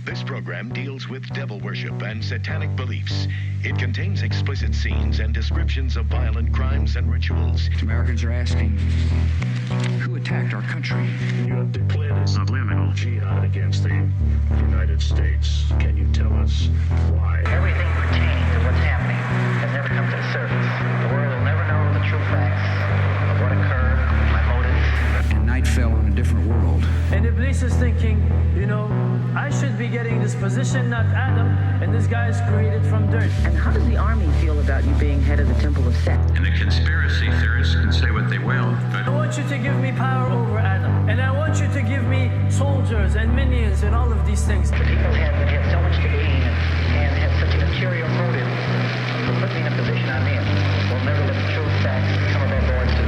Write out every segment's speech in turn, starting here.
This program deals with devil worship and satanic beliefs. It contains explicit scenes and descriptions of violent crimes and rituals. Americans are asking, who attacked our country? You have declared a subliminal jihad against the United States. Can you tell us why? Everything pertaining to what's happening has never come to the surface. The world will never know the true facts of what occurred, my motives. And night fell on a different world. And Iblis is thinking, I should be getting this position, not Adam, and this guy is created from dirt. And how does the army feel about you being head of the Temple of Set? And the conspiracy theorists can say what they will, but I want you to give me power over Adam, and I want you to give me soldiers and minions and all of these things. The people have so much to gain and have such an ulterior motive for putting me in a position I'm in. We'll never let the true facts come above board to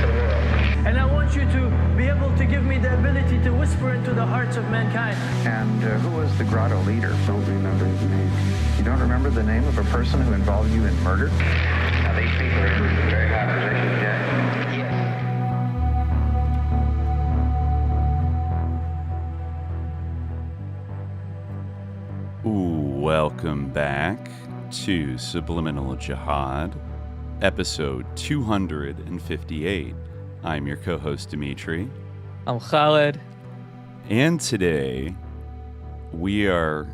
the world. And I want you to be able to give me the ability to whisper into the hearts of mankind. And who was the grotto leader? Don't remember his name. You don't remember the name of a person who involved you in murder? Now these people are in very high positions, Jack. Yes. Ooh, welcome back to Subliminal Jihad, episode 258. I'm your co-host, Dimitri. I'm Khaled. And today, we are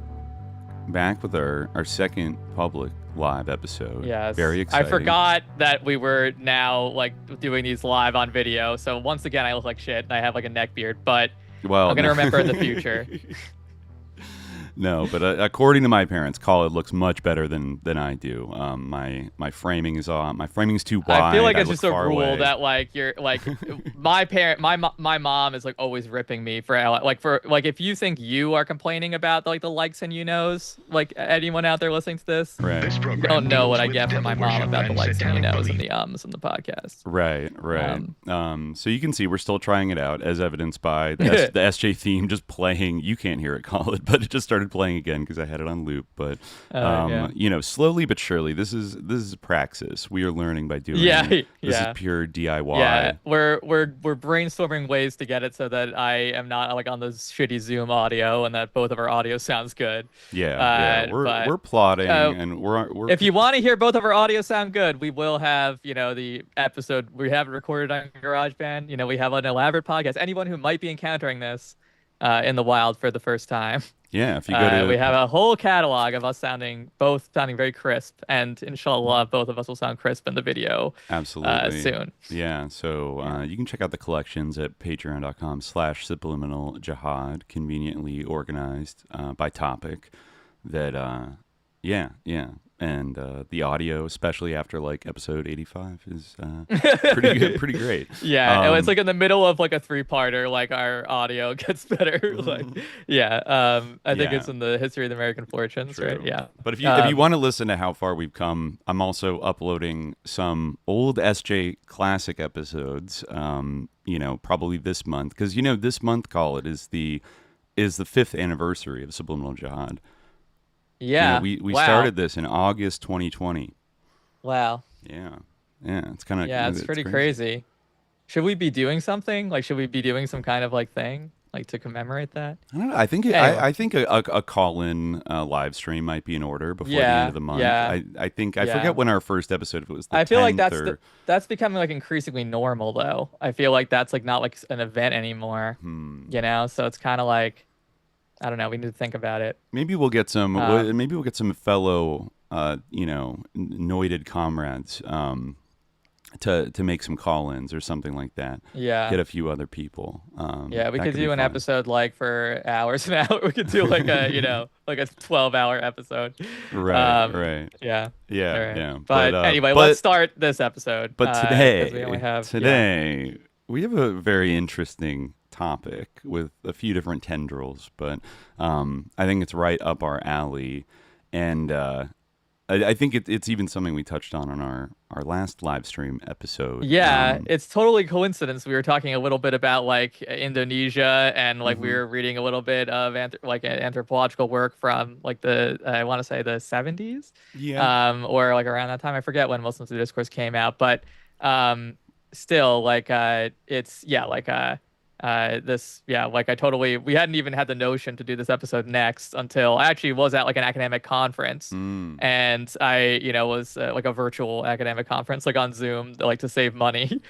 back with our second public live episode. Yes. Very exciting. I forgot that we were now doing these live on video. So once again, I look like shit and I have a neck beard, but I'm going to remember in the future. No, but according to my parents, Khaled looks much better than I do. My framing is on. My framing's too wide. I feel like it's just a rule away. that you're my mom is always ripping me for if you think you are complaining about the likes and anyone out there listening to this, right? You don't know what I get from my mom about the likes and and the ums and the podcast. Right. So you can see we're still trying it out, as evidenced by the SJ theme just playing. You can't hear it, Khaled, but it just started playing again because I had it on loop. But slowly but surely, this is praxis. We are learning by doing. This is pure DIY. Yeah, we're brainstorming ways to get it so that I am not on this shitty Zoom audio and that both of our audio sounds good. We're plotting and we're. If you want to hear both of our audio sound good, we will have the episode we have it recorded on GarageBand. We have an elaborate podcast. Anyone who might be encountering this in the wild for the first time. Yeah, if you go to... we have a whole catalog of us sounding very crisp, and inshallah, both of us will sound crisp in the video. Absolutely. Soon. Yeah, so you can check out the collections at patreon.com/subliminaljihad, conveniently organized by topic. That, and the audio, especially after episode 85, is pretty good, pretty great. Yeah, it's in the middle of a 3-parter. Our audio gets better. I think it's in the history of the American fortunes, True. right? Yeah. But if you want to listen to how far we've come, I'm also uploading some old SJ classic episodes. Probably this month, because this month, Khaled, is the 5th anniversary of Subliminal Jihad. Yeah, we started this in August 2020. Wow. Yeah, it's kind of it's pretty crazy. Should we be doing something? Should we be doing some kind of thing to commemorate that? I don't know. I think I think a call-in live stream might be in order before the end of the month. Yeah. I think I forget when our first episode, if it was the 10th. I feel like that's becoming increasingly normal though. I feel like that's not an event anymore. So it's kind of I don't know. We need to think about it. Maybe we'll get some. Maybe we'll get some fellow, noited comrades, to make some call-ins or something like that. Yeah. Get a few other people. We could do an episode for hours and hours. We could do a a 12-hour episode. Right. Yeah. Yeah. But anyway, let's start this episode. But today we have a very interesting topic with a few different tendrils, but I think it's right up our alley, and I think it's even something we touched on our last live stream episode. It's totally coincidence. We were talking a little bit about Indonesia, and we were reading a little bit of anthropological work from I want to say the 70s, or around that time. I forget when Muslims the Discourse came out, but still it's we hadn't even had the notion to do this episode next until I actually was at like an academic conference, and I, was like a virtual academic conference, like on Zoom, like to save money,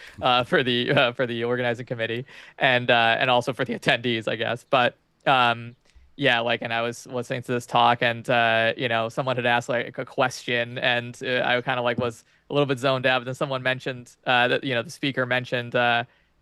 for the organizing committee, and also for the attendees, I guess. But and I was listening to this talk, and someone had asked like a question, and I kind of like was a little bit zoned out. But then someone mentioned that the speaker mentioned.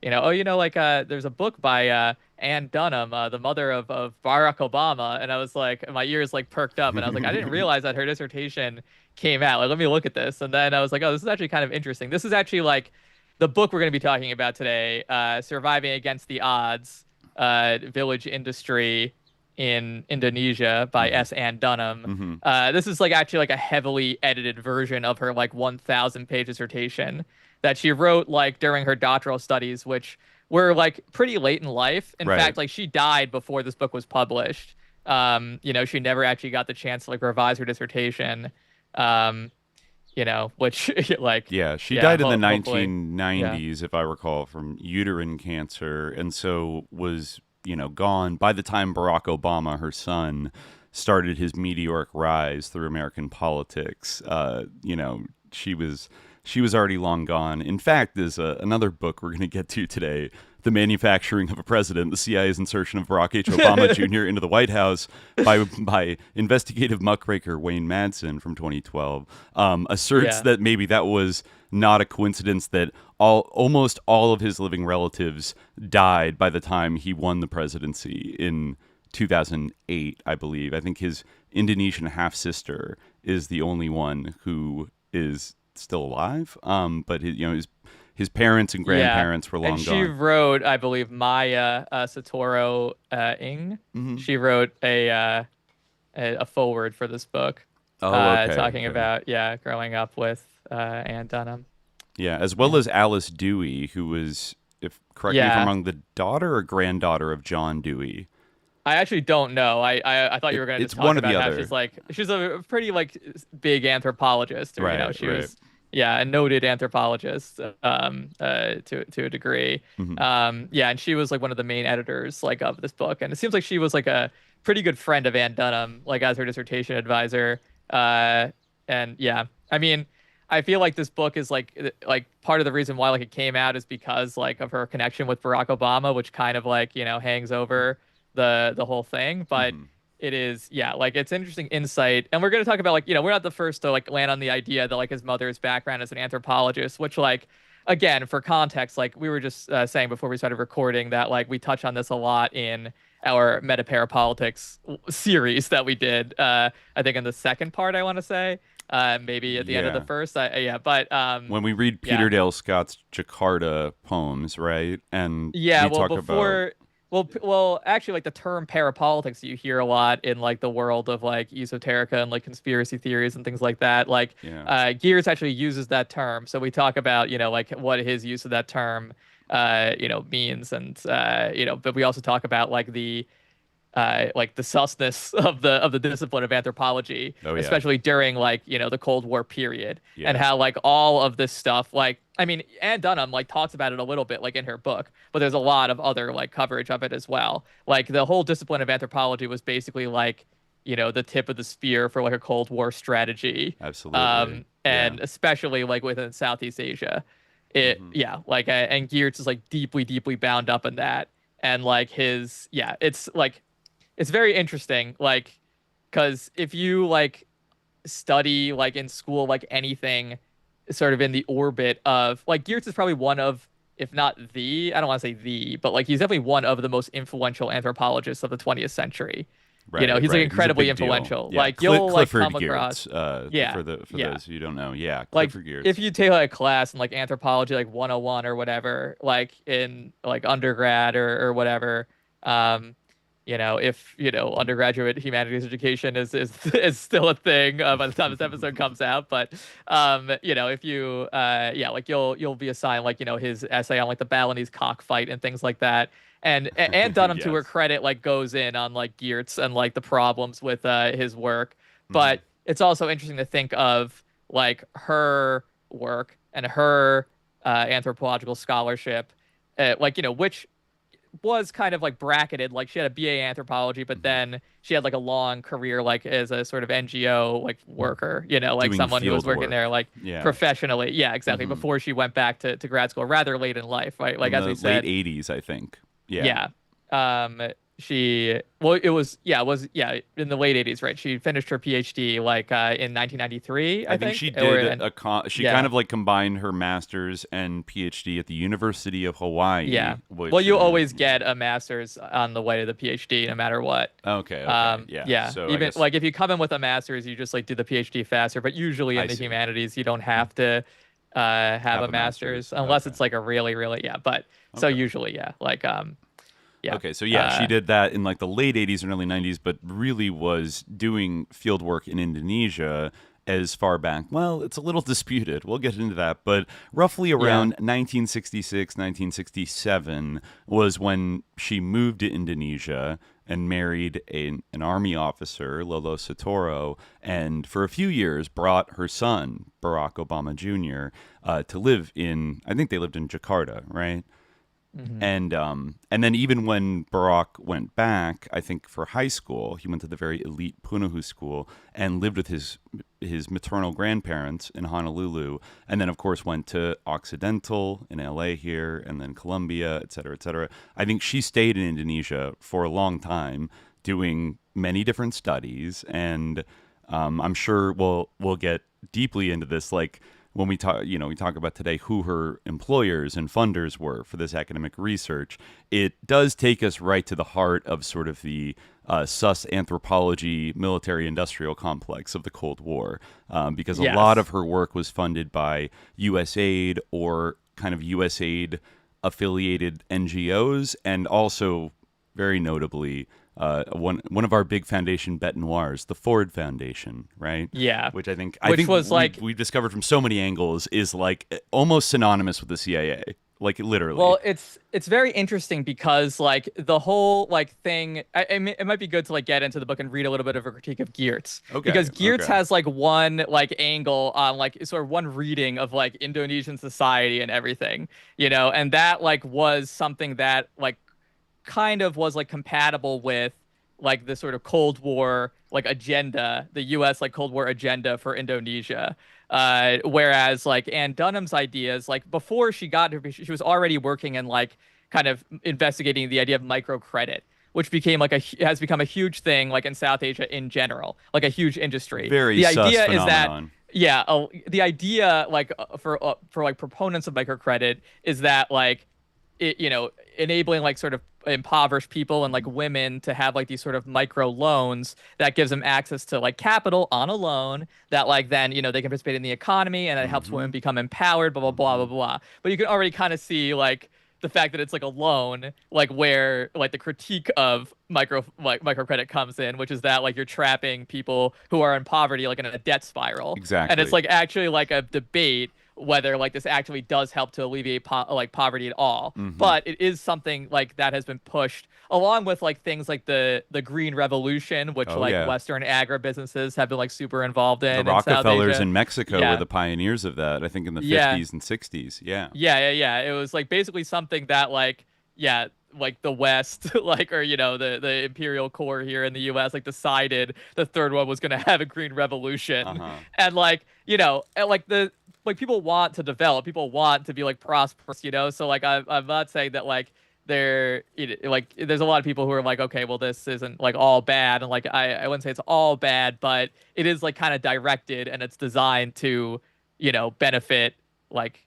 There's a book by Ann Dunham, the mother of Barack Obama. And I was like, my ears like perked up, and I was like, I didn't realize that her dissertation came out. Like, let me look at this. And then I was like, oh, this is actually kind of interesting. This is actually like the book we're going to be talking about today, Surviving Against the Odds, Village Industry in Indonesia by S. Ann Dunham. This is like actually like a heavily edited version of her like 1,000-page dissertation that she wrote like during her doctoral studies, which were like pretty late in life. In fact, like she died before this book was published. She never actually got the chance to like revise her dissertation. Which like she died in the 1990s, if I recall, from uterine cancer, and so was gone by the time Barack Obama, her son, started his meteoric rise through American politics. She was already long gone. In fact, there's another book we're going to get to today, The Manufacturing of a President, the CIA's insertion of Barack H. Obama Jr. into the White House by investigative muckraker Wayne Madson from 2012, asserts that maybe that was not a coincidence that almost all of his living relatives died by the time he won the presidency in 2008, I believe. I think his Indonesian half-sister is the only one who is still alive, but his parents and grandparents were long gone. And she wrote, I believe, Maya Satoru Ing. She wrote a foreword for this book, talking about growing up with Ann Dunham. Yeah, as well as Alice Dewey, who was, correct me if I'm wrong, the daughter or granddaughter of John Dewey. I actually don't know. I thought you were going to talk about how she's a pretty like big anthropologist. Or, she was a noted anthropologist to a degree. And she was like one of the main editors like of this book, and it seems like she was like a pretty good friend of Ann Dunham, like as her dissertation advisor. I mean, I feel like this book is like part of the reason why like it came out is because like of her connection with Barack Obama, which kind of like hangs over the whole thing. But it is like it's interesting insight, and we're going to talk about like we're not the first to like land on the idea that like his mother's background as an anthropologist, which like again for context, like we were just saying before we started recording that like we touch on this a lot in our meta parapolitics series that we did I think in the second part, I want to say maybe at the end of the first but when we read Peter Dale Scott's Jakarta poems, right? And Well, actually, like the term parapolitics you hear a lot in like the world of like esoterica and like conspiracy theories and things like that. Like Gears actually uses that term. So we talk about, like what his use of that term, means. And, but we also talk about like the susness of the discipline of anthropology, especially during like, the Cold War period, and how like all of this stuff, like, I mean, Ann Dunham like talks about it a little bit like in her book, but there's a lot of other like coverage of it as well. Like the whole discipline of anthropology was basically like, the tip of the spear for like a Cold War strategy. Absolutely. And especially like within Southeast Asia, and Geertz is like deeply, deeply bound up in that. And like it's like, it's very interesting, like, because if you like study like in school, like anything sort of in the orbit of like Geertz is probably one of, if not the, I don't want to say the, but like he's definitely one of the most influential anthropologists of the 20th century. He's like incredibly influential. Yeah. Like you'll Clifford like come across, for those who don't know, Clifford like Geertz. If you take like a class in like anthropology, like 101 or whatever, like in like undergrad or whatever, if undergraduate humanities education is still a thing by the time this episode comes out, but if you like you'll be assigned like his essay on like the Balinese cockfight and things like that, and Dunham to her credit like goes in on like Geertz and like the problems with his work, but it's also interesting to think of like her work and her anthropological scholarship, which was kind of like bracketed. Like she had a BA anthropology, but then she had like a long career like as a sort of NGO like worker, you know, like Doing someone who was working work. there like professionally. Yeah, exactly. Before she went back to grad school rather late in life, right? Like in as we said, late 80s, I think. Yeah. It was in the late 80s, right? She finished her PhD like in 1993, I think. She did she kind of like combined her master's and PhD at the University of Hawaii. Yeah. Well, you always get a master's on the way to the PhD no matter what. Okay. Yeah. So even like if you come in with a master's, you just like do the PhD faster, but usually in the humanities you don't have to have a master's unless it's like a really but so usually like yeah. Okay, so she did that in like the late 80s and early 90s, but really was doing field work in Indonesia as far back. Well, it's a little disputed. We'll get into that. But roughly around 1966, 1967 was when she moved to Indonesia and married an army officer, Lolo Sotoro, and for a few years brought her son, Barack Obama Jr., to live in, I think they lived in Jakarta, right? And then even when Barack went back, I think for high school, he went to the very elite Punahu school and lived with his maternal grandparents in Honolulu, and then of course went to Occidental in LA here, and then Columbia, et cetera, et cetera. I think she stayed in Indonesia for a long time, doing many different studies, and I'm sure we'll get deeply into this, like, when we talk about today who her employers and funders were for this academic research. It does take us right to the heart of sort of the sus anthropology military-industrial complex of the Cold War, because a lot of her work was funded by USAID or kind of USAID-affiliated NGOs, and also, very notably, one of our big foundation bête noirs, the Ford Foundation, right? Yeah. Which I think we've discovered from so many angles is like almost synonymous with the CIA, like literally. Well, it's very interesting because like the whole like thing, it might be good to like get into the book and read a little bit of a critique of Geertz. Okay. Because Geertz has like one like angle on like sort of one reading of like Indonesian society and everything, you know, and that like was something that like kind of was like compatible with like the sort of Cold War like agenda, the U.S. like Cold War agenda for Indonesia. Whereas like Ann Dunham's ideas, like before she got her, she was already working in like kind of investigating the idea of microcredit, which became like has become a huge thing like in South Asia in general, like a huge industry. The idea is phenomenon. that the idea like for like proponents of microcredit is that like it, you know, enabling like sort of impoverished people and like women to have like these sort of micro loans that gives them access to like capital on a loan that like then, you know, they can participate in the economy, and it helps women become empowered, blah, blah, blah, blah, blah. But you can already kind of see like the fact that it's like a loan, like where like the critique of microcredit comes in, which is that like you're trapping people who are in poverty like in a debt spiral. Exactly. And it's like actually like a debate whether like this actually does help to alleviate poverty at all. But it is something like that has been pushed along with like things like the Green Revolution, which Western agribusinesses have been like super involved in. The Rockefellers South Asia. in Mexico were the pioneers of that, I think in the 50s and 60s. Yeah. It was like basically something that like the West, like, or, you know, the imperial core here in the U.S., like decided the third one was going to have a green revolution. And like, you know, and like people want to develop, people want to be like prosperous, you know? So like, I'm not saying that like there's a lot of people who are like, okay, well, this isn't like all bad. And like, I wouldn't say it's all bad, but it is like kind of directed, and it's designed to, you know, benefit like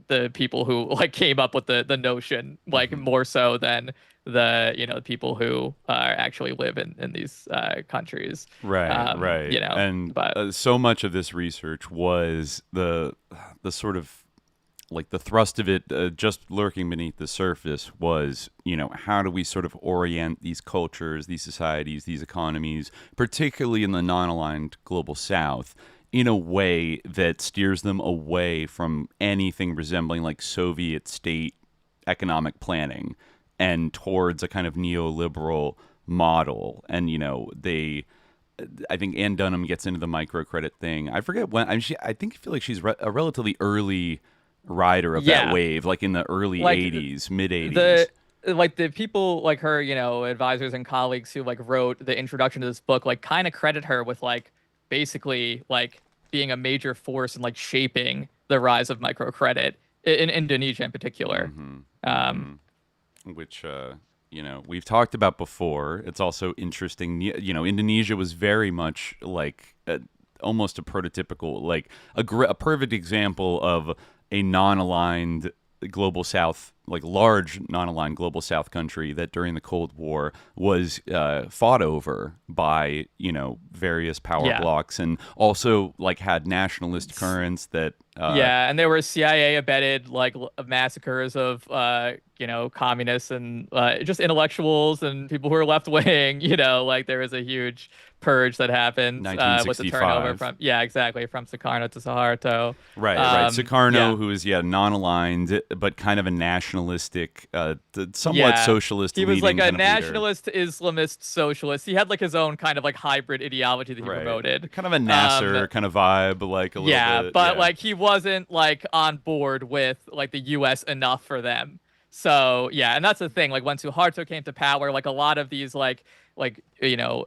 the people who like came up with the notion, like more so than the, you know, people who actually live in these countries. Right. You know, and so much of this research was the sort of like the thrust of it, just lurking beneath the surface was, you know, how do we sort of orient these cultures, these societies, these economies, particularly in the non-aligned global South, in a way that steers them away from anything resembling like Soviet state economic planning and towards a kind of neoliberal model. And, you know, I think Ann Dunham gets into the microcredit thing. I forget when. I feel like she's a relatively early rider of that wave, like in the early 80s, mid 80s. like the people like her, advisors and colleagues who like wrote the introduction to this book, like kind of credit her with like basically like being a major force in like shaping the rise of microcredit in Indonesia in particular. Which we've talked about before. It's also interesting. Indonesia was very much like almost a prototypical, like a perfect example of a non-aligned global South, like large non-aligned global South country that during the Cold War was fought over by various power blocks, and also like had nationalist currents that and there were CIA abetted like massacres of communists and just intellectuals and people who were left wing. Like there was a huge purge that happened with the turnover from Sukarno to Suharto. Right. Sukarno, who is non-aligned but kind of a nationalistic, somewhat socialist. He was like a nationalist Islamist socialist. He had like his own kind of like hybrid ideology that he promoted. Kind of a Nasser kind of vibe, like a little bit. But like he wasn't like on board with like the U.S. enough for them. So and that's the thing. Like when Suharto came to power, like a lot of these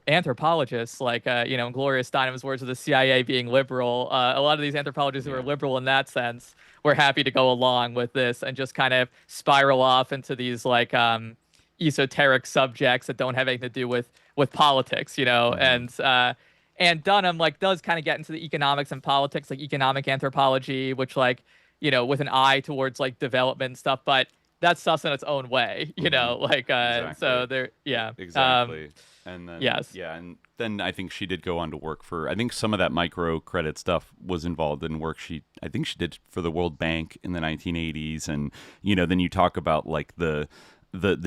anthropologists, like in Gloria Steinem's words of the CIA being liberal, a lot of these anthropologists who are liberal in that sense were happy to go along with this and just kind of spiral off into these like esoteric subjects that don't have anything to do with politics, and Dunham like does kind of get into the economics and politics, like economic anthropology, which like with an eye towards like development and stuff, but that stuff's in its own way, exactly. So there, exactly. And then, and then I think she did go on to work for, I think some of that microcredit stuff was involved in work I think she did for the World Bank in the 1980s. And, then you talk about like the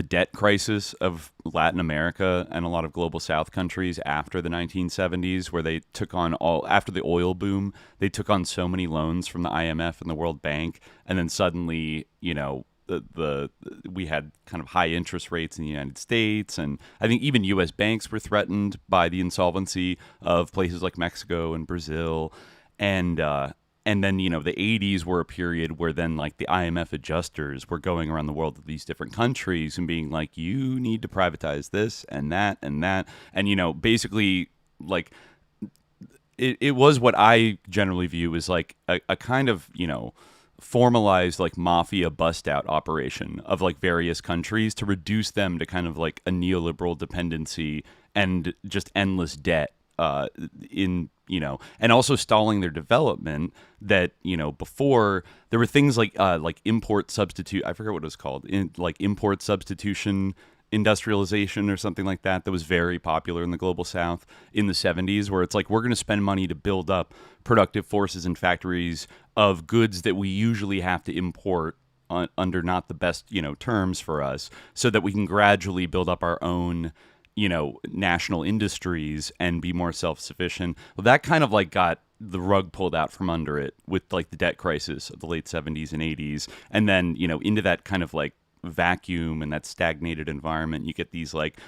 debt crisis of Latin America and a lot of global South countries after the 1970s, where they took on after the oil boom, they took on so many loans from the IMF and the World Bank. And then suddenly, we had kind of high interest rates in the United States, and I think even U.S. banks were threatened by the insolvency of places like Mexico and Brazil, and then the 80s were a period where then like the IMF adjusters were going around the world to these different countries and being like, you need to privatize this and that and that, and basically like it was what I generally view as like a kind of formalized like mafia bust out operation of like various countries to reduce them to kind of like a neoliberal dependency and just endless debt and also stalling their development that before there were things like import substitute, I forget what it was called, import substitution industrialization or something like that was very popular in the global South in the 70s, where it's like we're going to spend money to build up productive forces and factories of goods that we usually have to import under not the best terms for us, so that we can gradually build up our own national industries and be more self-sufficient. Well, that kind of like got the rug pulled out from under it with like the debt crisis of the late 70s and 80s, and then into that kind of like vacuum and that stagnated environment, you get these like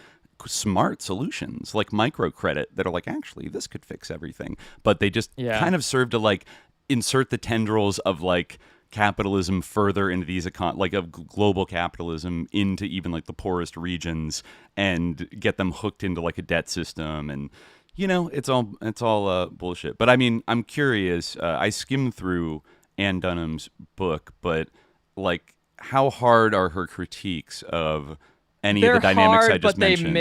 smart solutions like microcredit that are like, actually this could fix everything, but they just kind of serve to like insert the tendrils of like capitalism further into these of global capitalism into even like the poorest regions and get them hooked into like a debt system. And it's all bullshit. But I mean, I'm curious, I skimmed through Ann Dunham's book, but like how hard are her critiques of any of the dynamics I just mentioned?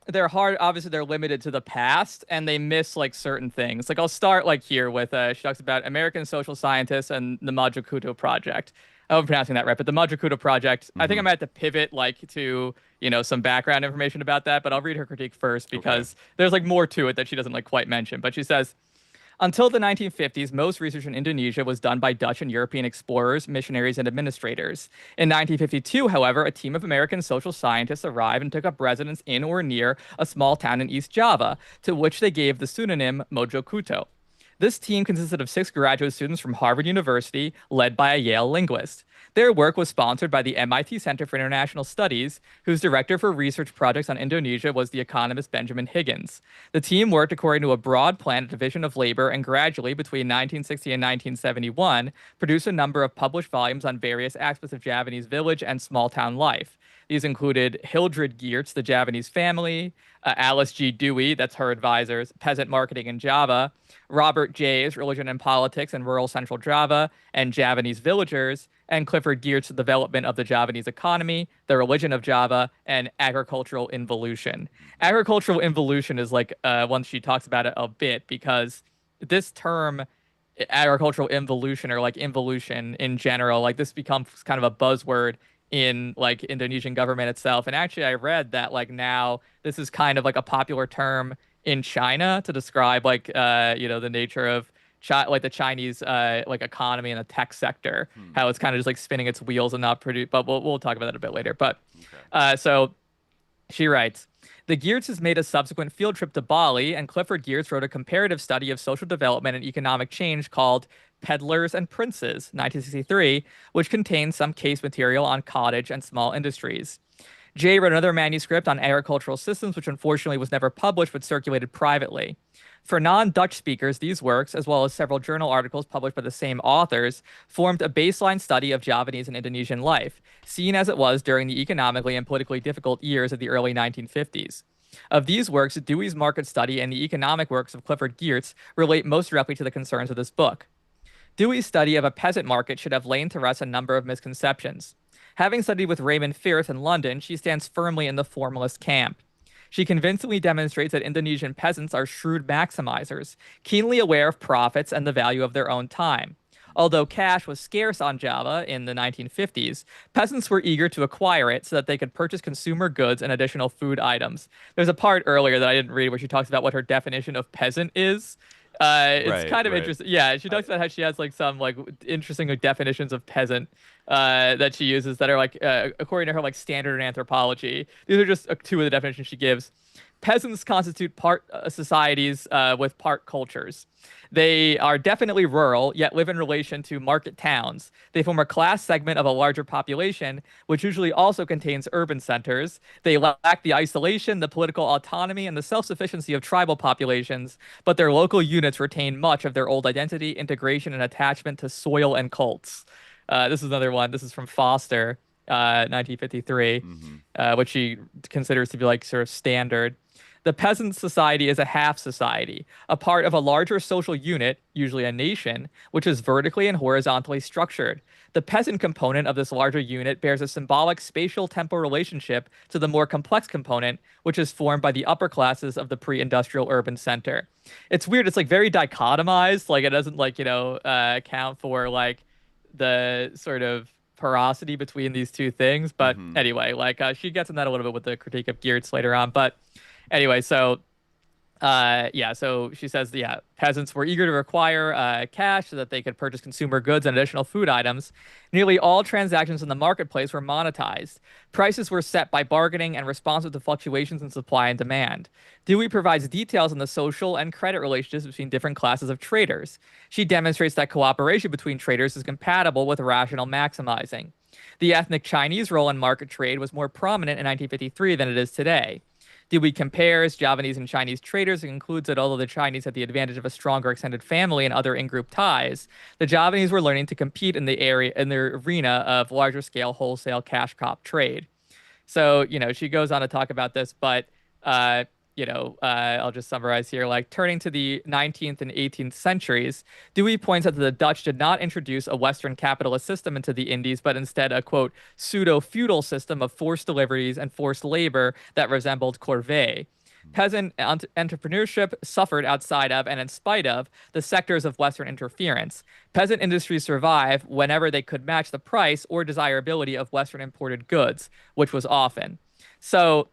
They're hard. Obviously, they're limited to the past, and they miss like certain things. Like I'll start like here with she talks about American social scientists and the Mojokuto project. I hope I'm pronouncing that right, but the Mojokuto project. I think I'm going to have to pivot like to some background information about that, but I'll read her critique first because there's like more to it that she doesn't like quite mention. But she says, until the 1950s, most research in Indonesia was done by Dutch and European explorers, missionaries, and administrators. In 1952, however, a team of American social scientists arrived and took up residence in or near a small town in East Java, to which they gave the pseudonym Mojokuto. This team consisted of 6 graduate students from Harvard University, led by a Yale linguist. Their work was sponsored by the MIT Center for International Studies, whose director for research projects on Indonesia was the economist Benjamin Higgins. The team worked according to a broad plan of division of labor and gradually, between 1960 and 1971, produced a number of published volumes on various aspects of Javanese village and small-town life. These included Hildred Geertz, The Javanese Family, Alice G. Dewey, that's her advisors, Peasant Marketing in Java, Robert Jay's Religion and Politics in Rural Central Java and Javanese Villagers, and Clifford Geertz's Development of the Javanese Economy, The Religion of Java, and Agricultural Involution. Agricultural involution is like one she talks about it a bit because this term, agricultural involution or like involution in general, like this becomes kind of a buzzword in like Indonesian government itself. And actually I read that like now this is kind of like a popular term in China to describe like the nature of like the Chinese like economy and the tech sector, how it's kind of just like spinning its wheels and not produce. But we'll talk about that a bit later. But so she writes, the Geertzes made a subsequent field trip to Bali, and Clifford Geertz wrote a comparative study of social development and economic change called Peddlers and Princes, 1963, which contains some case material on cottage and small industries. Jay wrote another manuscript on agricultural systems, which unfortunately was never published but circulated privately. For non-Dutch speakers, these works, as well as several journal articles published by the same authors, formed a baseline study of Javanese and Indonesian life, seen as it was during the economically and politically difficult years of the early 1950s. Of these works, Dewey's market study and the economic works of Clifford Geertz relate most directly to the concerns of this book. Dewey's study of a peasant market should have lain to rest a number of misconceptions. Having studied with Raymond Firth in London, she stands firmly in the formalist camp. She convincingly demonstrates that Indonesian peasants are shrewd maximizers, keenly aware of profits and the value of their own time. Although cash was scarce on Java in the 1950s, peasants were eager to acquire it so that they could purchase consumer goods and additional food items. There's a part earlier that I didn't read where she talks about what her definition of peasant is. It's kind of interesting. Yeah, she talks about how she has like some like interesting like, definitions of peasant that she uses that are like according to her like standard in anthropology. These are just two of the definitions she gives. Peasants constitute part societies with part cultures. They are definitely rural, yet live in relation to market towns. They form a class segment of a larger population, which usually also contains urban centers. They lack the isolation, the political autonomy, and the self-sufficiency of tribal populations, but their local units retain much of their old identity, integration, and attachment to soil and cults. This is another one. This is from Foster, 1953, which she considers to be like sort of standard. The peasant society is a half society, a part of a larger social unit, usually a nation, which is vertically and horizontally structured. The peasant component of this larger unit bears a symbolic spatial temporal relationship to the more complex component, which is formed by the upper classes of the pre-industrial urban center. It's weird. It's like very dichotomized. Like it doesn't like, account for like the sort of porosity between these two things. But anyway, like she gets in that a little bit with the critique of Geertz later on. But anyway, so she says, peasants were eager to acquire cash so that they could purchase consumer goods and additional food items. Nearly all transactions in the marketplace were monetized. Prices were set by bargaining and responsive to fluctuations in supply and demand. Dewey provides details on the social and credit relationships between different classes of traders. She demonstrates that cooperation between traders is compatible with rational maximizing. The ethnic Chinese role in market trade was more prominent in 1953 than it is today. Dewey compares Javanese and Chinese traders and concludes that although the Chinese had the advantage of a stronger extended family and other in-group ties, the Javanese were learning to compete in the arena of larger-scale wholesale cash crop trade. So, she goes on to talk about this, but I'll just summarize here. Like, turning to the 19th and 18th centuries, Dewey points out that the Dutch did not introduce a Western capitalist system into the Indies, but instead a, quote, pseudo-feudal system of forced deliveries and forced labor that resembled corvée. Peasant entrepreneurship suffered outside of and in spite of the sectors of Western interference. Peasant industries survived whenever they could match the price or desirability of Western imported goods, which was often. So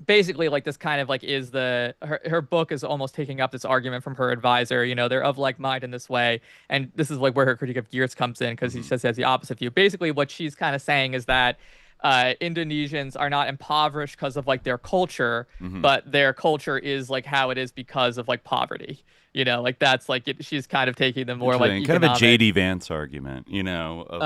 basically, like, this kind of like is her book is almost taking up this argument from her advisor. They're of like mind in this way, and this is like where her critique of Geertz comes in, because he says he has the opposite view. Basically, what she's kind of saying is that Indonesians are not impoverished because of like their culture, but their culture is like how it is because of like poverty. Like that's like she's kind of taking the more like kind economic... of a J.D. Vance argument, of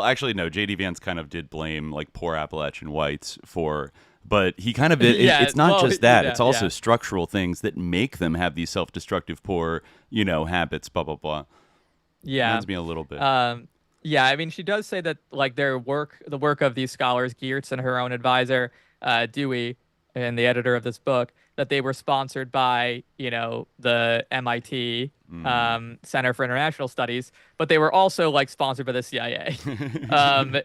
actually no, J.D. Vance kind of did blame like poor Appalachian whites for, but he kind of it's not just that, it's also structural things that make them have these self-destructive poor habits, blah blah blah. Reminds me a little bit. Yeah, I mean, she does say that like the work of these scholars, Geertz and her own advisor, Dewey, and the editor of this book, that they were sponsored by, the MIT Center for International Studies, but they were also like sponsored by the CIA.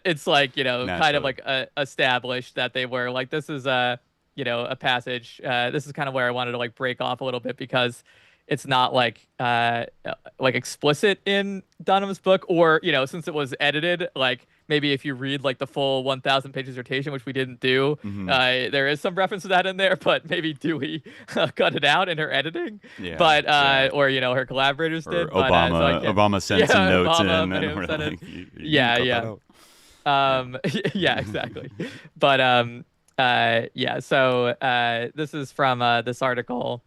It's like, kind of like established that they were like, this is a passage. This is kind of where I wanted to like break off a little bit, because it's not like explicit in Dunham's book, or since it was edited, like maybe if you read like the full 1,000 page dissertation, which we didn't do, there is some reference to that in there, but maybe Dewey cut it out in her editing. But or her collaborators did. Obama sent some notes in, and we're like, yeah, exactly. But so this is from this article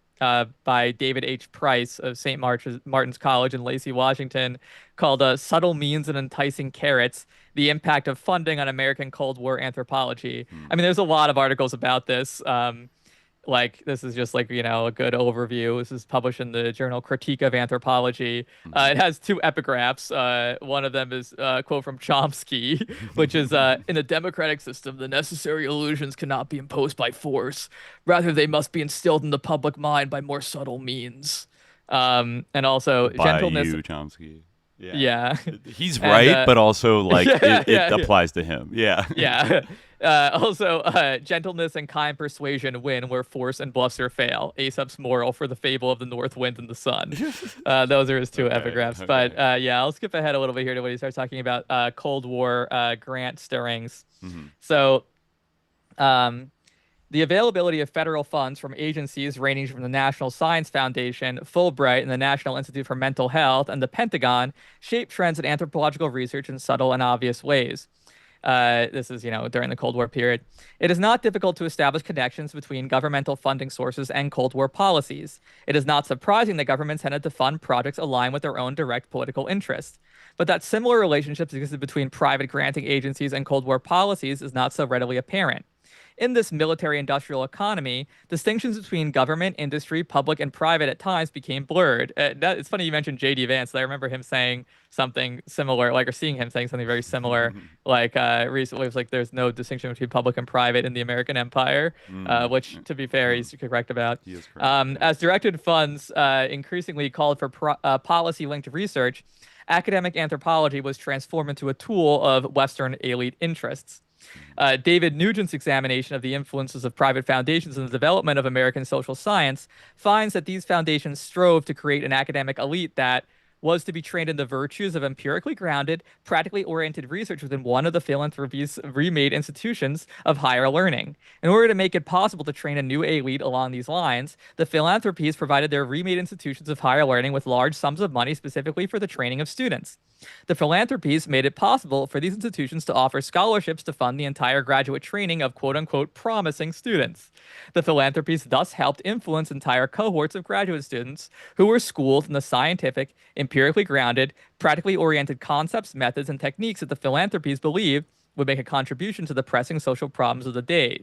by David H. Price of St. Martin's College in Lacey, Washington, called Subtle Means and Enticing Carrots, the Impact of Funding on American Cold War Anthropology. I mean, there's a lot of articles about this. Like, this is just like, a good overview. This is published in the journal Critique of Anthropology. It has 2 epigraphs. One of them is a quote from Chomsky, which is, in a democratic system, the necessary illusions cannot be imposed by force. Rather, they must be instilled in the public mind by more subtle means. And also by gentleness. You, Chomsky. Yeah. He's right, but also like it applies to him. Yeah. Also, gentleness and kind persuasion win where force and bluster fail. Aesop's moral for the fable of the north wind and the sun. Those are his 2 epigraphs. But I'll skip ahead a little bit here to when he starts talking about Cold War grant stirrings. So the availability of federal funds from agencies ranging from the National Science Foundation, Fulbright, and the National Institute for Mental Health, and the Pentagon shape trends in anthropological research in subtle and obvious ways. This is, during the Cold War period. It is not difficult to establish connections between governmental funding sources and Cold War policies. It is not surprising that governments tended to fund projects aligned with their own direct political interests. But that similar relationships existed between private granting agencies and Cold War policies is not so readily apparent. In this military-industrial economy, distinctions between government, industry, public, and private at times became blurred. It's funny you mentioned J.D. Vance. I remember him saying something similar, or seeing him saying something very similar, recently. It was like, there's no distinction between public and private in the American empire, which, to be fair, he's correct about. He is correct. As directed funds increasingly called for policy-linked research, academic anthropology was transformed into a tool of Western elite interests. David Nugent's examination of the influences of private foundations in the development of American social science finds that these foundations strove to create an academic elite that was to be trained in the virtues of empirically grounded, practically oriented research within one of the philanthropy's remade institutions of higher learning. In order to make it possible to train a new elite along these lines, the philanthropies provided their remade institutions of higher learning with large sums of money specifically for the training of students. The philanthropies made it possible for these institutions to offer scholarships to fund the entire graduate training of quote-unquote promising students. The philanthropies thus helped influence entire cohorts of graduate students who were schooled in the scientific, empirically grounded, practically oriented concepts, methods, and techniques that the philanthropies believed would make a contribution to the pressing social problems of the day.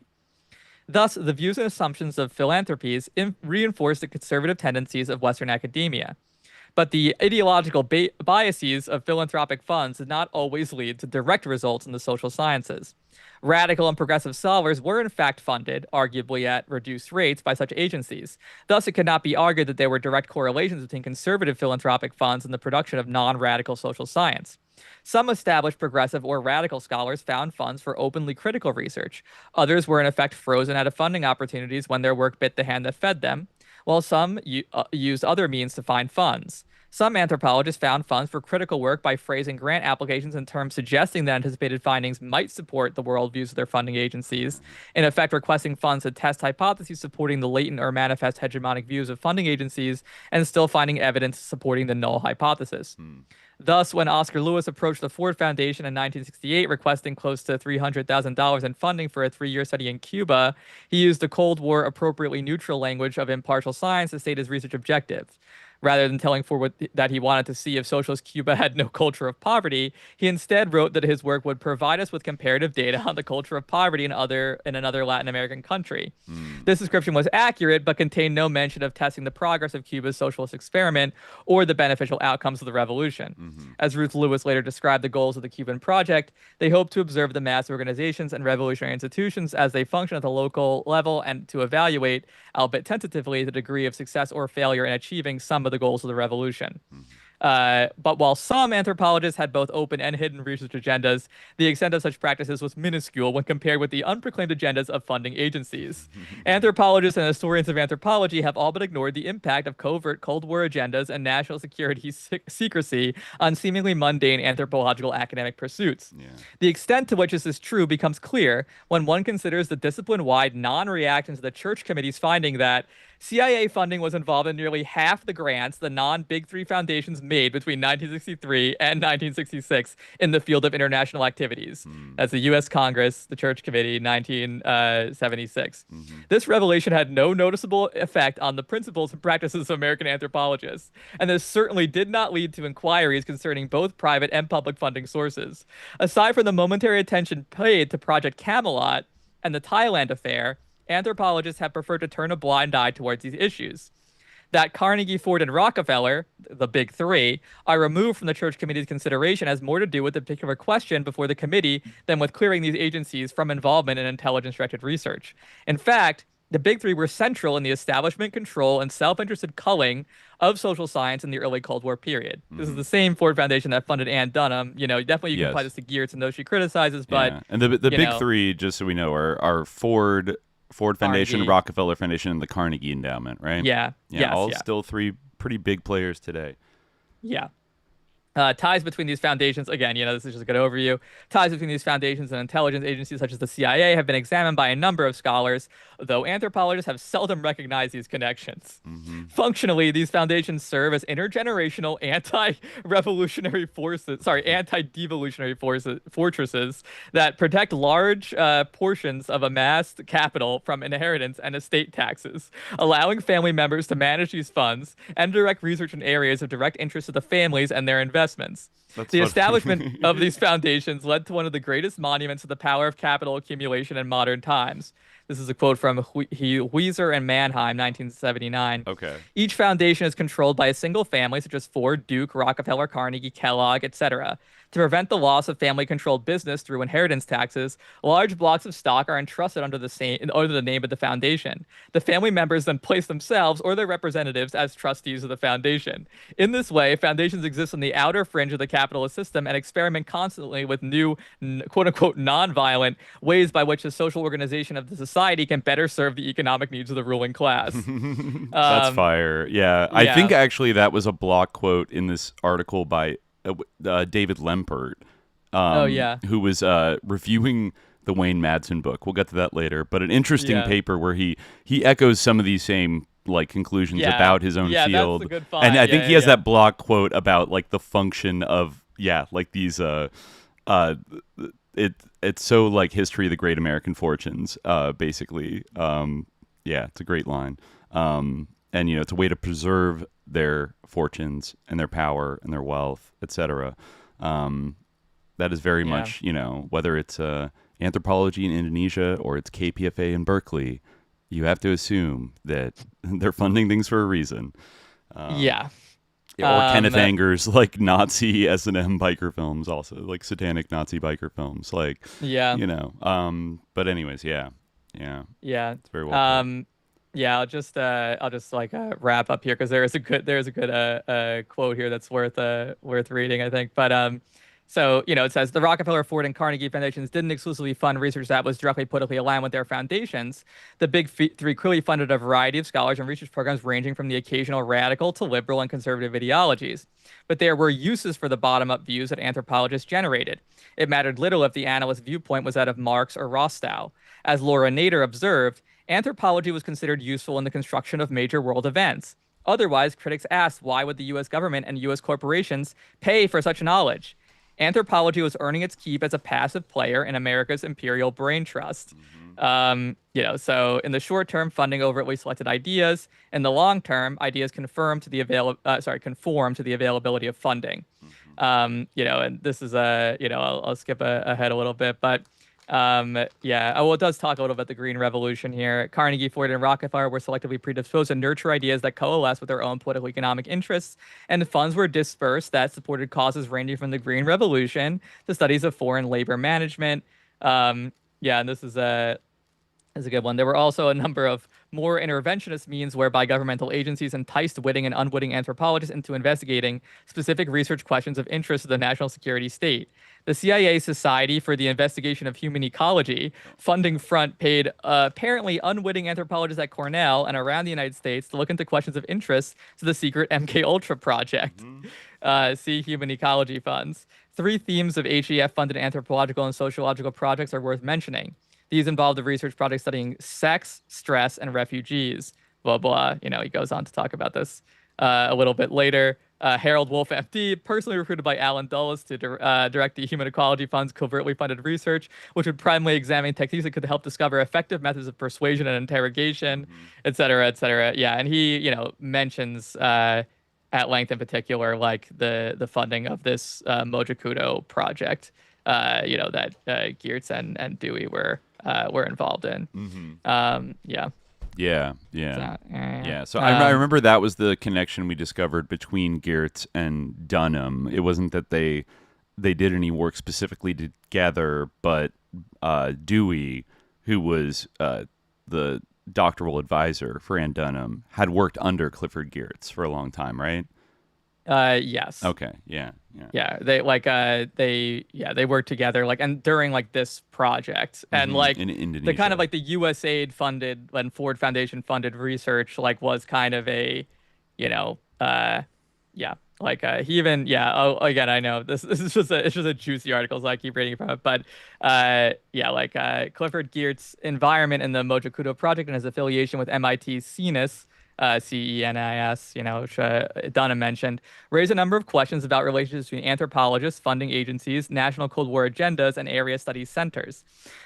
Thus, the views and assumptions of philanthropies reinforced the conservative tendencies of Western academia. But the ideological biases of philanthropic funds did not always lead to direct results in the social sciences. Radical and progressive solvers were in fact funded, arguably at reduced rates, by such agencies. Thus, it could not be argued that there were direct correlations between conservative philanthropic funds and the production of non-radical social science. Some established progressive or radical scholars found funds for openly critical research. Others were in effect frozen out of funding opportunities when their work bit the hand that fed them, while some used other means to find funds. Some anthropologists found funds for critical work by phrasing grant applications in terms suggesting that anticipated findings might support the worldviews of their funding agencies, in effect requesting funds to test hypotheses supporting the latent or manifest hegemonic views of funding agencies, and still finding evidence supporting the null hypothesis. Thus, when Oscar Lewis approached the Ford Foundation in 1968 requesting close to $300,000 in funding for a 3-year study in Cuba, he used the Cold War appropriately neutral language of impartial science to state his research objectives. Rather than telling Ford that he wanted to see if socialist Cuba had no culture of poverty, he instead wrote that his work would provide us with comparative data on the culture of poverty in another Latin American country. This description was accurate, but contained no mention of testing the progress of Cuba's socialist experiment or the beneficial outcomes of the revolution. As Ruth Lewis later described the goals of the Cuban project, they hoped to observe the mass organizations and revolutionary institutions as they function at the local level and to evaluate, albeit tentatively, the degree of success or failure in achieving some of the goals of the revolution. But while some anthropologists had both open and hidden research agendas, the extent of such practices was minuscule when compared with the unproclaimed agendas of funding agencies. Anthropologists and historians of anthropology have all but ignored the impact of covert Cold War agendas and national security secrecy on seemingly mundane anthropological academic pursuits. The extent to which this is true becomes clear when one considers the discipline-wide non-reaction to the Church Committee's finding that CIA funding was involved in nearly half the grants the non-Big Three foundations made between 1963 and 1966 in the field of international activities. That's the U.S. Congress, the Church Committee, 1976. This revelation had no noticeable effect on the principles and practices of American anthropologists, and this certainly did not lead to inquiries concerning both private and public funding sources. Aside from the momentary attention paid to Project Camelot and the Thailand affair, anthropologists have preferred to turn a blind eye towards these issues. That Carnegie, Ford, and Rockefeller, the Big Three, are removed from the Church Committee's consideration has more to do with the particular question before the committee than with clearing these agencies from involvement in intelligence-directed research. In fact, the Big Three were central in the establishment, control, and self-interested culling of social science in the early Cold War period. This is the same Ford Foundation that funded Ann Dunham. Definitely you can apply this to Geertz and those she criticizes, but... And the Big Three, just so we know, are Ford Foundation, Carnegie. Rockefeller Foundation, and the Carnegie Endowment, right? Still three pretty big players today. Ties between these foundations, again, this is just a good overview. Ties between these foundations and intelligence agencies such as the CIA have been examined by a number of scholars, though anthropologists have seldom recognized these connections. Functionally, these foundations serve as intergenerational anti-devolutionary fortresses that protect large portions of amassed capital from inheritance and estate taxes, allowing family members to manage these funds and direct research in areas of direct interest to the families and their investments. The establishment of these foundations led to one of the greatest monuments of the power of capital accumulation in modern times. This is a quote from Weiser and Mannheim, 1979. Okay. Each foundation is controlled by a single family, such as Ford, Duke, Rockefeller, Carnegie, Kellogg, etc. To prevent the loss of family-controlled business through inheritance taxes, large blocks of stock are entrusted under the name of the foundation. The family members then place themselves or their representatives as trustees of the foundation. In this way, foundations exist on the outer fringe of the capitalist system and experiment constantly with new, quote-unquote, non-violent ways by which the social organization of the society can better serve the economic needs of the ruling class. That's fire. Yeah. I think actually that was a block quote in this article by David Lempert, who was reviewing the Wayne Madson book. We'll get to that later, but an interesting paper where he echoes some of these same conclusions about his own field. That's a good find. And I think he has that block quote about the function of these it's so history of the great American fortunes, basically. It's a great line. And it's a way to preserve their fortunes and their power and their wealth, etc. That is very much, whether it's anthropology in Indonesia or it's KPFA in Berkeley, you have to assume that they're funding things for a reason. Or Kenneth Anger's Nazi S&M biker films, also satanic Nazi biker films, But anyways, it's very well. I'll just wrap up here because there's a good quote here that's worth reading, I think. But so it says the Rockefeller, Ford, and Carnegie foundations didn't exclusively fund research that was directly politically aligned with their foundations. The Big Three clearly funded a variety of scholars and research programs ranging from the occasional radical to liberal and conservative ideologies. But there were uses for the bottom-up views that anthropologists generated. It mattered little if the analyst's viewpoint was that of Marx or Rostow. As Laura Nader observed, anthropology was considered useful in the construction of major world events. Otherwise, critics asked, why would the U.S. government and U.S. corporations pay for such knowledge? Anthropology was earning its keep as a passive player in America's imperial brain trust. So in the short term, funding overtly selected ideas. In the long term, ideas conform to the availability of funding. And this is I'll skip ahead a little bit, but it does talk a little about the Green Revolution here. Carnegie, Ford, and Rockefeller were selectively predisposed to nurture ideas that coalesce with their own political economic interests, and funds were dispersed that supported causes ranging from the Green Revolution to studies of foreign labor management. And this is a good one. There were also a number of more interventionist means whereby governmental agencies enticed witting and unwitting anthropologists into investigating specific research questions of interest to the national security state. The CIA Society for the Investigation of Human Ecology funding front paid apparently unwitting anthropologists at Cornell and around the United States to look into questions of interest to the secret MKUltra project. See Human Ecology funds. 3 themes of HEF-funded anthropological and sociological projects are worth mentioning. These involved a research project studying sex, stress, and refugees. Blah, blah. He goes on to talk about this a little bit later. Harold Wolf, MD, personally recruited by Alan Dulles to direct the Human Ecology Fund's covertly funded research, which would primarily examine techniques that could help discover effective methods of persuasion and interrogation, et cetera, et cetera. Yeah, and he, mentions at length in particular, like the funding of this Mojokuto project, that Geertz and Dewey were involved in. So I remember that was the connection we discovered between Geertz and Dunham. It wasn't that they did any work specifically together, but Dewey, who was the doctoral advisor for Ann Dunham, had worked under Clifford Geertz for a long time, right? Yes. Okay. Yeah. They worked together and during this project and in Indonesia. The kind of the USAID funded and Ford Foundation funded research was kind of a, he even again, I know this is just a juicy article, so I keep reading about it, but Clifford Geertz's involvement in the Mojokuto project and his affiliation with MIT's CENIS, CENIS, which Dunham mentioned, raised a number of questions about relationships between anthropologists, funding agencies, national Cold War agendas, and area studies centers.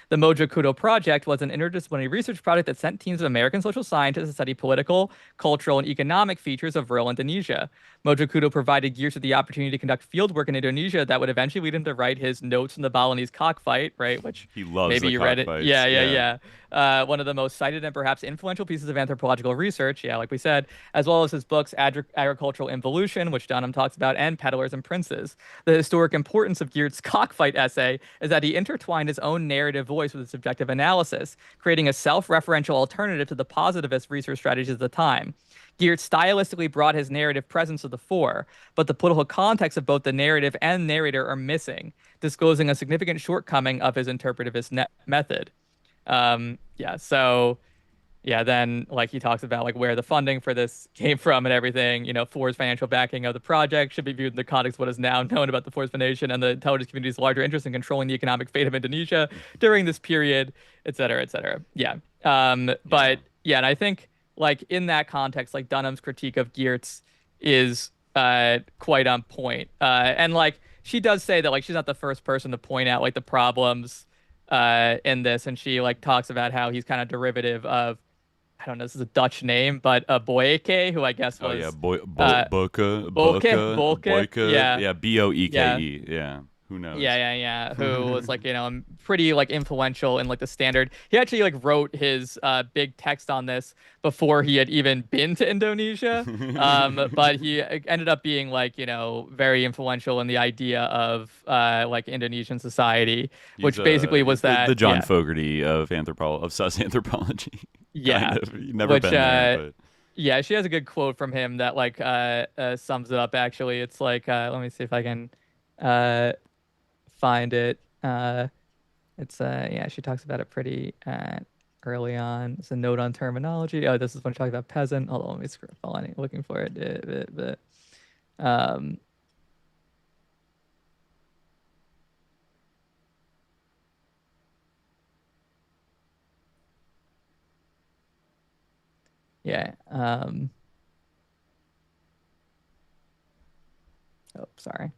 The Mojokuto project was an interdisciplinary research project that sent teams of American social scientists to study political, cultural, and economic features of rural Indonesia. Mojokuto provided Geertz with the opportunity to conduct fieldwork in Indonesia that would eventually lead him to write his Notes from the Balinese Cockfight, right? Which he loves. Maybe you read it. Yeah. One of the most cited and perhaps influential pieces of anthropological research, like we said, as well as his books Agricultural Involution, which Dunham talks about, and Peddlers and Princes. The historic importance of Geertz's Cockfight essay is that he intertwined his own narrative voice with his subjective analysis, creating a self-referential alternative to the positivist research strategies of the time. Geertz stylistically brought his narrative presence to the fore, but the political context of both the narrative and narrator are missing, disclosing a significant shortcoming of his interpretivist method. Then he talks about where the funding for this came from and everything. Ford's financial backing of the project should be viewed in the context of what is now known about the Ford Foundation and the intelligence community's larger interest in controlling the economic fate of Indonesia during this period, et cetera, et cetera. And I think in that context, Dunham's critique of Geertz is quite on point. And she does say that she's not the first person to point out the problems in this, and she talks about how he's kind of derivative of, I don't know, this is a Dutch name, but Boeke, who I guess was Boeke, Boeke, yeah. Who knows? Who was pretty influential in the standard. He actually wrote his big text on this before he had even been to Indonesia. But he ended up being very influential in the idea of Indonesian society, which basically was the John Fogerty of sus anthropology. Yeah, never been there. But... Yeah, she has a good quote from him that sums it up. Actually, it's let me see if I can find it. She talks about it pretty early on. It's a note on terminology. Oh, this is when she talks about peasant. Hold on, let me scroll. Looking for it. Oh, sorry.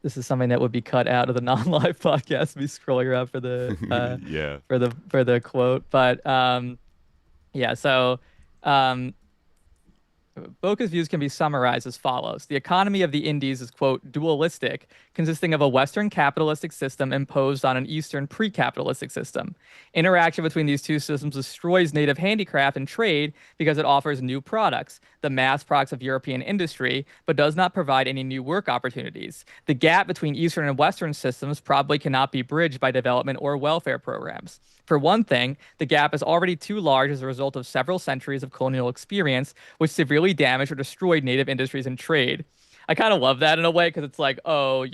This is something that would be cut out of the non-live podcast. Me scrolling around for the for the quote, but yeah. So Boca's views can be summarized as follows. The economy of the Indies is, quote, dualistic, consisting of a Western capitalistic system imposed on an Eastern pre-capitalistic system. Interaction between these two systems destroys native handicraft and trade because it offers new products, the mass products of European industry, but does not provide any new work opportunities. The gap between Eastern and Western systems probably cannot be bridged by development or welfare programs. For one thing, the gap is already too large as a result of several centuries of colonial experience, which severely damaged or destroyed native industries and trade. I kind of love that in a way because it's like, oh,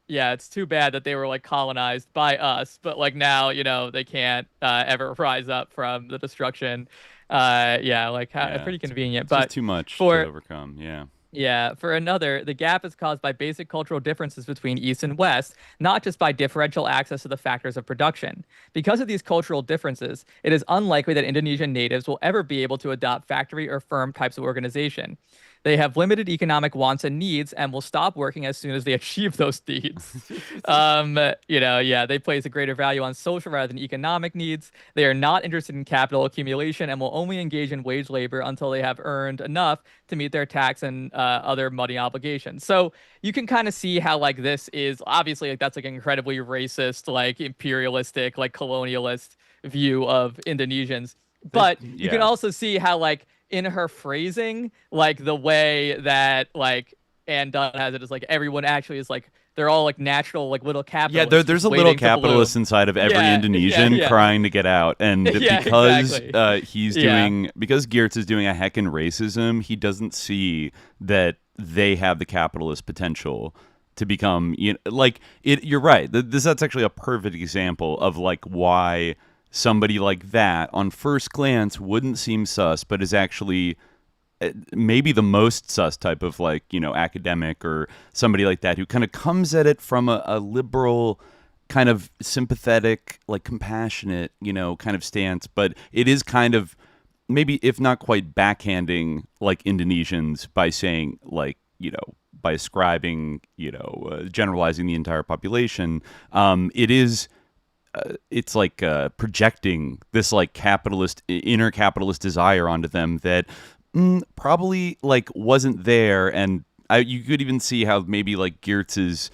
it's too bad that they were like colonized by us, but like now, they can't ever rise up from the destruction. Pretty convenient, it's but just too much to overcome. Yeah. Yeah, for another, the gap is caused by basic cultural differences between East and West, not just by differential access to the factors of production. Because of these cultural differences, it is unlikely that Indonesian natives will ever be able to adopt factory or firm types of organization. They have limited economic wants and needs and will stop working as soon as they achieve those needs. They place a greater value on social rather than economic needs. They are not interested in capital accumulation and will only engage in wage labor until they have earned enough to meet their tax and other money obligations. So you can kind of see how like this is obviously like that's like an incredibly racist, like imperialistic, like colonialist view of Indonesians. But you can also see how like in her phrasing, like the way that like Anne Dunn has it is like everyone actually is like they're all like natural like little capitalists. Yeah, there's a little capitalist inside of every Indonesian crying to get out, and because he's doing because Geertz is doing a heckin' racism, he doesn't see that they have the capitalist potential to become you're right. That's actually a perfect example of like why somebody like that on first glance wouldn't seem sus, but is actually maybe the most sus type of academic or somebody like that who kind of comes at it from a liberal kind of sympathetic, like compassionate, kind of stance. But it is kind of maybe if not quite backhanding like Indonesians by saying by ascribing, generalizing the entire population. It is it's like projecting this like inner capitalist desire onto them that probably like wasn't there, and you could even see how maybe like Geertz's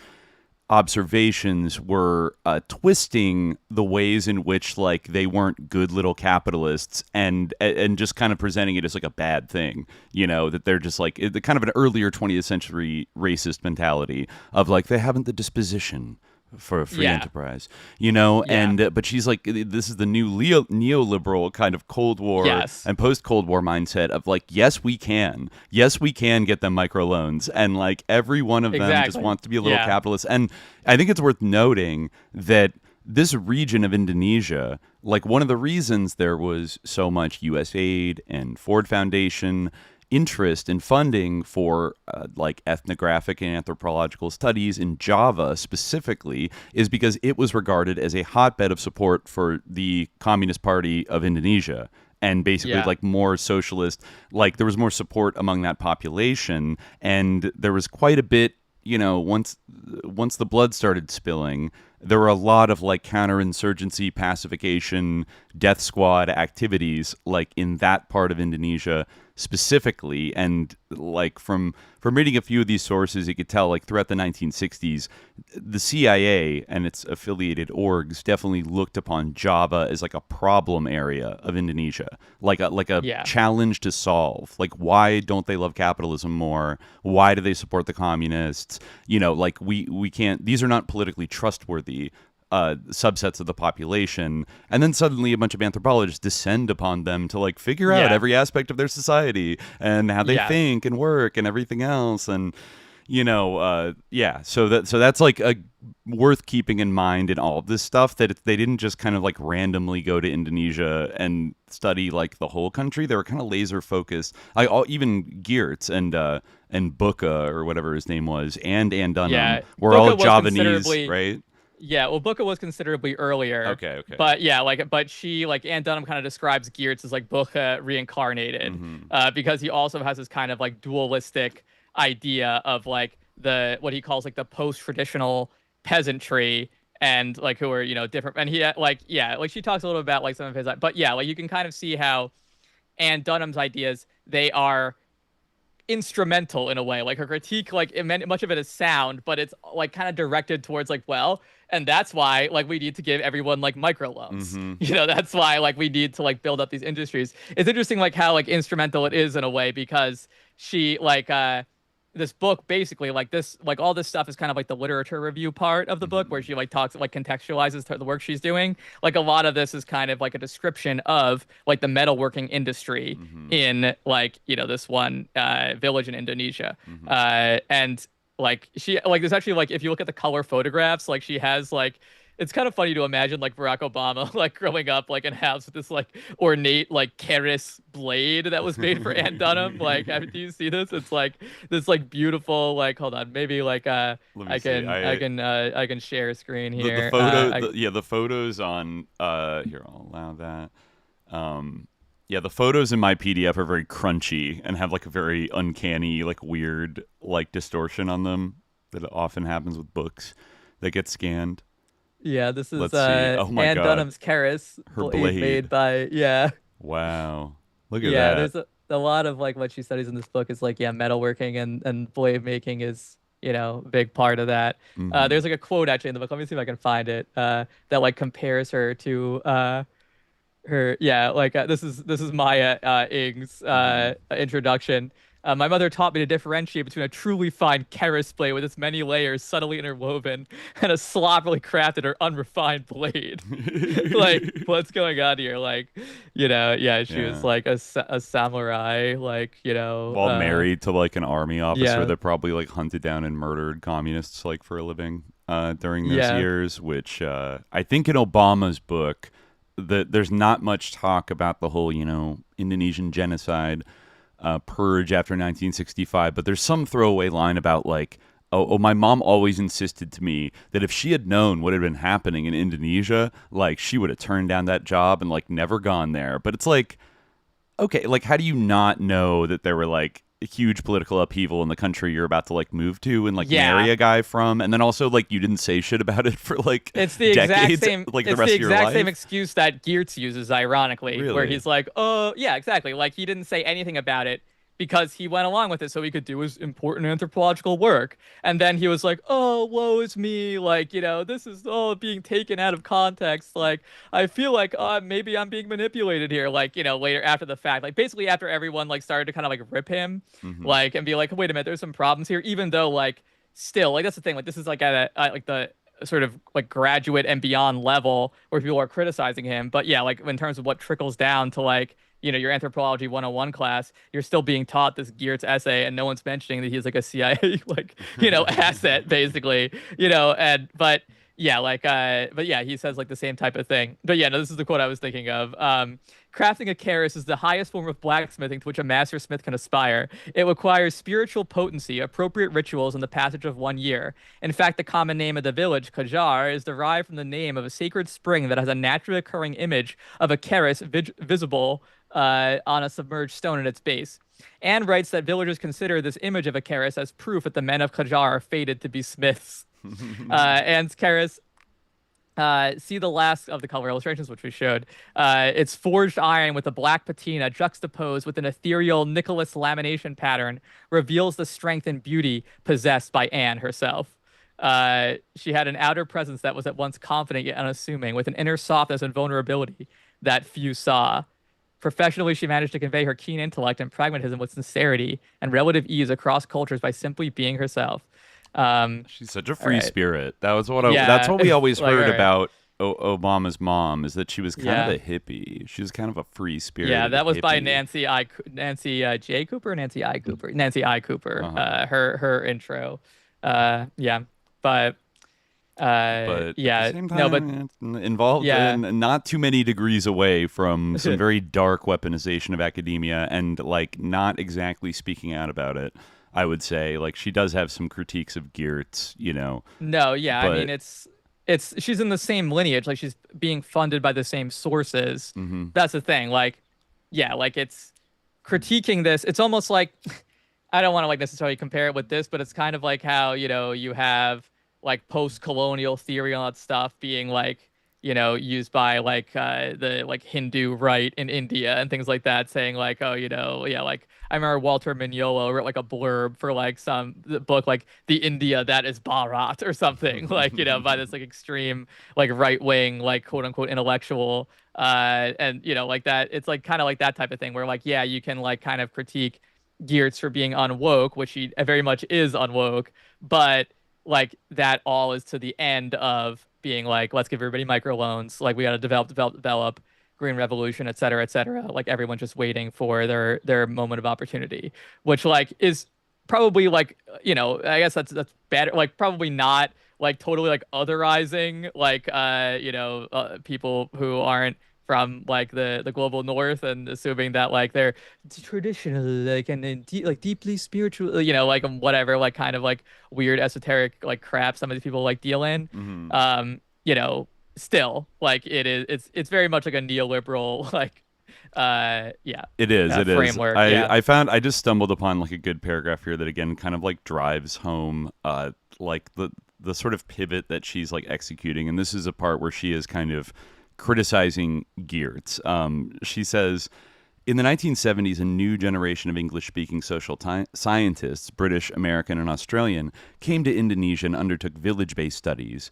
observations were twisting the ways in which like they weren't good little capitalists and just kind of presenting it as like a bad thing, that they're just like kind of an earlier 20th century racist mentality of like they haven't the disposition for a free enterprise, and but she's like, this is the new neoliberal kind of Cold War and post-Cold War mindset of like, yes we can get them microloans, and like every one of them just wants to be a little capitalist. And I think it's worth noting that this region of Indonesia, like one of the reasons there was so much US aid and Ford Foundation interest in funding for like ethnographic and anthropological studies in Java specifically is because it was regarded as a hotbed of support for the Communist Party of Indonesia, and basically like more socialist, like there was more support among that population, and there was quite a bit, once the blood started spilling, there were a lot of like counterinsurgency, pacification, death squad activities like in that part of Indonesia specifically. And like from reading a few of these sources, you could tell like throughout the 1960s, the CIA and its affiliated orgs definitely looked upon Java as like a problem area of Indonesia, like a challenge to solve. Like, why don't they love capitalism more? Why do they support the communists? Like we can't, these are not politically trustworthy subsets of the population. And then suddenly a bunch of anthropologists descend upon them to like figure out every aspect of their society and how they think and work and everything else. And so that's like a worth keeping in mind in all of this stuff, that they didn't just kind of like randomly go to Indonesia and study like the whole country. They were kind of laser focused. Even Geertz and Buka or whatever his name was, and Dunham were all Javanese, right? Yeah, well, Booker was considerably earlier. Okay. But yeah, but she, Ann Dunham kind of describes Geertz as Booker reincarnated, because he also has this kind of dualistic idea of the what he calls the post-traditional peasantry, and who are different. And he she talks a little about some of his, but yeah, you can kind of see how Ann Dunham's ideas, they are instrumental in a way. Her critique, much of it is sound, but it's kind of directed towards and that's why we need to give everyone microloans. That's why we need to build up these industries. It's interesting how instrumental it is in a way, because she this book basically all this stuff is kind of the literature review part of the book, where she talks contextualizes the work she's doing. A lot of this is kind of a description of the metalworking industry in this one village in Indonesia. And she there's actually if you look at the color photographs, she has it's kind of funny to imagine Barack Obama growing up in a house with this ornate Keris blade that was made for Ann Dunham. Do you see this? It's this beautiful hold on, maybe I can share a screen here. The photos on here, I'll allow that. The photos in my PDF are very crunchy and have a very uncanny weird distortion on them that often happens with books that get scanned. Yeah, this is Ann Dunham's Keris, her blade made by Wow, look at that. Yeah, there's a lot of what she studies in this book is metalworking, and blade making is a big part of that. There's a quote actually in the book. Let me see if I can find it. That compares her to her. This is Maya Ing's introduction. My mother taught me to differentiate between a truly fine Keris blade with its many layers subtly interwoven and a sloppily crafted or unrefined blade. What's going on here? She was a samurai, while married to an army officer that probably hunted down and murdered communists for a living during those years, which I think in Obama's book, there's not much talk about the whole, Indonesian genocide purge after 1965, but there's some throwaway line about my mom always insisted to me that if she had known what had been happening in Indonesia, she would have turned down that job and never gone there. But it's okay, how do you not know that there were a huge political upheaval in the country you're about to move to and marry a guy from, and then also you didn't say shit about it for it's the decades, exact same the rest of your life? Same excuse that Geertz uses, ironically. Really? Where he's oh yeah, exactly, he didn't say anything about it because he went along with it so he could do his important anthropological work, and then he was oh, woe is me, this is all being taken out of context, I feel maybe I'm being manipulated here, later after the fact, basically after everyone started to kind of rip him, and be wait a minute, there's some problems here, even though still that's the thing, this is at a the sort of graduate and beyond level where people are criticizing him, but yeah, in terms of what trickles down to your Anthropology 101 class, you're still being taught this Geertz essay, and no one's mentioning that he's a CIA, asset, basically, but yeah, he says the same type of thing. But yeah, no, this is the quote I was thinking of. Crafting a Keris is the highest form of blacksmithing to which a master smith can aspire. It requires spiritual potency, appropriate rituals, and the passage of 1 year. In fact, the common name of the village, Kajar, is derived from the name of a sacred spring that has a naturally occurring image of a Keris visible on a submerged stone at its base. Anne writes that villagers consider this image of a Keris as proof that the men of Kajar are fated to be smiths. Anne's Keris, see the last of the color illustrations, which we showed. It's forged iron with a black patina juxtaposed with an ethereal Nicholas lamination pattern reveals the strength and beauty possessed by Anne herself. She had an outer presence that was at once confident yet unassuming, with an inner softness and vulnerability that few saw. Professionally, she managed to convey her keen intellect and pragmatism with sincerity and relative ease across cultures by simply being herself. She's such a free spirit. That's what we always heard about Obama's mom, is that she was kind of a hippie. She was kind of a free spirit. Yeah, that was hippie. by Nancy J. Cooper, Nancy I. Cooper, Nancy I. Cooper. Her intro. But yeah, at the same time, involved in not too many degrees away from some very dark weaponization of academia, and not exactly speaking out about it. I would say she does have some critiques of Geertz, No, yeah, I mean she's in the same lineage, like she's being funded by the same sources. That's the thing. Like, yeah, like it's critiquing this. It's almost like I don't want to like necessarily compare it with this, but it's kind of like how, you have like post-colonial theory on that stuff being like, used by like the like Hindu right in India and things like that, saying like, oh, yeah, like I remember Walter Mignolo wrote like a blurb for like some book like The India That Is Bharat or something, like, by this like extreme like right-wing like quote unquote intellectual and like that. It's like kind of like that type of thing where like, yeah, you can like kind of critique Geertz for being unwoke, which he very much is unwoke, but like that all is to the end of being like, let's give everybody microloans, like we got to develop green revolution, et cetera, like everyone's just waiting for their moment of opportunity, which like is probably like, I guess that's bad, like probably not like totally like otherizing like people who aren't from like the global north and assuming that like they're traditional like and like deeply spiritual, like whatever, like kind of like weird esoteric like crap some of these people like deal in. Still like it's very much like a neoliberal like it is framework. I just stumbled upon like a good paragraph here that again kind of like drives home like the sort of pivot that she's like executing, and this is a part where she is kind of criticizing Geertz. She says, in the 1970s, a new generation of English-speaking social scientists, British, American, and Australian, came to Indonesia and undertook village-based studies.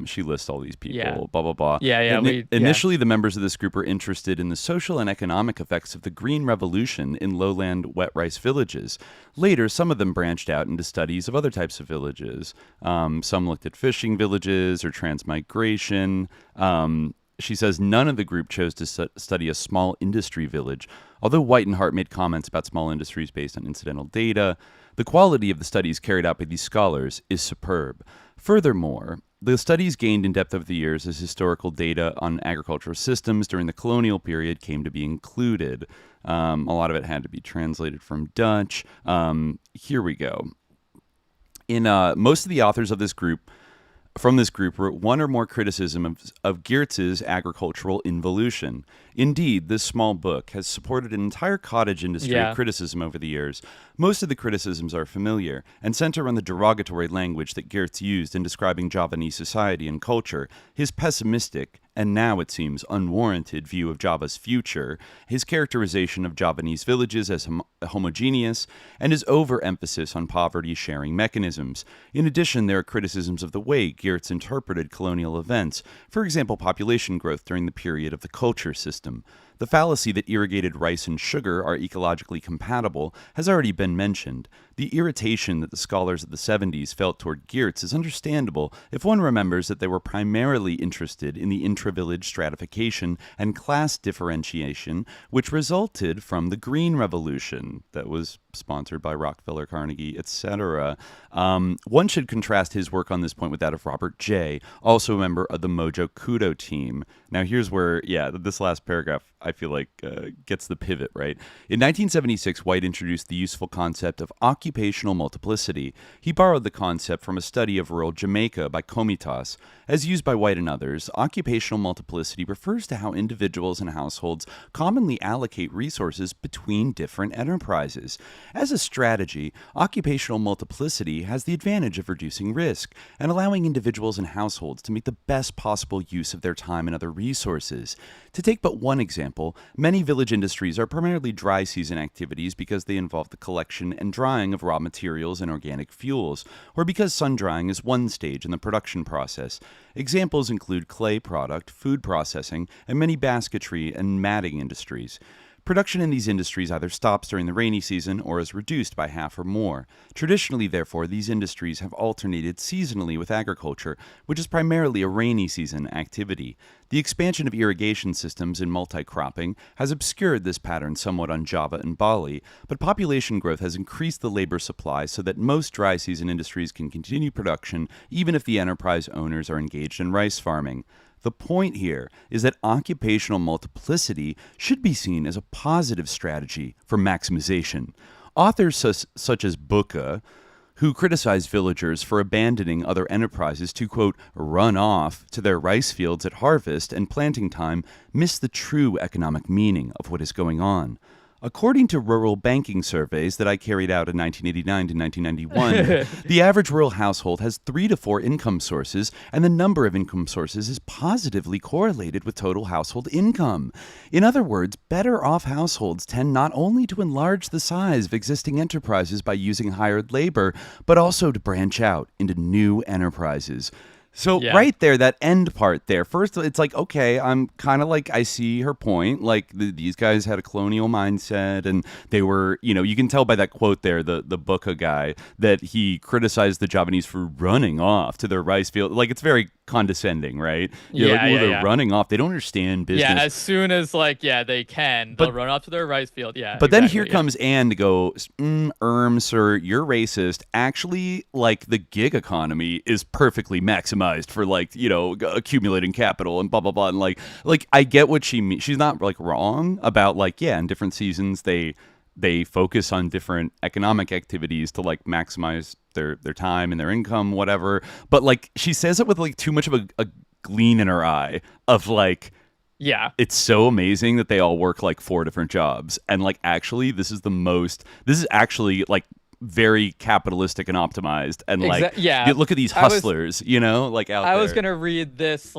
She lists all these people, blah, blah, blah. Initially, the members of this group were interested in the social and economic effects of the Green Revolution in lowland wet rice villages. Later, some of them branched out into studies of other types of villages. Some looked at fishing villages or transmigration. She says none of the group chose to study a small industry village, although White and Hart made comments about small industries based on incidental data. The quality of the studies carried out by these scholars is superb. Furthermore, the studies gained in depth over the years as historical data on agricultural systems during the colonial period came to be included. A lot of it had to be translated from Dutch. Here we go. In most of the authors of this group, wrote one or more criticism of Geertz's agricultural involution. Indeed, this small book has supported an entire cottage industry of criticism over the years. Most of the criticisms are familiar and center on the derogatory language that Geertz used in describing Javanese society and culture, his pessimistic, and now it seems unwarranted view of Java's future, his characterization of Javanese villages as homogeneous, and his overemphasis on poverty-sharing mechanisms. In addition, there are criticisms of the way Geertz interpreted colonial events, for example, population growth during the period of the culture system. The fallacy that irrigated rice and sugar are ecologically compatible has already been mentioned. The irritation that the scholars of the 70s felt toward Geertz is understandable if one remembers that they were primarily interested in the intra-village stratification and class differentiation which resulted from the Green Revolution that was sponsored by Rockefeller, Carnegie, etc. One should contrast his work on this point with that of Robert J., also a member of the Mojokuto team. Now here's where, this last paragraph I feel like gets the pivot, right? In 1976, White introduced the useful concept of occupational multiplicity. He borrowed the concept from a study of rural Jamaica by Comitas. As used by White and others, occupational multiplicity refers to how individuals and households commonly allocate resources between different enterprises. As a strategy, occupational multiplicity has the advantage of reducing risk and allowing individuals and households to make the best possible use of their time and other resources. To take but one example, many village industries are primarily dry season activities because they involve the collection and drying of raw materials and organic fuels, or because sun drying is one stage in the production process. Examples include clay product, food processing, and many basketry and matting industries. Production in these industries either stops during the rainy season or is reduced by half or more. Traditionally, therefore, these industries have alternated seasonally with agriculture, which is primarily a rainy season activity. The expansion of irrigation systems and multi-cropping has obscured this pattern somewhat on Java and Bali, but population growth has increased the labor supply so that most dry season industries can continue production even if the enterprise owners are engaged in rice farming. The point here is that occupational multiplicity should be seen as a positive strategy for maximization. Authors such as Buka, who criticized villagers for abandoning other enterprises to, quote, run off to their rice fields at harvest and planting time, miss the true economic meaning of what is going on. According to rural banking surveys that I carried out in 1989 to 1991, the average rural household has 3 to 4 income sources, and the number of income sources is positively correlated with total household income. In other words, better off households tend not only to enlarge the size of existing enterprises by using hired labor, but also to branch out into new enterprises. So right there, that end part there, first it's like, okay, I'm kind of like, I see her point. Like these guys had a colonial mindset and they were, you can tell by that quote there, the Bukha guy, that he criticized the Javanese for running off to their rice field. Like it's very condescending, right? They're running off. They don't understand business. Yeah, as soon as they can, they'll run off to their rice field. Yeah. But then here comes Anne to go, sir, you're racist. Actually, the gig economy is perfectly maximized for accumulating capital and blah blah blah. And I get what she means. She's not wrong about in different seasons they focus on different economic activities to maximize their time and their income, whatever. But she says it with too much of a gleam in her eye of it's so amazing that they all work 4 different jobs. And actually this is actually very capitalistic and optimized. And look at these hustlers, out there. I was going to read this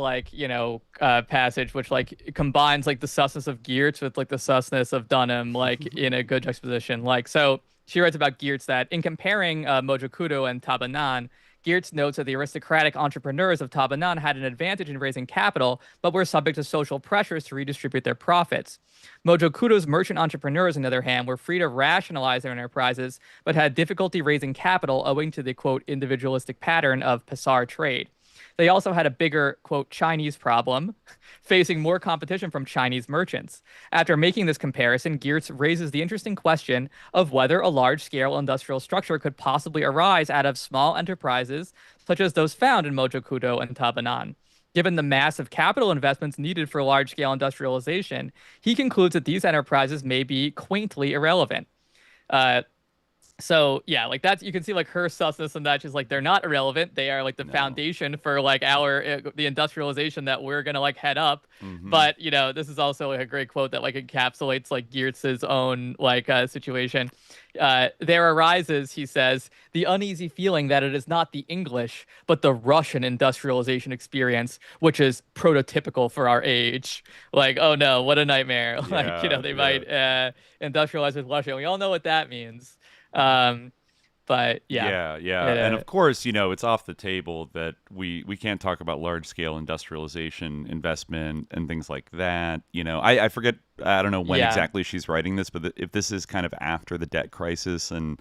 passage, which combines the sussness of Geertz with the sussness of Dunham, in a good juxtaposition. So she writes about Geertz that in comparing Mojokuto and Tabanan, Geertz notes that the aristocratic entrepreneurs of Tabanan had an advantage in raising capital, but were subject to social pressures to redistribute their profits. Mojokuto's merchant entrepreneurs, on the other hand, were free to rationalize their enterprises, but had difficulty raising capital owing to the, quote, individualistic pattern of pasar trade. They also had a bigger, quote, Chinese problem, facing more competition from Chinese merchants. After making this comparison, Geertz raises the interesting question of whether a large-scale industrial structure could possibly arise out of small enterprises, such as those found in Mojokuto and Tabanan. Given the massive capital investments needed for large-scale industrialization, he concludes that these enterprises may be quaintly irrelevant. So yeah, that's, you can see her sussness and that she's they're not irrelevant. They are the foundation for the industrialization that we're gonna head up. Mm-hmm. But this is also a great quote that encapsulates Geertz's own situation. There arises, he says, the uneasy feeling that it is not the English but the Russian industrialization experience which is prototypical for our age. Oh no, what a nightmare! They might industrialize with Russia. We all know what that means. But and of course it's off the table that we can't talk about large scale industrialization investment and things like that. I forget, I don't know when exactly she's writing this, but if this is kind of after the debt crisis and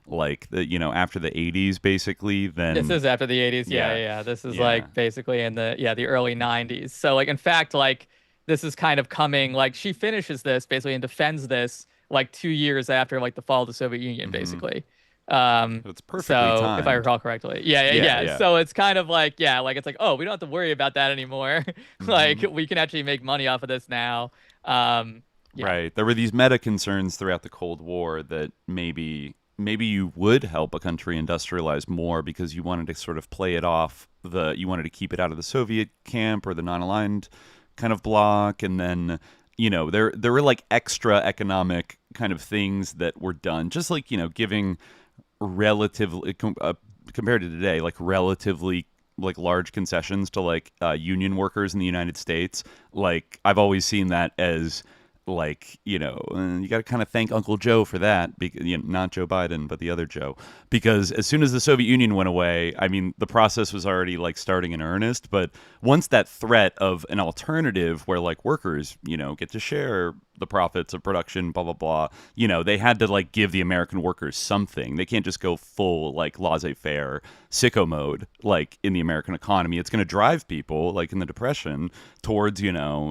after the 80s basically, then this is after the 80s. This is basically in the early 90s. So in fact this is kind of coming, she finishes this basically and defends this 2 years after the fall of the Soviet Union, basically. It's perfectly timed. If I recall correctly. Yeah. So it's kind of it's oh, we don't have to worry about that anymore. We can actually make money off of this now. Right. There were these meta concerns throughout the Cold War that maybe you would help a country industrialize more because you wanted to sort of play it off. You wanted to keep it out of the Soviet camp or the non-aligned kind of bloc, and then there were extra economic kind of things that were done, just giving relatively compared to today, relatively large concessions to union workers in the United States. I've always seen that as you got to kind of thank Uncle Joe for that, not Joe Biden, but the other Joe, because as soon as the Soviet Union went away, I mean, the process was already starting in earnest. But once that threat of an alternative where workers, get to share the profits of production, blah, blah, blah, they had to give the American workers something. They can't just go full laissez-faire sicko mode in the American economy. It's going to drive people in the Depression towards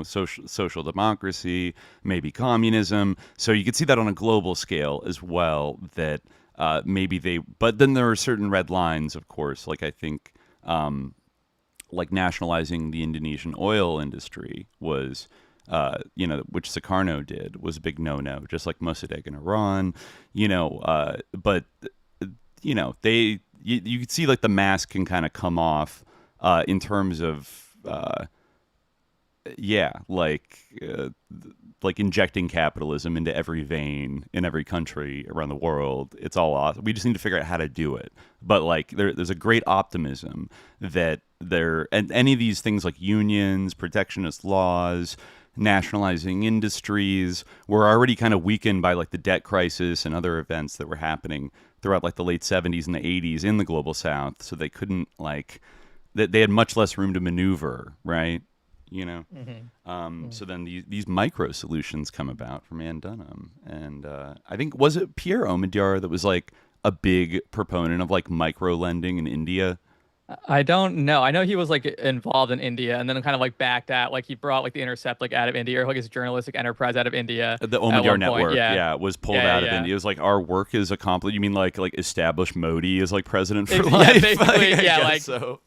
social democracy, maybe communism. So you could see that on a global scale as well, that but then there are certain red lines, of course, I think nationalizing the Indonesian oil industry was which Sukarno did, was a big no-no, just like Mossadegh in Iran, but you could see like the mask can kind of come off in terms of like injecting capitalism into every vein in every country around the world. It's all awesome. We just need to figure out how to do it. But like there's a great optimism that and any of these things like unions, protectionist laws, nationalizing industries were already kind of weakened by like the debt crisis and other events that were happening throughout like the late 70s and the 80s in the global South. So they couldn't they had much less room to maneuver, right? So then these micro solutions come about from Ann Dunham. And I think, was it Pierre Omidyar that was like a big proponent of like micro lending in India? I don't know. I know he was like involved in India and then kind of like backed out. Like he brought like the Intercept like out of India, or like his journalistic enterprise out of India. The Omidyar Network, was pulled out of India. It was like, our work is accomplished. You mean like establish Modi as like president for life? Basically, so.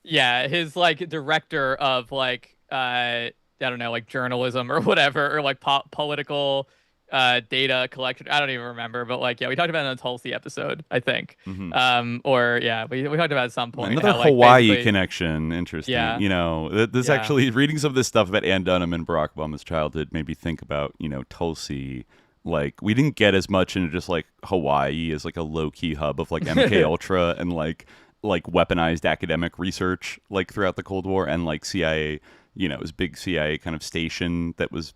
Yeah, his like director of like I don't know, like journalism or whatever, or like political data collection. I don't even remember, but like, we talked about it in the Tulsi episode, I think. We talked about it at some point. Another Hawaii connection. Interesting. Yeah. This actually, reading some of this stuff about Ann Dunham and Barack Obama's childhood made me think about, Tulsi. Like, we didn't get as much into just like Hawaii as like a low key hub of like MK Ultra and like weaponized academic research like throughout the Cold War, and like CIA. It was a big CIA kind of station that was,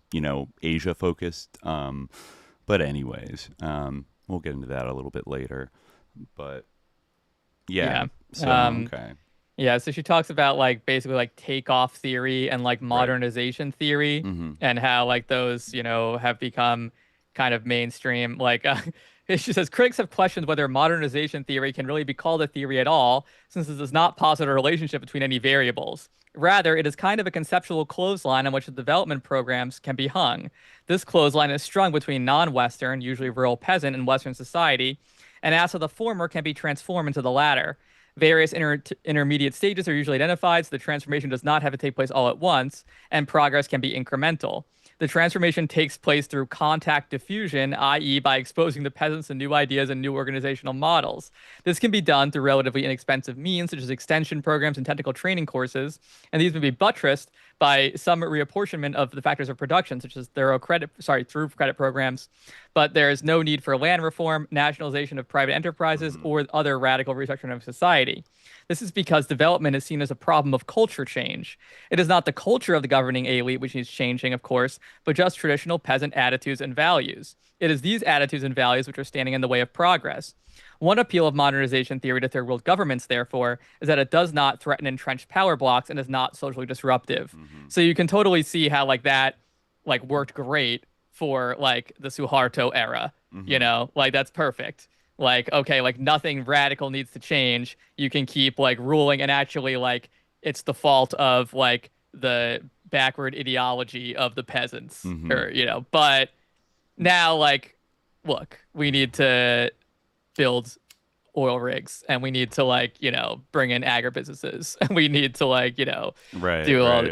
Asia focused. But anyways, we'll get into that a little bit later. But yeah. So, okay. Yeah, so she talks about like basically like takeoff theory and like modernization theory, and how like those, have become kind of mainstream. Like she says, critics have questioned whether modernization theory can really be called a theory at all, since it does not posit a relationship between any variables. Rather, it is kind of a conceptual clothesline on which the development programs can be hung. This clothesline is strung between non-Western, usually rural peasant, and Western society, and asks how the former can be transformed into the latter. Various intermediate stages are usually identified, so the transformation does not have to take place all at once, and progress can be incremental. The transformation takes place through contact diffusion, i.e. by exposing the peasants to new ideas and new organizational models. This can be done through relatively inexpensive means, such as extension programs and technical training courses, and these may be buttressed by some reapportionment of the factors of production, such as through credit programs. But there is no need for land reform, nationalization of private enterprises, or other radical restructuring of society. This is because development is seen as a problem of culture change. It is not the culture of the governing elite which needs changing, of course, but just traditional peasant attitudes and values. It is these attitudes and values which are standing in the way of progress. One appeal of modernization theory to third world governments, therefore, is that it does not threaten entrenched power blocks and is not socially disruptive. So you can totally see how like that like worked great for like the Suharto era, like that's perfect. Like, okay, like nothing radical needs to change. You can keep like ruling, and actually like it's the fault of like the backward ideology of the peasants, or but now like, look, we need to build oil rigs, and we need to like bring in agribusinesses, and we need to like do all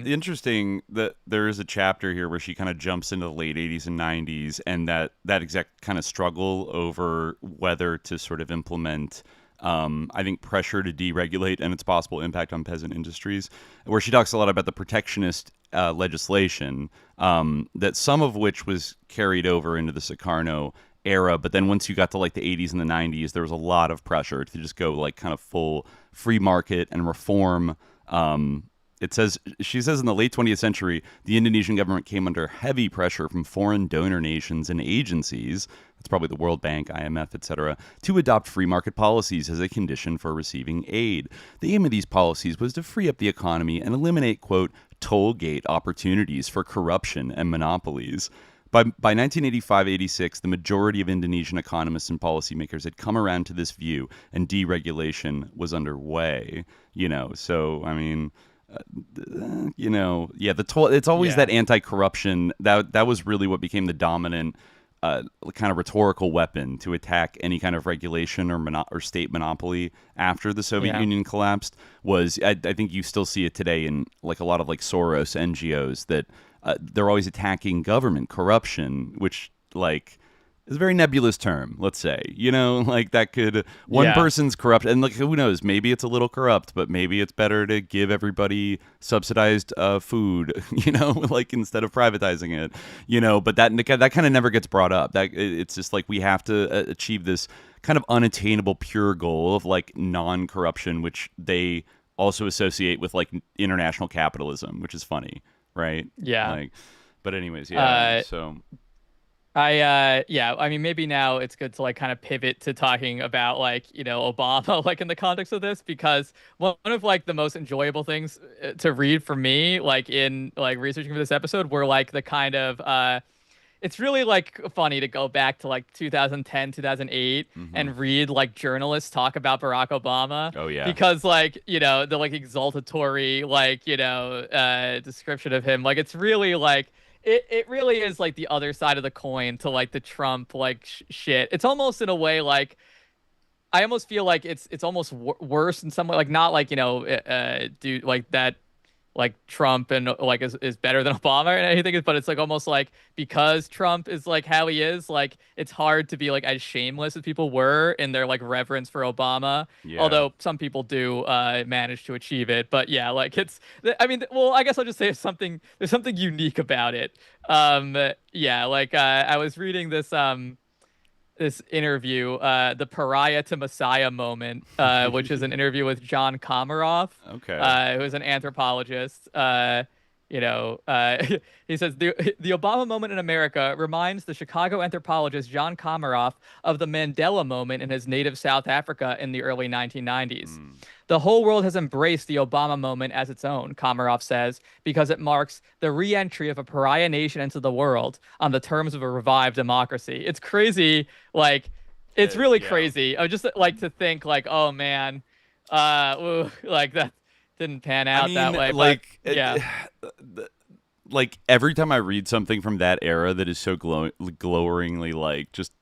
interesting that there is a chapter here where she kind of jumps into the late 80s and 90s, and that exact kind of struggle over whether to sort of implement I think pressure to deregulate and its possible impact on peasant industries, where she talks a lot about the protectionist legislation, that some of which was carried over into the Sukarno era, but then once you got to like the 80s and the 90s, there was a lot of pressure to just go like kind of full free market and reform. She says in the late 20th century, the Indonesian government came under heavy pressure from foreign donor nations and agencies, that's probably the World Bank, IMF, etc., to adopt free market policies as a condition for receiving aid. The aim of these policies was to free up the economy and eliminate, quote, toll gate opportunities for corruption and monopolies. By 1985-86, the majority of Indonesian economists and policymakers had come around to this view, and deregulation was underway. So I mean, it's always that anti-corruption that was really what became the dominant kind of rhetorical weapon to attack any kind of regulation or state monopoly after the Soviet Union collapsed. I think you still see it today in like a lot of like Soros NGOs that. They're always attacking government corruption, which like is a very nebulous term, let's say. Like that could one person's corrupt, and like who knows, maybe it's a little corrupt, but maybe it's better to give everybody subsidized food, like instead of privatizing it, but that kind of never gets brought up. That it's just like we have to achieve this kind of unattainable pure goal of like non-corruption, which they also associate with like international capitalism, which is funny, right? Yeah. But anyways, so I mean, maybe now it's good to like kind of pivot to talking about like, Obama, like in the context of this, because one of like the most enjoyable things to read for me, like in like researching for this episode, were like the kind of it's really like funny to go back to like 2010, 2008 and read like journalists talk about Barack Obama. Oh yeah. Because like, the like exaltatory, like, description of him, like it's really like it really is like the other side of the coin to like the Trump like shit. It's almost in a way like I almost feel like it's almost worse in some way, like not like, dude, like that like Trump and like is better than Obama and anything, but it's like almost like because Trump is like how he is, like it's hard to be like as shameless as people were in their like reverence for Obama. Although some people do manage to achieve it, but yeah, like I guess I'll just say there's something unique about it. I was reading this interview, the Pariah to Messiah moment, which is an interview with John Komaroff, who is an anthropologist. He says the Obama moment in America reminds the Chicago anthropologist John Komaroff of the Mandela moment in his native South Africa in the early 1990s. The whole world has embraced the Obama moment as its own, Komaroff says, because it marks the re-entry of a pariah nation into the world on the terms of a revived democracy. It's crazy. Like, it's really crazy. I just like to think like, oh man, like that didn't pan out that way. Like, like every time I read something from that era that is so glowingly like just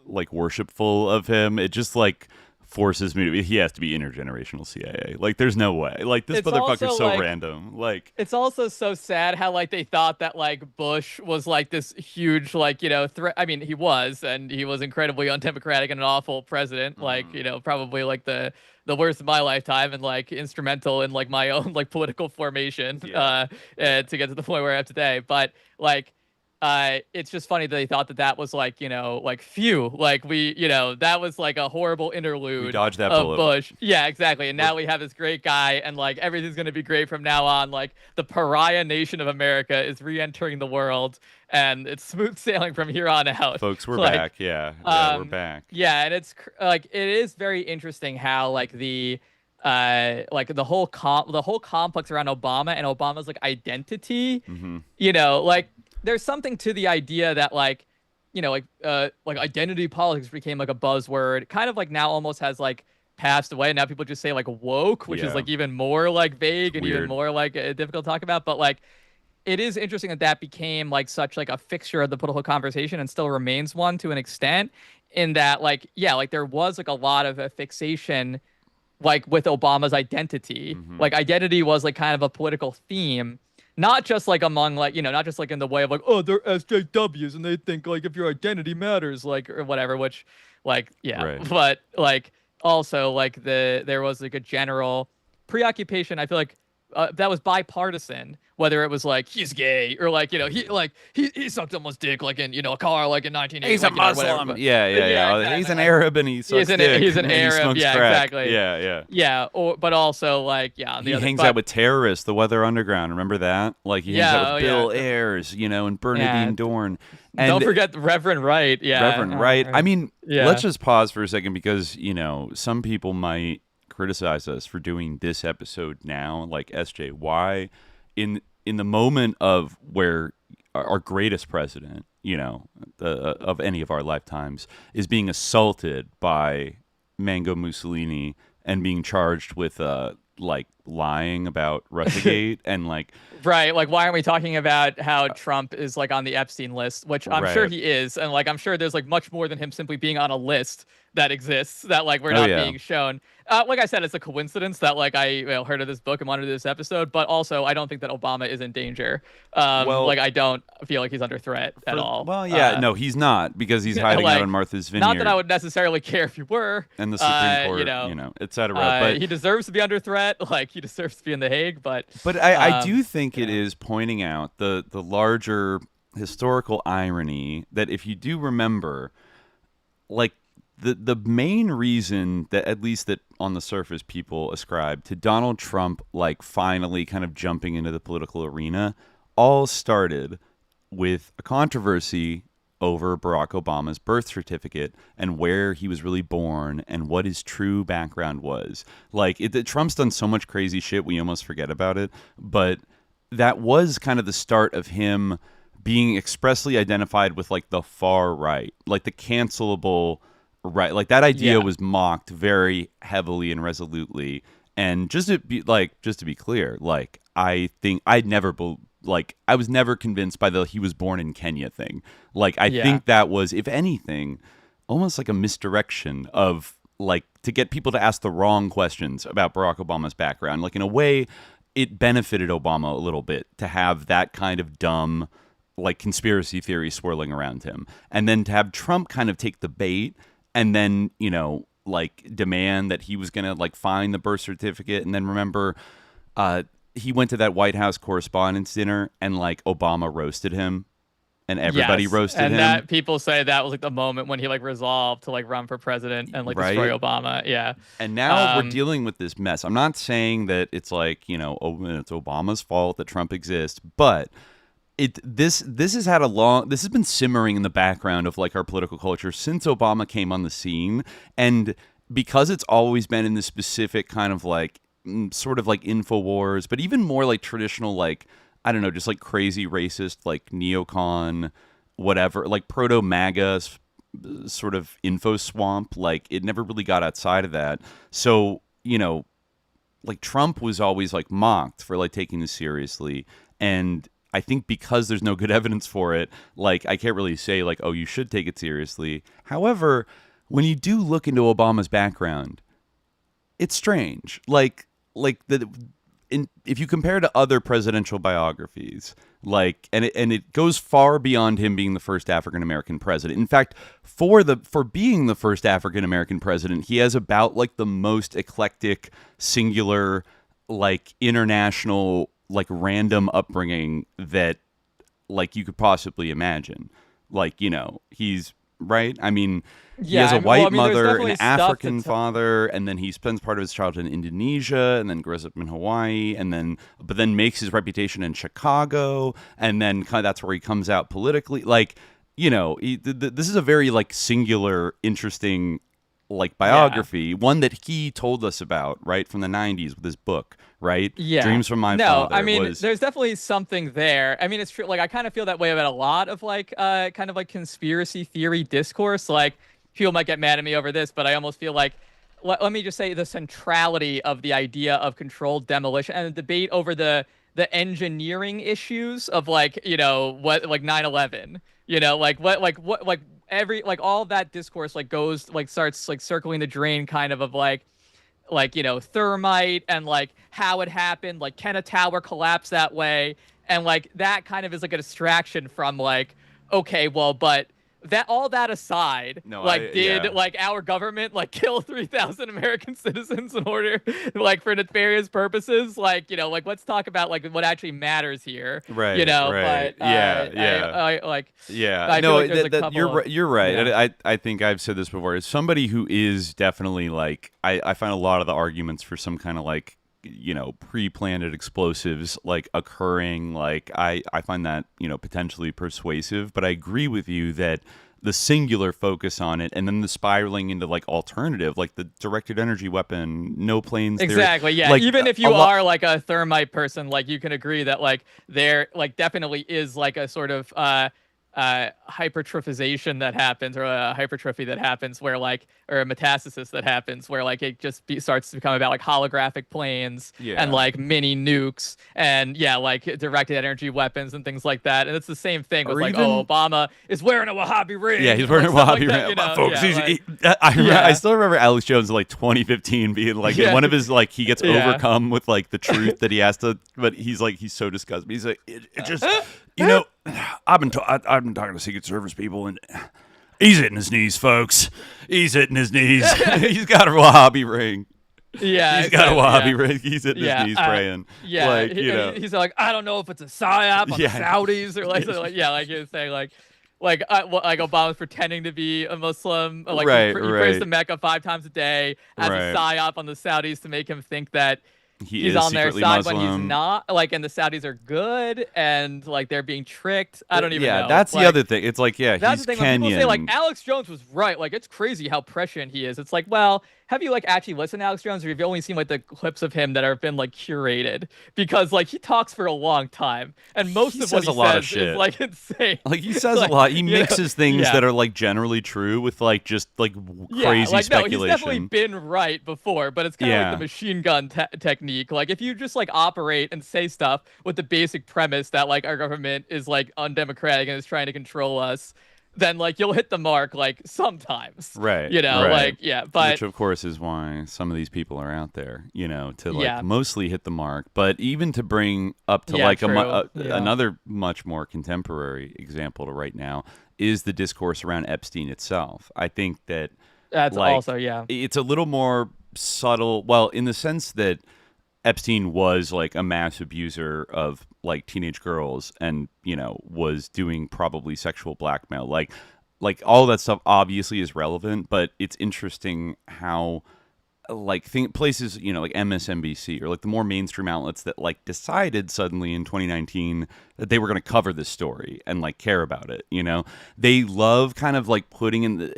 like worshipful of him, it just like forces me to he has to be intergenerational CIA. Like there's no way. Like this motherfucker's so like, random. Like it's also so sad how like they thought that like Bush was like this huge like threat. I mean he was, and he was incredibly undemocratic and an awful president. Like probably like the worst of my lifetime, and like instrumental in like my own like political formation to get to the point where I am today. But like it's just funny that they thought that was like like phew, like we that was like a horrible interlude. We dodged that of bullet. Bush. Yeah, exactly. And now we have this great guy, and like everything's gonna be great from now on. Like the pariah nation of America is re-entering the world, and it's smooth sailing from here on out. Folks, we're back. Yeah, we're back. Yeah, and it's like it is very interesting how like the whole complex around Obama and Obama's like identity. Like there's something to the idea that like identity politics became like a buzzword, kind of like now almost has like passed away. Now people just say like woke, which is like even more like vague and even more like difficult to talk about. But like it is interesting that became like such like a fixture of the political conversation and still remains one to an extent, in that like like there was like a lot of a fixation like with Obama's identity. Like identity was like kind of a political theme. Not just like among like, not just like in the way of like, oh, they're SJWs and they think like if your identity matters, like, or whatever, which like, but like also like there was like a general preoccupation. I feel like that was bipartisan, whether it was like he's gay or like he sucked someone's dick like in a car like in 1980. He's a Muslim. Yeah. Exactly. He's an Arab and he sucks dick. He's an Arab. Yeah, crack. Exactly. Yeah. Yeah. But also like he hangs out with terrorists, the Weather Underground. Remember that? Like he hangs out with Bill Ayers, and Bernadine Dorn. And don't forget Reverend Wright. Yeah. Reverend Wright. I mean, let's just pause for a second because some people might criticize us for doing this episode now, like SJ. Why in the moment of where our greatest president, of any of our lifetimes, is being assaulted by Mango Mussolini and being charged with like lying about Russiagate and like right, like why aren't we talking about how Trump is like on the Epstein list, which I'm sure he is, and like I'm sure there's like much more than him simply being on a list that exists that like we're not being shown. Like I said, it's a coincidence that like I heard of this book and wanted to do this episode, but also I don't think that Obama is in danger. Like I don't feel like he's under threat at all. Well, yeah, no, he's not, because he's hiding like, out in Martha's Vineyard. Not that I would necessarily care if he were. And the Supreme Court, et cetera. But he deserves to be under threat. Like he deserves to be in The Hague. But I do think it is pointing out the larger historical irony that if you do remember, like the main reason that, at least that on the surface, people ascribe to Donald Trump like finally kind of jumping into the political arena all started with a controversy over Barack Obama's birth certificate and where he was really born and what his true background was. Like, Trump's done so much crazy shit, we almost forget about it. But that was kind of the start of him being expressly identified with, like, the far right, like the cancelable right. Like, that idea was mocked very heavily and resolutely. And just to be clear, like, I think I was never convinced by the he was born in Kenya thing. Like, I think that was, if anything, almost like a misdirection of, like, to get people to ask the wrong questions about Barack Obama's background. Like, in a way, it benefited Obama a little bit to have that kind of dumb, like, conspiracy theory swirling around him. And then to have Trump kind of take the bait and then, like, demand that he was going to, like, find the birth certificate. And then remember, he went to that White House Correspondents' Dinner and, like, Obama roasted him and everybody roasted him. And that people say that was, like, the moment when he, like, resolved to, like, run for president and, like, destroy Obama. Yeah. And now we're dealing with this mess. I'm not saying that it's like, it's Obama's fault that Trump exists, but this has been simmering in the background of, like, our political culture since Obama came on the scene. And because it's always been in this specific kind of, like, sort of like InfoWars, but even more like traditional, like, I don't know, just like crazy racist, like neocon, whatever, like proto-MAGA sort of info swamp. Like, it never really got outside of that. So, like, Trump was always like mocked for like taking this seriously. And I think because there's no good evidence for it, like, I can't really say like, oh, you should take it seriously. However, when you do look into Obama's background, it's strange. If you compare to other presidential biographies, like, and it goes far beyond him being the first African American president. In fact, for being the first African American president, he has about like the most eclectic, singular, like international, like random upbringing that like you could possibly imagine. Like, he's right. I mean, he has a white mother, an African father, and then he spends part of his childhood in Indonesia, and then grows up in Hawaii, but then makes his reputation in Chicago, and then kind of that's where he comes out politically. Like, this is a very like singular, interesting, like biography, one that he told us about right from the 90s with his book, right? Yeah, Dreams from My Father. I mean, there's definitely something there. I mean, it's true. Like, I kind of feel that way about a lot of like kind of like conspiracy theory discourse. Like, people might get mad at me over this, but I almost feel like, let me just say, the centrality of the idea of controlled demolition and the debate over the engineering issues of like, what, like 9/11, what every, like, all of that discourse like goes, like, starts like circling the drain kind of like thermite and like how it happened, like, can a tower collapse that way, and like that kind of is like a distraction from like, okay, well, but that, all that aside, like our government like kill 3,000 American citizens in order, like, for nefarious purposes? Like, like, let's talk about like what actually matters here. Right. Right. But you're right. Yeah. I think I've said this before. As somebody who is definitely like, I find a lot of the arguments for some kind of like, pre-planted explosives like occurring, like I find that potentially persuasive, but I agree with you that the singular focus on it and then the spiraling into like alternative, like the directed energy weapon, no planes exactly there. Yeah, like, even if you are like a thermite person, like, you can agree that like there like definitely is like a sort of hypertrophization that happens, or a hypertrophy that happens, where like, or a metastasis that happens, where like it just starts to become about like holographic planes and like mini nukes and like directed energy weapons and things like that. And it's the same thing with like, oh, Obama is wearing a Wahhabi ring. Yeah, he's wearing a Wahhabi ring. Like that, folks, I still remember Alex Jones in like 2015 being like, in one of his like, he gets overcome with like the truth that he has to, but he's like, he's so disgusted. He's like, it just, you know, I've been talking to Secret Service people, and he's hitting his knees, folks. He's hitting his knees. He's got a Wahhabi ring. Yeah, he's got a Wahhabi rig. He's hitting his knees praying. Yeah, like, you know. He's like, I don't know if it's a psyop on the Saudis or like he was saying like Obama's pretending to be a Muslim. Like he prays to Mecca 5 times a day as a psyop on the Saudis to make him think that he's on their side Muslim. when he's not. Like, and the Saudis are good, and like they're being tricked. I don't even know. Yeah, that's like, the other thing. It's like, that's he's the thing. Kenyan. When people say like Alex Jones was right, like it's crazy how prescient he is. It's like, well, have you like actually listened to Alex Jones, or have you only seen like the clips of him that have been like curated? Because like he talks for a long time, and most of what he says is like insane. Like he says a lot. He mixes things that are like generally true with like just like crazy like, speculation. No, he's definitely been right before, but it's kind of like the machine gun technique. Like if you just like operate and say stuff with the basic premise that like our government is like undemocratic and is trying to control us, then like you'll hit the mark like sometimes, right? You know, like but which of course is why some of these people are out there, you know, to like mostly hit the mark, but even to bring up to like another much more contemporary example to right now is the discourse around Epstein itself. I think that's like, also it's a little more subtle. Well, in the sense that Epstein was like a mass abuser of like teenage girls and, you know, was doing probably sexual blackmail. Like all that stuff obviously is relevant, but it's interesting how like places, you know, like MSNBC or like the more mainstream outlets that like decided suddenly in 2019 that they were going to cover this story and like care about it. You know, they love kind of like putting in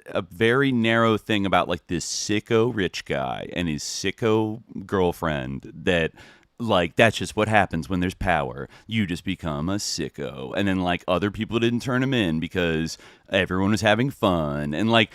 a very narrow thing about like this sicko rich guy and his sicko girlfriend that like that's just what happens when there's power. You just become a sicko. And then like other people didn't turn him in because everyone was having fun. And like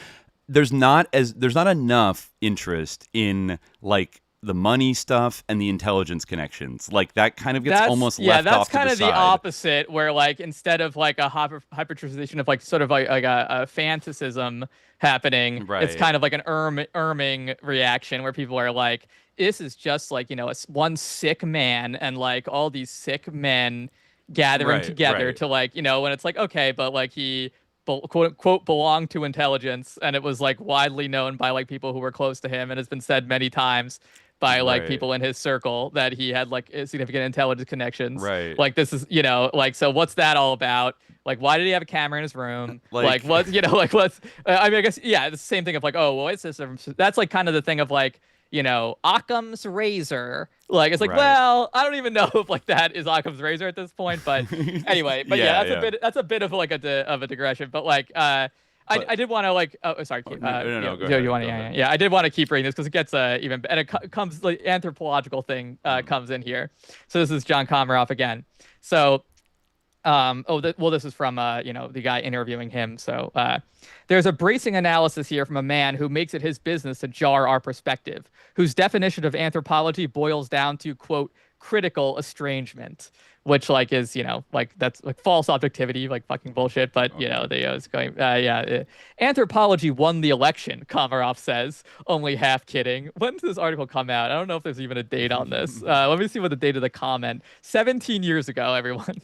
there's not enough interest in like the money stuff and the intelligence connections. Like that kind of gets almost left off to the side. Yeah, that's kind of the opposite, where like instead of like a hypertrophization of like sort of like a fantasism happening, it's kind of like an erming reaction where people are like, this is just like, you know, it's one sick man and like all these sick men gathering together to like, you know, when it's like, okay, but like he quote unquote belonged to intelligence, and it was like widely known by like people who were close to him, and it's been said many times by like people in his circle that he had like significant intelligence connections. Like this is, you know, like, so what's that all about? Like, why did he have a camera in his room? Like what, you know, like what's, I mean, I guess, yeah, it's the same thing of like, oh, well, it's this, that's like kind of the thing of like, you know, Occam's razor. Like, it's like, well, I don't even know if like that is Occam's razor at this point, but anyway, but that's a bit of like a digression, but like, I did want to like, oh, sorry. Go ahead. You want to, yeah. I did want to keep reading this because it gets even, and it comes, like, anthropological thing comes in here. So this is John Komaroff again. So, this is from, you know, the guy interviewing him. So there's a bracing analysis here from a man who makes it his business to jar our perspective, whose definition of anthropology boils down to, quote, critical estrangement, which like is, you know, like that's like false objectivity, like fucking bullshit. But, you know, it's going, Anthropology won the election, Komaroff says, only half kidding. When did this article come out? I don't know if there's even a date on this. Let me see what the date of the comment. 17 years ago, everyone.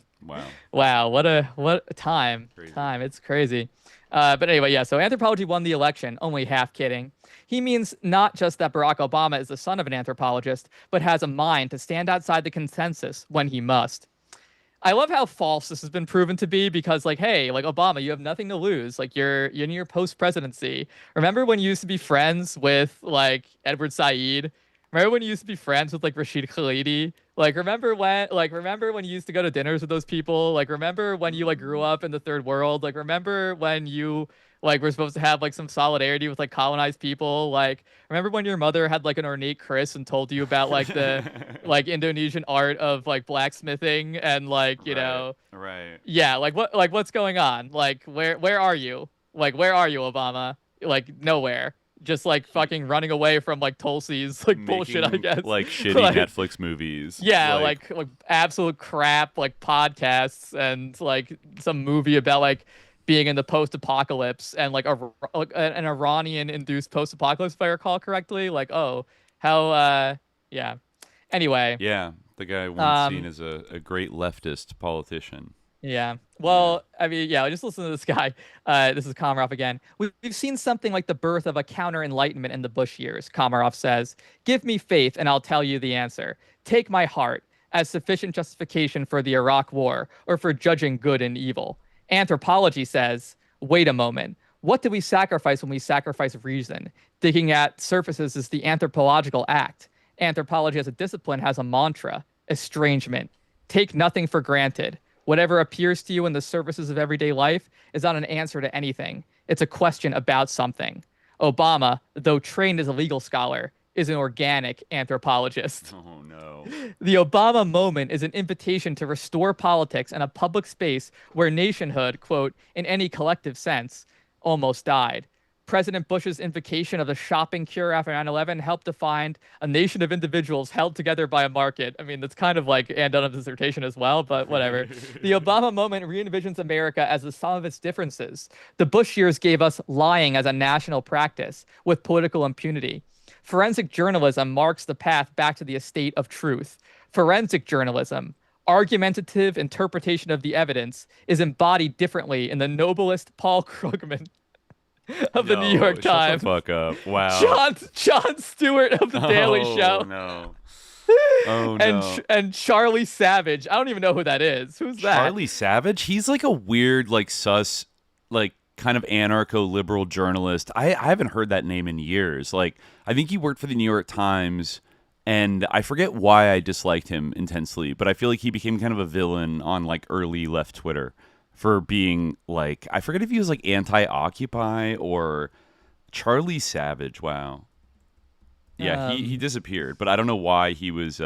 Wow. What a time. It's crazy. But anyway, yeah. So Anthropology won the election, only half kidding. He means not just that Barack Obama is the son of an anthropologist, but has a mind to stand outside the consensus when he must. I love how false this has been proven to be because, like, hey, like Obama, you have nothing to lose. Like, you're in your post-presidency. Remember when you used to be friends with like Edward Said, Remember when you used to be friends with like Rashid Khalidi? Like remember when you used to go to dinners with those people? Like remember when you like grew up in the third world? Like remember when you like were supposed to have like some solidarity with like colonized people? Like remember when your mother had like an ornate kris and told you about like the like Indonesian art of like blacksmithing and like, you know. Right. Yeah, what's going on? Like where are you? Like where are you, Obama? Like nowhere. Just like fucking running away from like Tulsi's like bullshit, I guess. Like shitty Netflix movies. Yeah, like absolute crap like podcasts and like some movie about like being in the post-apocalypse and like an Iranian-induced post-apocalypse, if I recall correctly. Like, oh, how yeah. Anyway. Yeah, the guy once seen as a great leftist politician. Yeah. Well, I mean, yeah, just listen to this guy. This is Komarov again. We've seen something like the birth of a counter-enlightenment in the Bush years, Komarov says. Give me faith and I'll tell you the answer. Take my heart as sufficient justification for the Iraq War or for judging good and evil. Anthropology says, wait a moment. What do we sacrifice when we sacrifice reason? Digging at surfaces is the anthropological act. Anthropology as a discipline has a mantra, estrangement. Take nothing for granted. Whatever appears to you in the surfaces of everyday life is not an answer to anything. It's a question about something. Obama, though trained as a legal scholar, is an organic anthropologist. Oh, no. The Obama moment is an invitation to restore politics in a public space where nationhood, quote, in any collective sense, almost died. President Bush's invocation of the shopping cure after 9/11 helped define a nation of individuals held together by a market. I mean, that's kind of like Ann Dunham's dissertation as well, but whatever. The Obama moment re-envisions America as the sum of its differences. The Bush years gave us lying as a national practice with political impunity. Forensic journalism marks the path back to the estate of truth. Forensic journalism, argumentative interpretation of the evidence, is embodied differently in the noblest Paul Krugman of the New York Times. Shut the fuck up. Wow. Jon Stewart of the Daily Show. No. Oh, no. And Charlie Savage. I don't even know who that is. Who's that? Charlie Savage? He's like a weird, like, sus, like, kind of anarcho-liberal journalist. I haven't heard that name in years. Like, I think he worked for the New York Times, and I forget why I disliked him intensely, but I feel like he became kind of a villain on, like, early left Twitter for being, like, I forget if he was, like, anti-Occupy or Charlie Savage. Wow. Yeah, he disappeared, but I don't know why he was...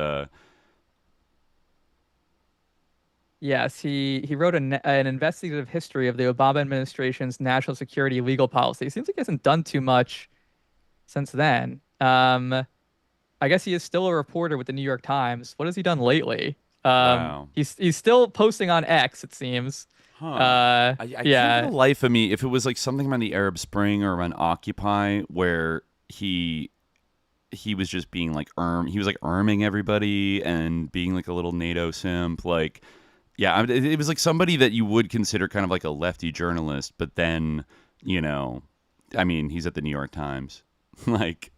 Yes, he wrote an investigative history of the Obama administration's national security legal policy. Seems like he hasn't done too much since then. I guess he is still a reporter with the New York Times. What has he done lately? Wow. He's still posting on X, it seems. I can't for the life of me, if it was like something around the Arab Spring or around Occupy, where he was just being like he was like arming everybody and being like a little NATO simp, like. Yeah, it was like somebody that you would consider kind of like a lefty journalist, but then, you know, I mean, he's at the New York Times. Like,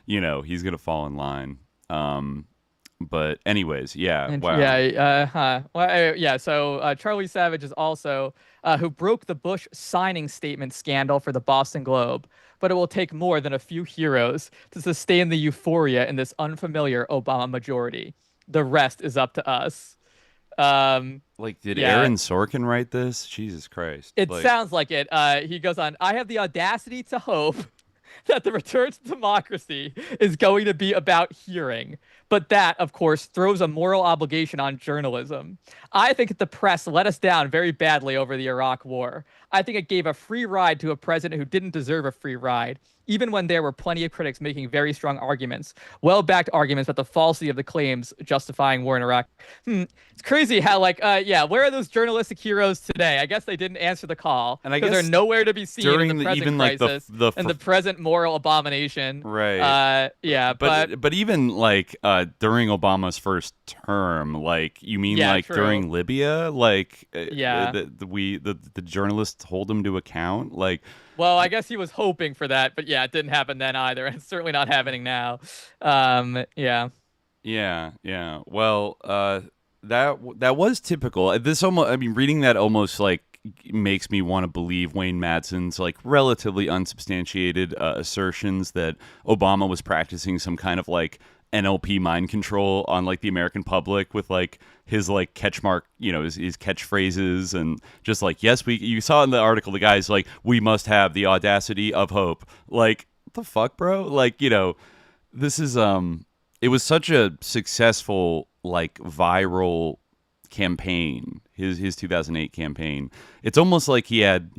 you know, he's going to fall in line. But anyways, yeah, wow. Yeah, so Charlie Savage is also who broke the Bush signing statement scandal for the Boston Globe. But it will take more than a few heroes to sustain the euphoria in this unfamiliar Obama majority. The rest is up to us. Like, did Aaron Sorkin write this? Jesus Christ. It sounds like it. He goes on, I have the audacity to hope that the return to democracy is going to be about hearing. But that, of course, throws a moral obligation on journalism. I think the press let us down very badly over the Iraq War. I think it gave a free ride to a president who didn't deserve a free ride, even when there were plenty of critics making very strong arguments, well-backed arguments about the falsity of the claims justifying war in Iraq. It's crazy how, like, where are those journalistic heroes today? I guess they didn't answer the call because they're nowhere to be seen in the present crisis and the present moral abomination. Right. But even like during Obama's first term, like, you mean like true. During Libya, like the journalists hold him to account, like. Well, I guess he was hoping for that, but yeah, it didn't happen then either. It's certainly not happening now. Yeah. Well, that was typical. This almost, I mean, reading that almost like makes me want to believe Wayne Madson's like relatively unsubstantiated assertions that Obama was practicing some kind of like NLP mind control on like the American public with like his like catchmark, his catchphrases, and just like, yes, you saw in the article, the guy's like, we must have the audacity of hope. Like, what the fuck, bro? Like, this is it was such a successful like viral campaign, his 2008 campaign. It's almost like he had,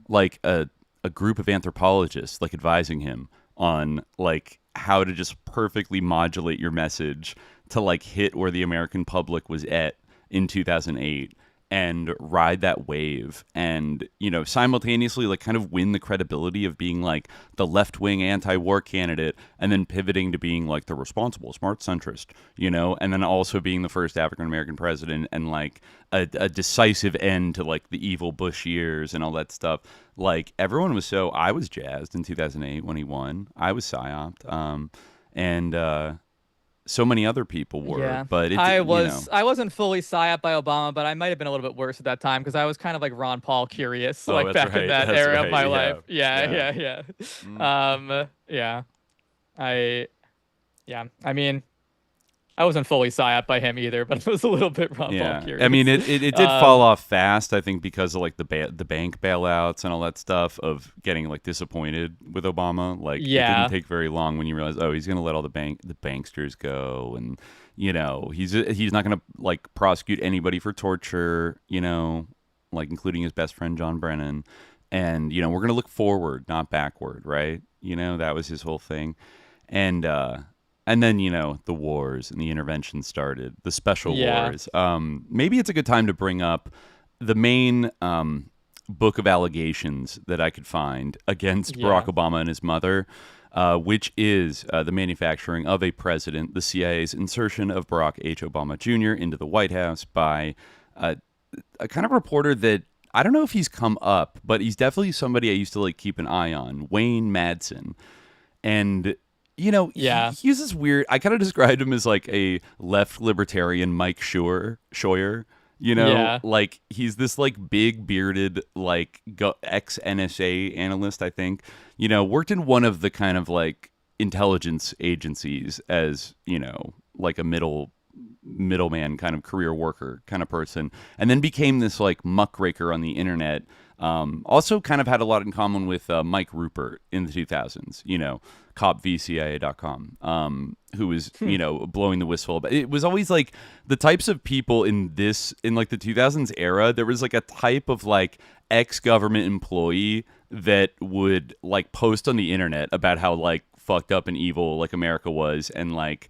like a group of anthropologists like advising him on like how to just perfectly modulate your message to like hit where the American public was at in 2008 and ride that wave and, simultaneously like kind of win the credibility of being like the left-wing anti-war candidate and then pivoting to being like the responsible, smart centrist, and then also being the first African-American president and like a decisive end to like the evil Bush years and all that stuff. Like everyone was I was jazzed in 2008 when he won. I was psyoped. And so many other people were, yeah. But I wasn't fully psyoped by Obama, but I might have been a little bit worse at that time because I was kind of like Ron Paul curious, like back in that era of my life. Yeah. I mean, I wasn't fully psyoped by him either, but it was a little bit Ron Paul curious. I mean, it did fall off fast, I think, because of like the bank bailouts and all that stuff of getting like disappointed with Obama. Like, it didn't take very long when you realize, oh, he's gonna let all the banksters go, and he's not gonna like prosecute anybody for torture, like including his best friend John Brennan, and we're gonna look forward, not backward, right? That was his whole thing, and then, the wars and the intervention started, the special wars. Maybe it's a good time to bring up the main book of allegations that I could find against Barack Obama and his mother, which is the manufacturing of a president, the CIA's insertion of Barack H. Obama Jr. into the White House by a kind of reporter that I don't know if he's come up, but he's definitely somebody I used to like keep an eye on, Wayne Madson. And he's this weird. I kind of described him as like a left libertarian Mike Scheuer. Like he's this like big bearded like ex NSA analyst. I think worked in one of the kind of like intelligence agencies as like a middleman kind of career worker kind of person, and then became this like muckraker on the internet. Also kind of had a lot in common with Mike Rupert in the 2000s, copvcia.com, who was, blowing the whistle. But it was always like the types of people in like the 2000s era, there was like a type of like ex-government employee that would like post on the internet about how like fucked up and evil like America was, and like,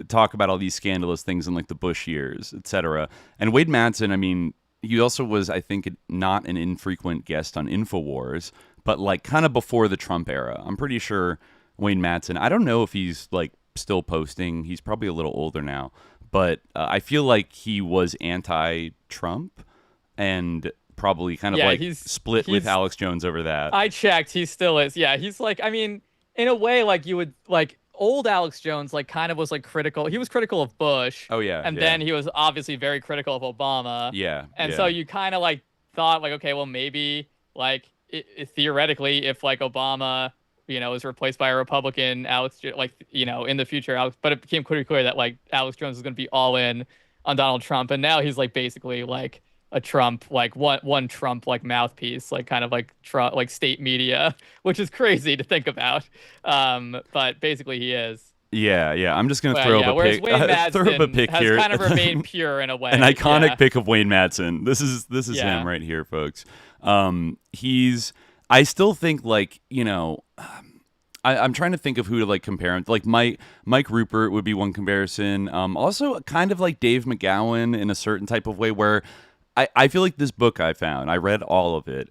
talk about all these scandalous things in like the Bush years, etc. And Wade Madson, I mean, he also was, I think, not an infrequent guest on InfoWars, but like kind of before the Trump era. I'm pretty sure Wayne Madson, I don't know if he's like still posting. He's probably a little older now, but I feel like he was anti-Trump and probably kind of like split with Alex Jones over that. I checked. He still is. Yeah, he's like, I mean, in a way, like you would like old Alex Jones, like kind of was like critical. He was critical of Bush. Oh yeah. And then he was obviously very critical of Obama. Yeah. And so you kind of like thought like, okay, well maybe like theoretically, if like Obama, was replaced by a Republican, in the future, but it became pretty clear that like Alex Jones was going to be all in on Donald Trump, and now he's like basically like a Trump, like one Trump like mouthpiece, like kind of like Trump, like state media, which is crazy to think about. But basically he is. Yeah. I'm just gonna throw up a pic. Throw up a pic has here. Kind of remained pure in a way. An iconic pic of Wayne Madson. This is him right here, folks. I still think like I'm trying to think of who to like compare him. Like Mike Rupert would be one comparison. Also kind of like Dave McGowan in a certain type of way, where I feel like this book I found, I read all of it,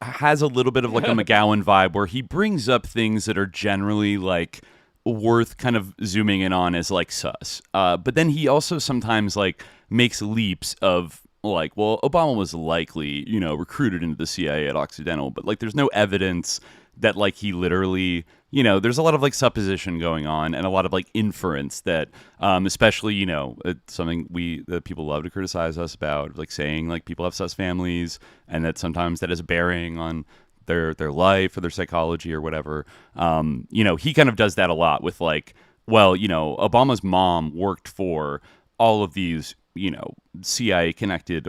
has a little bit of like a McGowan vibe, where he brings up things that are generally like worth kind of zooming in on as like sus. But then he also sometimes like makes leaps of like, well, Obama was likely, recruited into the CIA at Occidental, but like there's no evidence that like he literally, there's a lot of like supposition going on and a lot of like inference that especially, it's something that people love to criticize us about, like saying like people have sus families, and that sometimes that has a bearing on their life or their psychology or whatever. He kind of does that a lot with like well, Obama's mom worked for all of these, CIA connected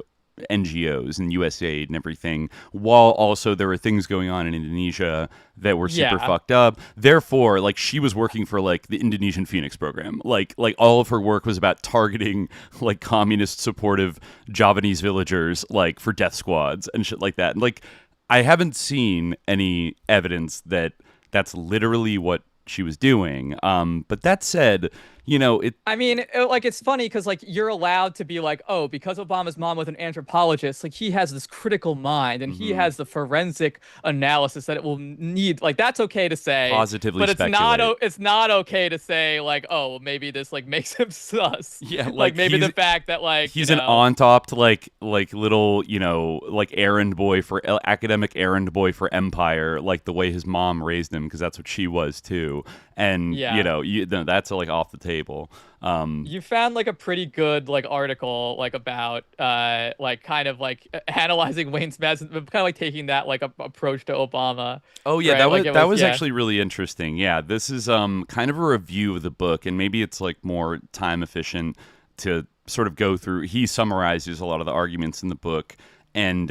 NGOs and USAID and everything, while also there were things going on in Indonesia that were super fucked up. Therefore, like, she was working for like the Indonesian Phoenix program. Like all of her work was about targeting like communist supportive Javanese villagers, like for death squads and shit like that. And like, I haven't seen any evidence that that's literally what she was doing. But that said, it's funny because like you're allowed to be like, oh, because Obama's mom was an anthropologist, like he has this critical mind and he has the forensic analysis that it will need. Like that's okay to say, positively, but speculate. it's not okay to say like, oh, maybe this like makes him sus. Yeah, like maybe the fact that like he's an on-topped like little like academic errand boy for Empire, like the way his mom raised him, because that's what she was too. And that's like off the table. You found like a pretty good like article like about like kind of like analyzing Wayne's Madson, kind of like taking that like approach to Obama. Oh yeah, right? that was actually really interesting. Yeah, this is kind of a review of the book, and maybe it's like more time efficient to sort of go through. He summarizes a lot of the arguments in the book, and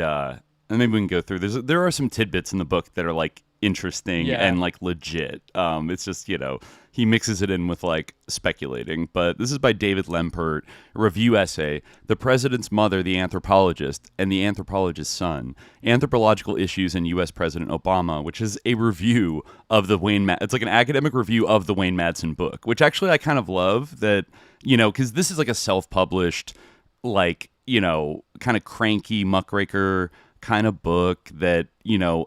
maybe we can go through. There are some tidbits in the book that are like interesting and like legit. It's just, he mixes it in with like speculating. But this is by David Lempert, a review essay, The President's Mother, the Anthropologist, and the Anthropologist's Son, Anthropological Issues in U.S. President Obama, which is a review of the it's like an academic review of the Wayne Madsen book, which actually I kind of love that, because this is like a self-published, like, kind of cranky muckraker kind of book that,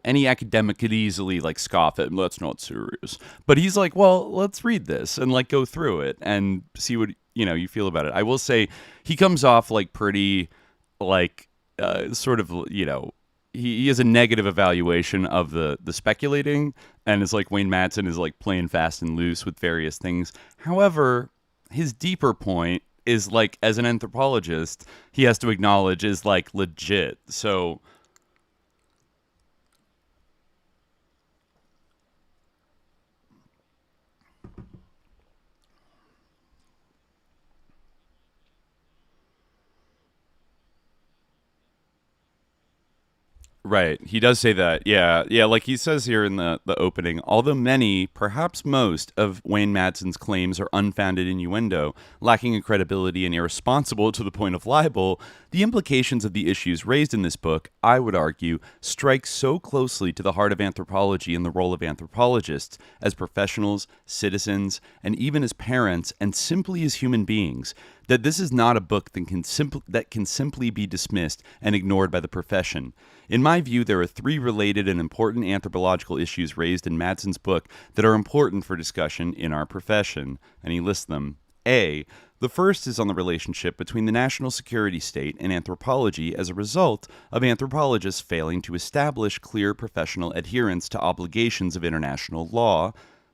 any academic could easily like scoff at. That's not serious. But he's like, well, let's read this and like go through it and see what, you feel about it. I will say he comes off like pretty like sort of, he has a negative evaluation of the speculating, and it's like Wayne Madsen is like playing fast and loose with various things. However, his deeper point is like, as an anthropologist, he has to acknowledge is like legit. So right. He does say that. Yeah. Yeah. Like he says here in the opening, although many, perhaps most, of Wayne Madsen's claims are unfounded innuendo, lacking in credibility and irresponsible to the point of libel, the implications of the issues raised in this book, I would argue, strike so closely to the heart of anthropology and the role of anthropologists as professionals, citizens, and even as parents, and simply as human beings, that this is not a book that can simply be dismissed and ignored by the profession. In my view, there are three related and important anthropological issues raised in Madsen's book that are important for discussion in our profession, and he lists them. A. The first is on the relationship between the national security state and anthropology as a result of anthropologists failing to establish clear professional adherence to obligations of international law.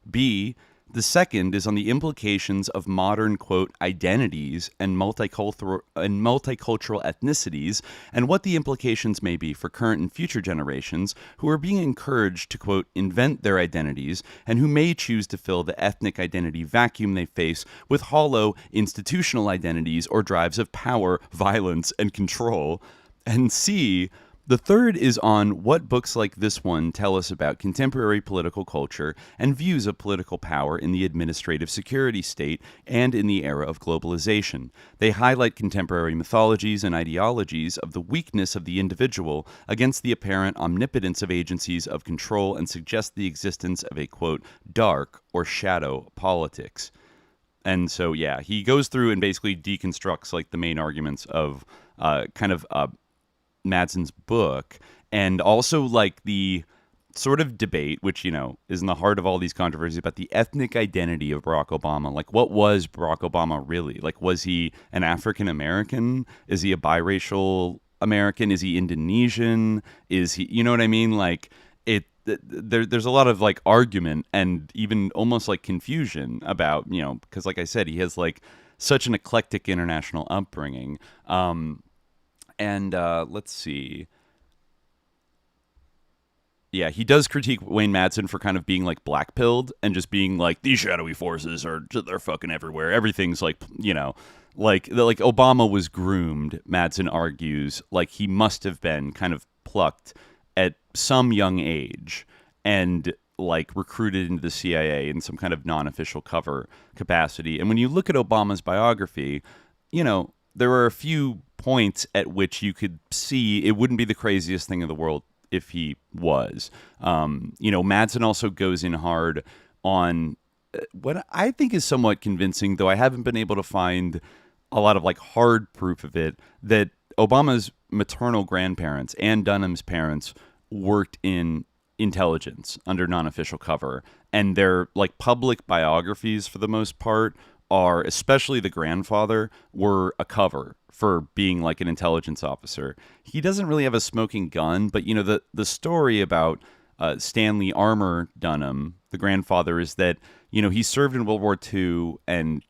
B. The second is on the implications of modern, quote, identities and multicultural ethnicities, and what the implications may be for current and future generations who are being encouraged to, quote, invent their identities, and who may choose to fill the ethnic identity vacuum they face with hollow institutional identities or drives of power, violence, and control. And C, the third is on what books like this one tell us about contemporary political culture and views of political power in the administrative security state and in the era of globalization. They highlight contemporary mythologies and ideologies of the weakness of the individual against the apparent omnipotence of agencies of control and suggest the existence of a, quote, dark or shadow politics. And so, yeah, he goes through and basically deconstructs like the main arguments of Madsen's book, and also like the sort of debate, which, is in the heart of all these controversies about the ethnic identity of Barack Obama. Like, what was Barack Obama really? Like, was he an African American? Is he a biracial American? Is he Indonesian? Is he, you know what I mean? Like, there's a lot of like argument and even almost like confusion about, because like I said, he has like such an eclectic international upbringing. And let's see. Yeah, he does critique Wayne Madsen for kind of being like black-pilled and just being like, these shadowy forces they're fucking everywhere. Everything's like, like Obama was groomed, Madsen argues, like he must have been kind of plucked at some young age and like recruited into the CIA in some kind of non-official cover capacity. And when you look at Obama's biography, there are a few points at which you could see it wouldn't be the craziest thing in the world if he was. Madsen also goes in hard on what I think is somewhat convincing, though I haven't been able to find a lot of like hard proof of it, that Obama's maternal grandparents and Dunham's parents worked in intelligence under non-official cover, and their like public biographies for the most part are, especially the grandfather, were a cover for being like an intelligence officer. He doesn't really have a smoking gun, but the story about Stanley Armour Dunham, the grandfather, is that he served in World War II and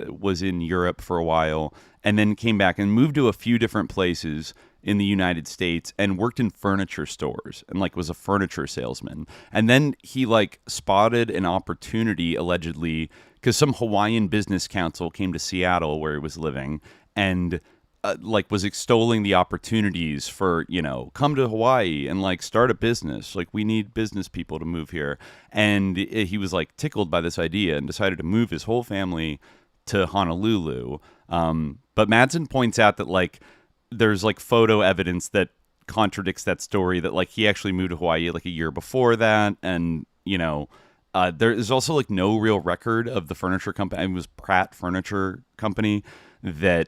was in Europe for a while, and then came back and moved to a few different places in the United States and worked in furniture stores and like was a furniture salesman. And then he like spotted an opportunity, allegedly, because some Hawaiian business council came to Seattle where he was living and like was extolling the opportunities for, come to Hawaii and like start a business. Like, we need business people to move here. And he was like tickled by this idea and decided to move his whole family to Honolulu. But Madsen points out that like there's like photo evidence that contradicts that story, that like he actually moved to Hawaii like a year before that. And, there is also like no real record of the furniture company. It was Pratt Furniture Company that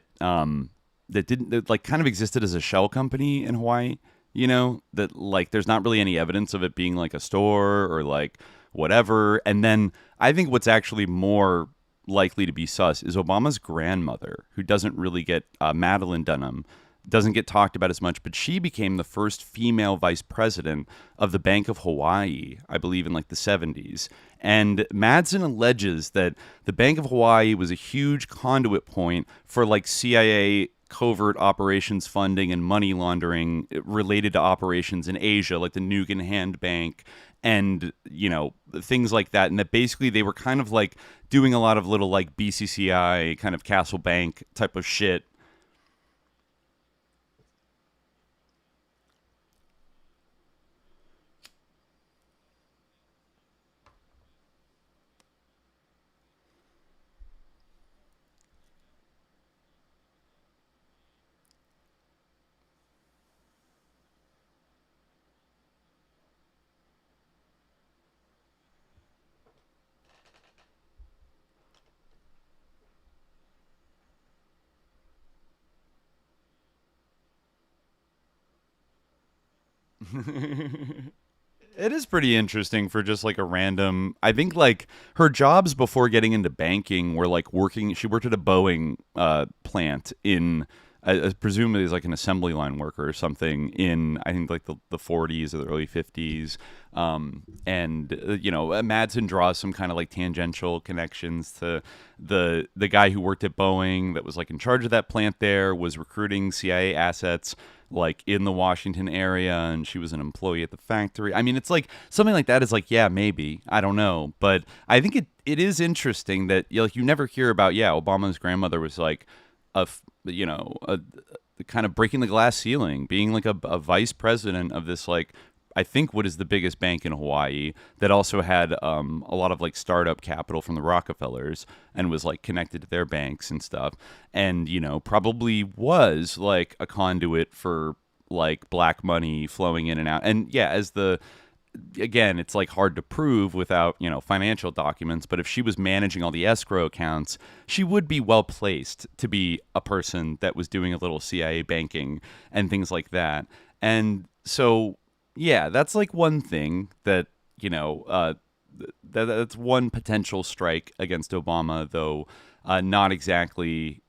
that like kind of existed as a shell company in Hawaii, that like there's not really any evidence of it being like a store or like whatever. And then I think what's actually more likely to be sus is Obama's grandmother, who doesn't really get Madeline Dunham, doesn't get talked about as much, but she became the first female vice president of the Bank of Hawaii, I believe in like the 70s. And Madsen alleges that the Bank of Hawaii was a huge conduit point for like CIA covert operations funding and money laundering related to operations in Asia, like the Nugan Hand Bank and, things like that. And that basically they were kind of like doing a lot of little like BCCI kind of Castle Bank type of shit. It is pretty interesting for just like a random, I think like her jobs before getting into banking were like she worked at a Boeing plant in, presumably as like an assembly line worker or something in, I think like the 40s or the early 50s. Madsen draws some kind of like tangential connections to the guy who worked at Boeing that was like in charge of that plant there, was recruiting CIA assets like in the Washington area, and she was an employee at the factory. I mean, it's like something like that is like, yeah, maybe, I don't know, but I think it is interesting that you never hear about, Obama's grandmother was like a kind of breaking the glass ceiling, being like a vice president of this like, I think what is the biggest bank in Hawaii, that also had a lot of like startup capital from the Rockefellers and was like connected to their banks and stuff, and probably was like a conduit for like black money flowing in and out. And again, it's like hard to prove without financial documents, but if she was managing all the escrow accounts, she would be well placed to be a person that was doing a little CIA banking and things like that. And so yeah, that's like one thing that, that's one potential strike against Obama, though not exactly,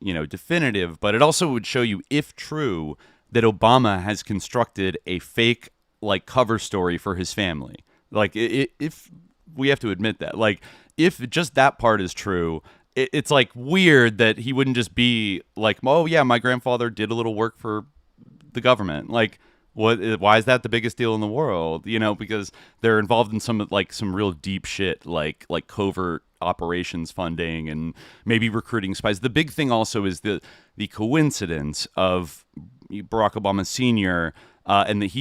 definitive. But it also would show you, if true, that Obama has constructed a fake like cover story for his family. Like, if we have to admit that, like, if just that part is true, it's like weird that he wouldn't just be like, oh yeah, my grandfather did a little work for the government. Like, Why is that the biggest deal in the world? Because they're involved in some real deep shit, like covert operations funding and maybe recruiting spies. The big thing also is the coincidence of Barack Obama Sr. And that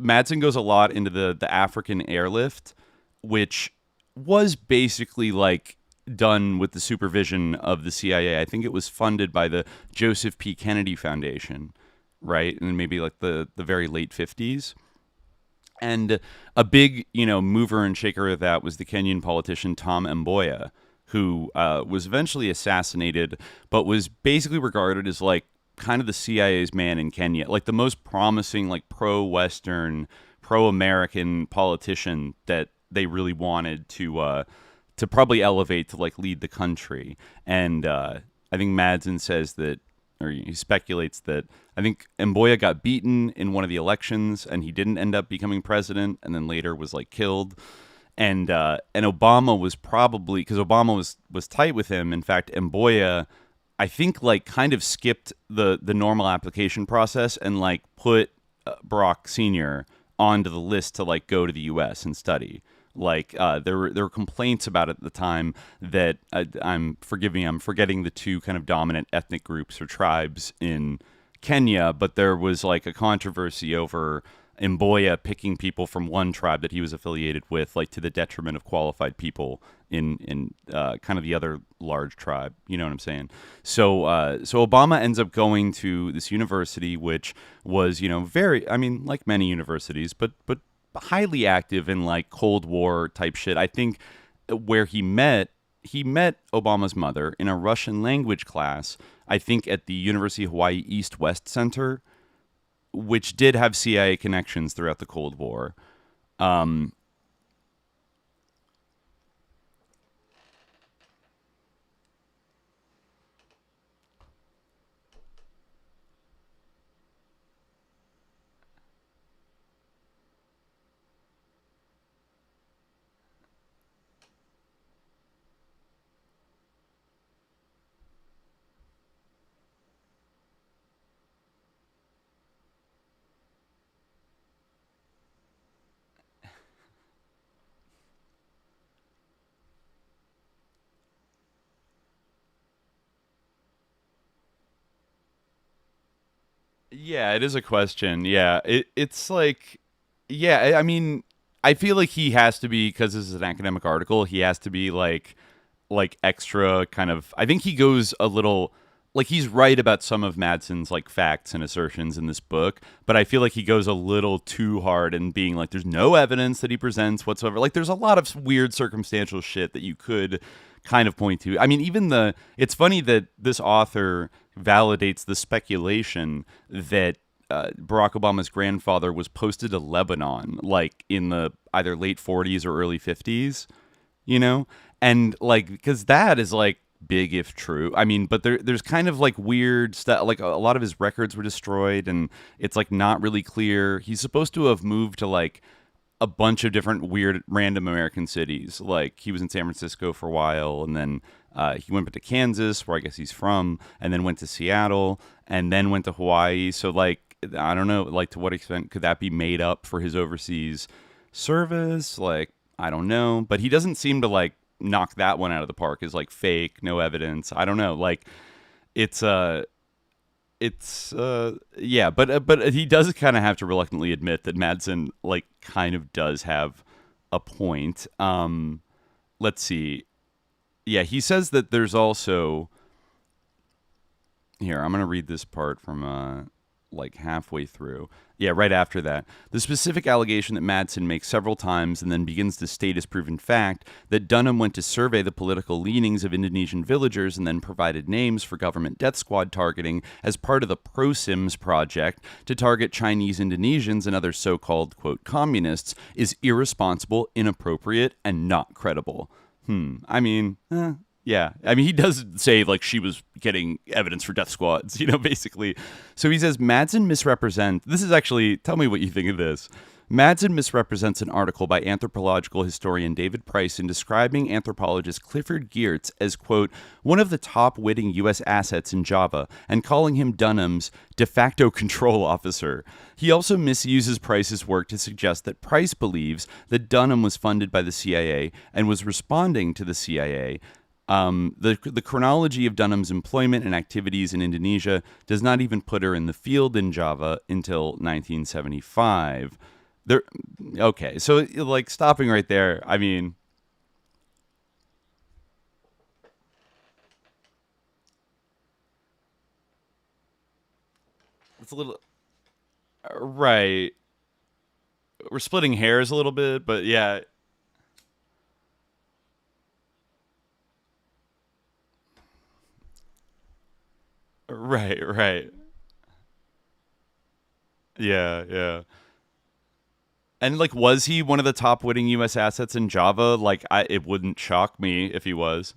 Madson goes a lot into the African airlift, which was basically done with the supervision of the CIA. I think it was funded by the Joseph P. Kennedy Foundation, right? And maybe the very late 50s. And a big, mover and shaker of that was the Kenyan politician Tom Mboya, who was eventually assassinated, but was basically regarded as kind of the CIA's man in Kenya, the most promising, pro-Western, pro-American politician that they really wanted to probably elevate to lead the country. And I think Madson says that, or he speculates that, I think Mboya got beaten in one of the elections and he didn't end up becoming president, and then later was killed. And Obama was probably, because Obama was tight with him. In fact, Mboya, I think kind of skipped the normal application process and put Barack Sr. onto the list to go to the U.S. and study. There were complaints about it at the time that I'm forgetting the two kind of dominant ethnic groups or tribes in Kenya, but there was a controversy over Mboya picking people from one tribe that he was affiliated with, to the detriment of qualified people in kind of the other large tribe. You know what I'm saying? So Obama ends up going to this university, which was, very, I mean, like many universities, but highly active in Cold War type shit. I think where he met Obama's mother in a Russian language class, I think at the University of Hawaii East-West Center, which did have CIA connections throughout the Cold War. Yeah, it is a question. Yeah, it's yeah, I mean, I feel like he has to be, because this is an academic article, he has to be extra kind of, I think he goes a little, he's right about some of Madson's facts and assertions in this book, but I feel like he goes a little too hard in being there's no evidence that he presents whatsoever. There's a lot of weird circumstantial shit that you could kind of point to. I mean, it's funny that this author validates the speculation that Barack Obama's grandfather was posted to Lebanon, in the either late 40s or early 50s, and because that is big if true. I mean, but there's kind of weird stuff. A lot of his records were destroyed, and it's not really clear. He's supposed to have moved to a bunch of different weird random American cities. He was in San Francisco for a while, and then he went to Kansas, where I guess he's from, and then went to Seattle, and then went to Hawaii. So I don't know, to what extent could that be made up for his overseas service? I don't know, but he doesn't seem to knock that one out of the park as fake, no evidence. I don't know. It's yeah, but he does kind of have to reluctantly admit that Madson kind of does have a point. Let's see. Yeah, he says that there's also, here, I'm going to read this part from halfway through. Yeah, right after that. The specific allegation that Madson makes several times and then begins to state as proven fact that Dunham went to survey the political leanings of Indonesian villagers and then provided names for government death squad targeting as part of the Pro-Sims project to target Chinese Indonesians and other so-called, quote, communists is irresponsible, inappropriate, and not credible. I mean, yeah. I mean, he does say she was getting evidence for death squads, basically. So he says Madson misrepresents. This is actually, tell me what you think of this. Madson misrepresents an article by anthropological historian David Price in describing anthropologist Clifford Geertz as, quote, one of the top witting U.S. assets in Java, and calling him Dunham's de facto control officer. He also misuses Price's work to suggest that Price believes that Dunham was funded by the CIA and was responding to the CIA. The chronology of Dunham's employment and activities in Indonesia does not even put her in the field in Java until 1975. Okay, so like stopping right there, I mean, it's a little right. We're splitting hairs a little bit, but yeah. Right. Yeah. And like, was he one of the top winning U.S. assets in Java? Like, it wouldn't shock me if he was.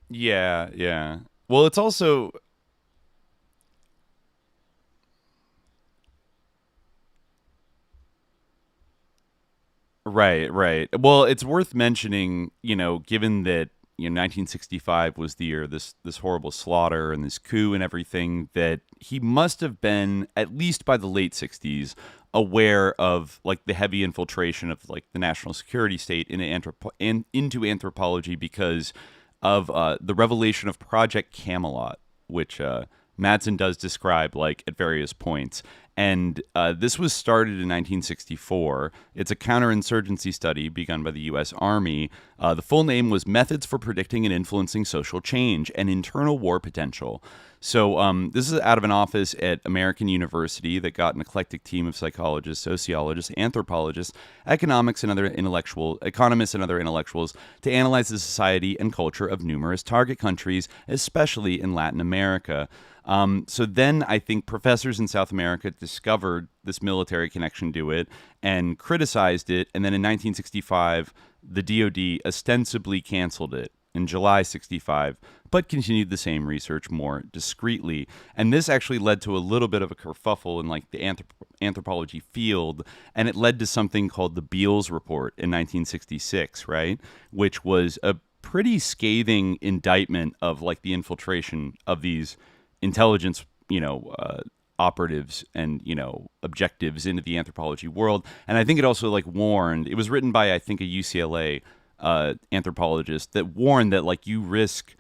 Yeah. Well, it's also right. Well, it's worth mentioning, given that 1965 was the year this horrible slaughter and this coup and everything, that he must have been, at least by the late 60s, aware of like the heavy infiltration of like the national security state into anthropology because of the revelation of Project Camelot, which Madson does describe like at various points. And this was started in 1964. It's a counterinsurgency study begun by the U.S. Army. The full name was Methods for Predicting and Influencing Social Change and Internal War Potential. So this is out of an office at American University that got an eclectic team of psychologists, sociologists, anthropologists, economists, and other intellectuals to analyze the society and culture of numerous target countries, especially in Latin America. So then I think professors in South America discovered this military connection to it and criticized it. And then in 1965, the DoD ostensibly canceled it in July 65, but continued the same research more discreetly. And this actually led to a little bit of a kerfuffle in like the anthropology field. And it led to something called the Beals Report in 1966, right? Which was a pretty scathing indictment of like the infiltration of these intelligence, operatives and, objectives into the anthropology world. And I think it also like warned, it was written by, I think, a UCLA anthropologist that warned that like we risk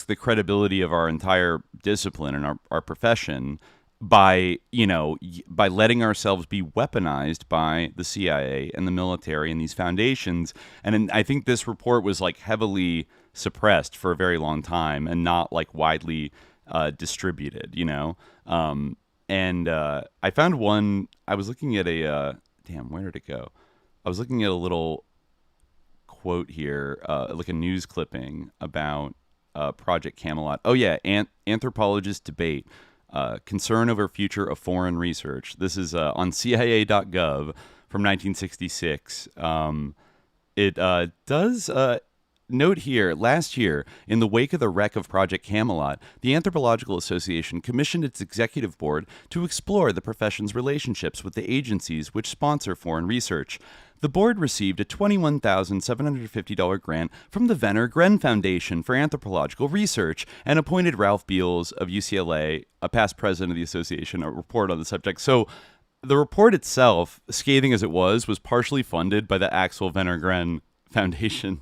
the credibility of our entire discipline and our profession by letting ourselves be weaponized by the CIA and the military and these foundations. And I think this report was like heavily suppressed for a very long time and not like widely distributed, and I found one. I was looking at where did it go? I was looking at a little quote here, like a news clipping about Project Camelot. Oh yeah, anthropologists debate concern over future of foreign research. This is on CIA.gov from 1966. It does. Note here, last year, in the wake of the wreck of Project Camelot, the Anthropological Association commissioned its executive board to explore the profession's relationships with the agencies which sponsor foreign research. The board received a $21,750 grant from the Venner Gren Foundation for Anthropological Research and appointed Ralph Beals of UCLA, a past president of the association, a report on the subject. So the report itself, scathing as it was partially funded by the Axel Venner Gren Foundation.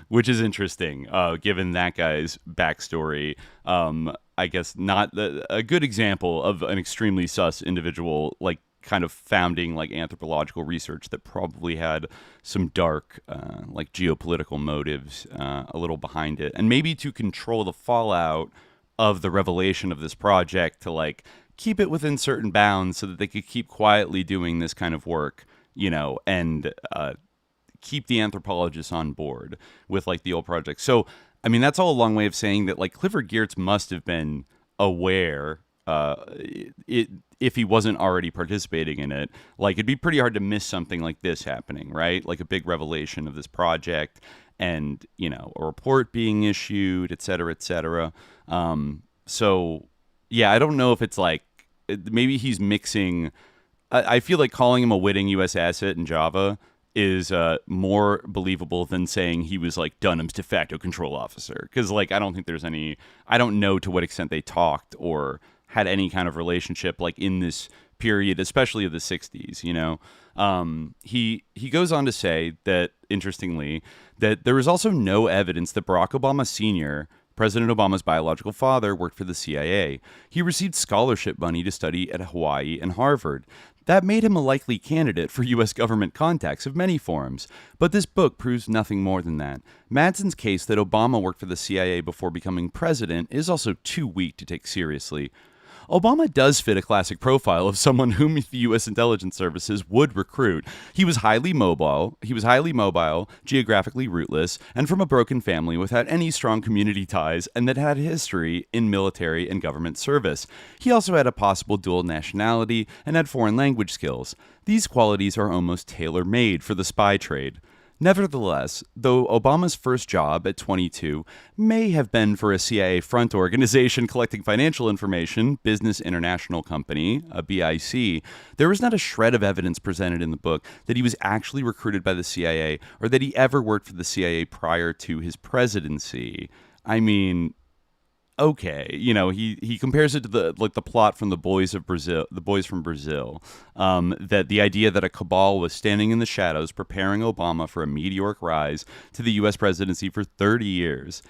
Which is interesting, given that guy's backstory. I guess not a good example of an extremely sus individual, like kind of founding like anthropological research that probably had some dark, like geopolitical motives a little behind it, and maybe to control the fallout of the revelation of this project to like keep it within certain bounds so that they could keep quietly doing this kind of work, and keep the anthropologists on board with like the old project. So, I mean, that's all a long way of saying that like Clifford Geertz must have been aware. if he wasn't already participating in it. Like, it'd be pretty hard to miss something like this happening, right? Like a big revelation of this project and, you know, a report being issued, et cetera, et cetera. So, yeah, I don't know if it's like, maybe he's mixing. I feel like calling him a witting U.S. asset in Java is more believable than saying he was like Dunham's de facto control officer. Because like, I don't know to what extent they talked or had any kind of relationship like in this period, especially of the 60s, you know. He goes on to say that, interestingly, that there is also no evidence that Barack Obama Sr., President Obama's biological father, worked for the CIA. He received scholarship money to study at Hawaii and Harvard. That made him a likely candidate for U.S. government contacts of many forms. But this book proves nothing more than that. Madson's case that Obama worked for the CIA before becoming president is also too weak to take seriously. Obama does fit a classic profile of someone whom the U.S. intelligence services would recruit. He was highly mobile, geographically rootless, and from a broken family without any strong community ties, and that had a history in military and government service. He also had a possible dual nationality and had foreign language skills. These qualities are almost tailor-made for the spy trade. Nevertheless, though Obama's first job at 22 may have been for a CIA front organization collecting financial information, Business International Company, a BIC, there is not a shred of evidence presented in the book that he was actually recruited by the CIA or that he ever worked for the CIA prior to his presidency. I mean, okay, you know, he compares it to the plot from the Boys from Brazil, that the idea that a cabal was standing in the shadows preparing Obama for a meteoric rise to the U.S. presidency for 30 years.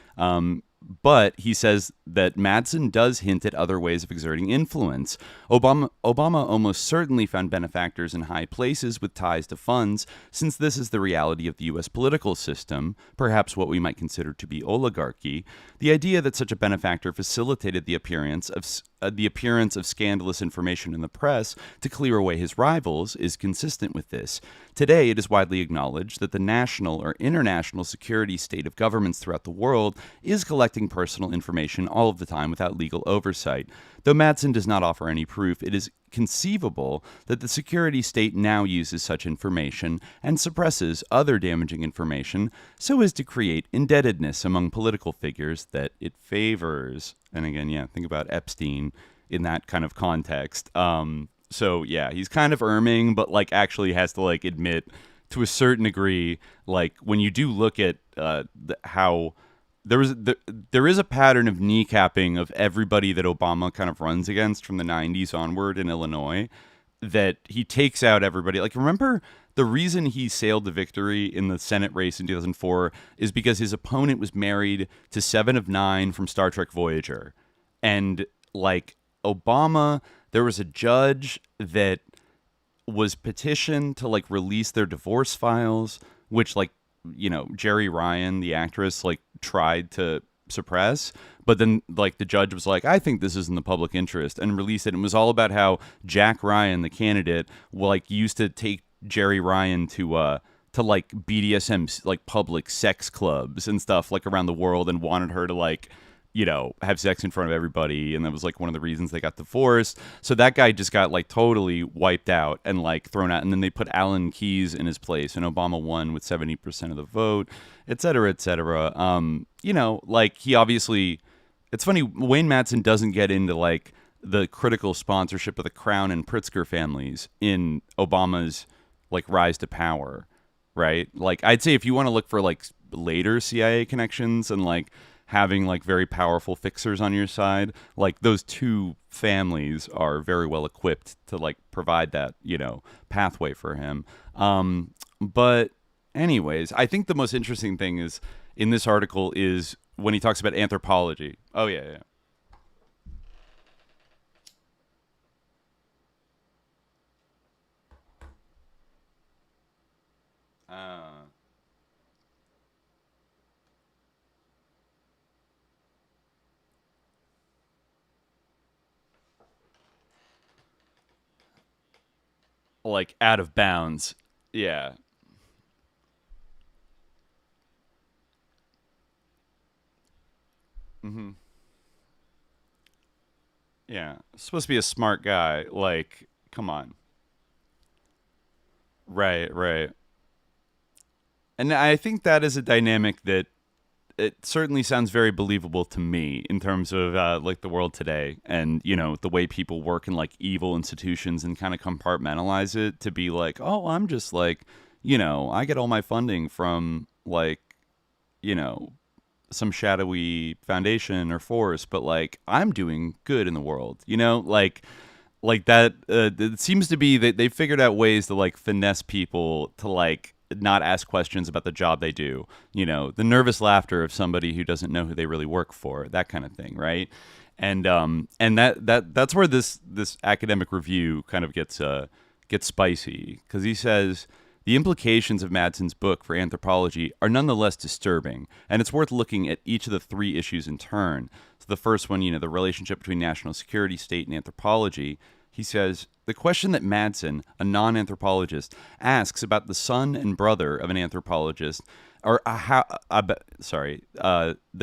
But he says that Madson does hint at other ways of exerting influence. Obama almost certainly found benefactors in high places with ties to funds, since this is the reality of the U.S. political system, perhaps what we might consider to be oligarchy. The idea that such a benefactor facilitated the appearance of scandalous information in the press to clear away his rivals is consistent with this. Today, it is widely acknowledged that the national or international security state of governments throughout the world is collecting personal information all of the time without legal oversight. Though Madson does not offer any proof, it is conceivable that the security state now uses such information and suppresses other damaging information so as to create indebtedness among political figures that it favors. And again, yeah, think about Epstein in that kind of context. So yeah, he's kind of erming, but like actually has to like admit to a certain degree, like when you do look at how there is a pattern of kneecapping of everybody that Obama kind of runs against from the 90s onward in Illinois, that he takes out everybody. Like, remember the reason he sailed to victory in the Senate race in 2004 is because his opponent was married to Seven of Nine from Star Trek Voyager. And like Obama, there was a judge that was petitioned to like release their divorce files, which like, you know, Jerry Ryan, the actress, like tried to suppress, but then like the judge was like, I think this is in the public interest, and released it. And it was all about how Jack Ryan, the candidate, like used to take Jerry Ryan to like BDSM like public sex clubs and stuff like around the world, and wanted her to like, you know, have sex in front of everybody. And that was like one of the reasons they got divorced. So that guy just got like totally wiped out and like thrown out. And then they put Alan Keyes in his place, and Obama won with 70% of the vote, et cetera, et cetera. You know, like he obviously, it's funny, Wayne Madson doesn't get into like the critical sponsorship of the Crown and Pritzker families in Obama's like rise to power, right? Like I'd say if you want to look for like later CIA connections and like having like very powerful fixers on your side, like those two families are very well equipped to like provide that, you know, pathway for him. But anyways, I think the most interesting thing is in this article is when he talks about anthropology. Oh yeah. Like out of bounds. Yeah. Mm-hmm. Yeah, supposed to be a smart guy. Like, come on. Right, right. And I think that is a dynamic that it certainly sounds very believable to me in terms of like the world today, and the way people work in like evil institutions and kind of compartmentalize it to be like, oh, I'm just like, I get all my funding from like, you know, some shadowy foundation or force, but like I'm doing good in the world, like that. It seems to be that they figured out ways to like finesse people to like not ask questions about the job they do. The nervous laughter of somebody who doesn't know who they really work for, that kind of thing, right? And that's where this academic review kind of gets spicy, because he says the implications of Madson's book for anthropology are nonetheless disturbing, and it's worth looking at each of the three issues in turn. So the first one, the relationship between national security, state, and anthropology. He says, the question that Madson, a non-anthropologist, asks about the son and brother of an anthropologist, the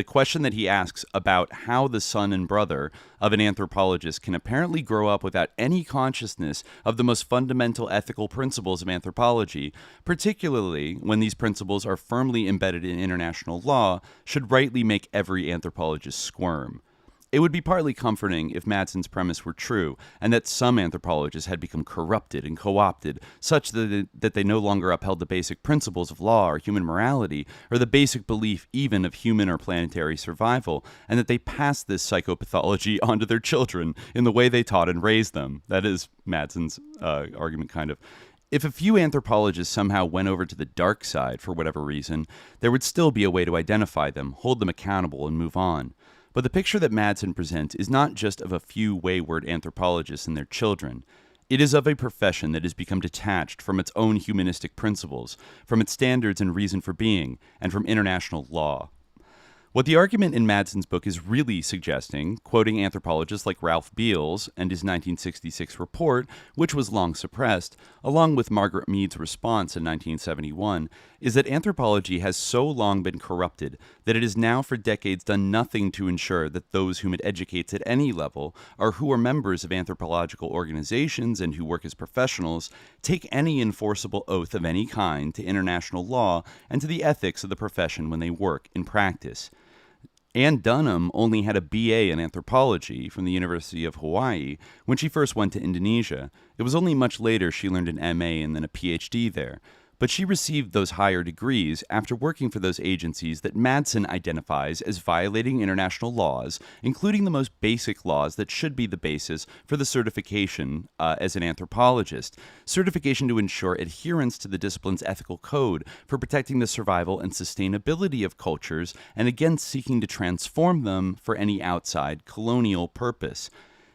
question that he asks about how the son and brother of an anthropologist can apparently grow up without any consciousness of the most fundamental ethical principles of anthropology, particularly when these principles are firmly embedded in international law, should rightly make every anthropologist squirm. It would be partly comforting if Madson's premise were true, and that some anthropologists had become corrupted and co-opted, such that they no longer upheld the basic principles of law or human morality, or the basic belief even of human or planetary survival, and that they passed this psychopathology onto their children in the way they taught and raised them. That is Madson's argument, kind of. If a few anthropologists somehow went over to the dark side for whatever reason, there would still be a way to identify them, hold them accountable, and move on. But the picture that Madson presents is not just of a few wayward anthropologists and their children. It is of a profession that has become detached from its own humanistic principles, from its standards and reason for being, and from international law. What the argument in Madson's book is really suggesting, quoting anthropologists like Ralph Beals and his 1966 report, which was long suppressed, along with Margaret Mead's response in 1971, is that anthropology has so long been corrupted that it has now for decades done nothing to ensure that those whom it educates at any level, or who are members of anthropological organizations and who work as professionals, take any enforceable oath of any kind to international law and to the ethics of the profession when they work in practice. Anne Dunham only had a BA in anthropology from the University of Hawaii when she first went to Indonesia. It was only much later she learned an MA and then a PhD there. But she received those higher degrees after working for those agencies that Madson identifies as violating international laws, including the most basic laws that should be the basis for the certification as an anthropologist. Certification to ensure adherence to the discipline's ethical code for protecting the survival and sustainability of cultures and against seeking to transform them for any outside colonial purpose.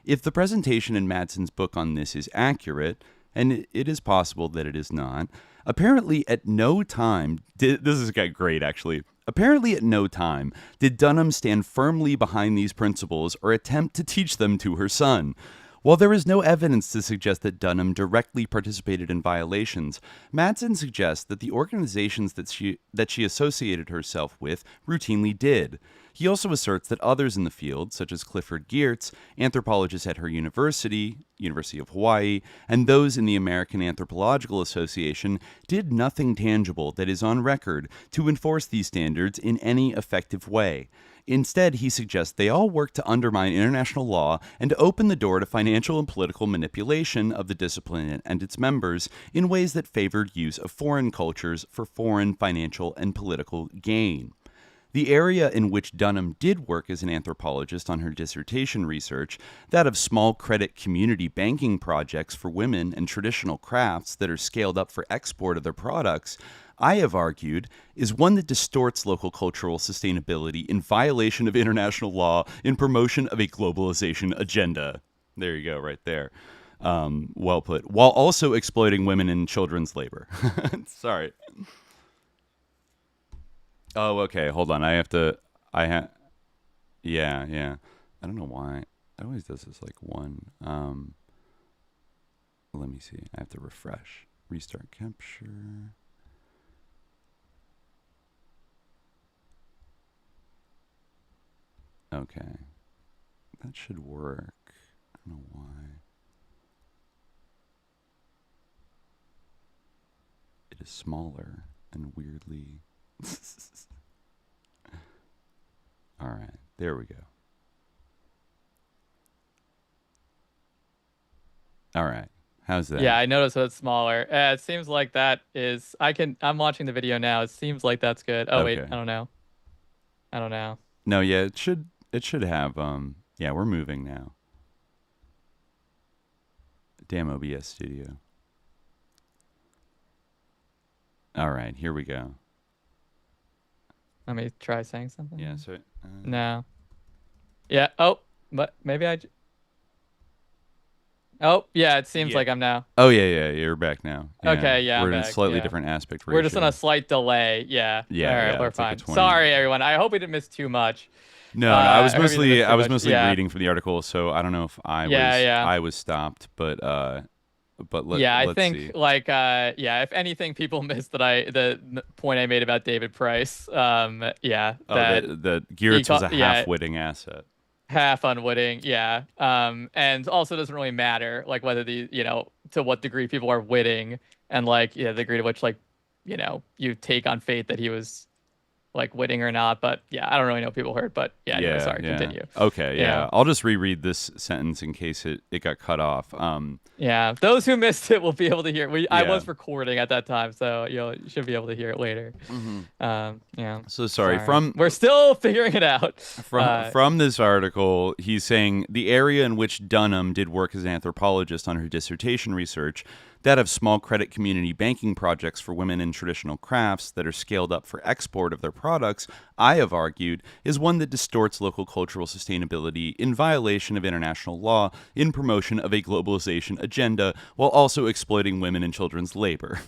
If the presentation in Madson's book on this is accurate, and it is possible that it is not, apparently at no time this is great actually. Apparently at no time did Dunham stand firmly behind these principles or attempt to teach them to her son. While there is no evidence to suggest that Dunham directly participated in violations, Madson suggests that the organizations that she associated herself with routinely did. He also asserts that others in the field, such as Clifford Geertz, anthropologists at her university, University of Hawaii, and those in the American Anthropological Association, did nothing tangible that is on record to enforce these standards in any effective way. Instead, he suggests they all work to undermine international law and to open the door to financial and political manipulation of the discipline and its members in ways that favored use of foreign cultures for foreign financial and political gain. The area in which Dunham did work as an anthropologist on her dissertation research, that of small credit community banking projects for women and traditional crafts that are scaled up for export of their products, I have argued, is one that distorts local cultural sustainability in violation of international law in promotion of a globalization agenda. There you go, right there. Well put. While also exploiting women and children's labor. Sorry. Oh, okay. Hold on. Yeah. I don't know why. It always does this like one. Let me see. I have to refresh. Restart capture. Okay. That should work. don't know why. It is smaller and weirdly... All right, there we go. All right, how's that? Yeah, I noticed that it's smaller. It seems like that is... I'm watching the video now. It seems like that's good. Oh, Okay. wait, I don't know. No, yeah, it should have, yeah, we're moving now. Damn OBS Studio. All right, here we go. Let me try saying something. Yeah, so... No. Yeah, oh, but maybe Oh, yeah, it seems like I'm now. Oh, yeah, you're back now. Yeah. Okay, yeah, We're I'm in back, a slightly yeah. different aspect ratio. We're just on a slight delay. Yeah. Yeah, all right, yeah, we're it's like a fine. 20. Sorry, everyone. I hope we didn't miss too much. No, I was mostly Yeah. reading from the article, so I don't know if I was stopped, but let's think see. if anything people missed the point I made about David Price, that Geertz was a half-witting asset. Half unwitting, yeah. And also doesn't really matter like whether to what degree people are witting and the degree to which you take on faith that he was witting or not, but I don't really know what people heard, but sorry, continue. Okay, yeah. I'll just reread this sentence in case it got cut off. Those who missed it will be able to hear it. I was recording at that time, so you should be able to hear it later. Mm-hmm. So sorry. We're still figuring it out. From this article, he's saying the area in which Dunham did work as an anthropologist on her dissertation research, that of small credit community banking projects for women in traditional crafts that are scaled up for export of their products, I have argued, is one that distorts local cultural sustainability in violation of international law in promotion of a globalization agenda while also exploiting women and children's labor.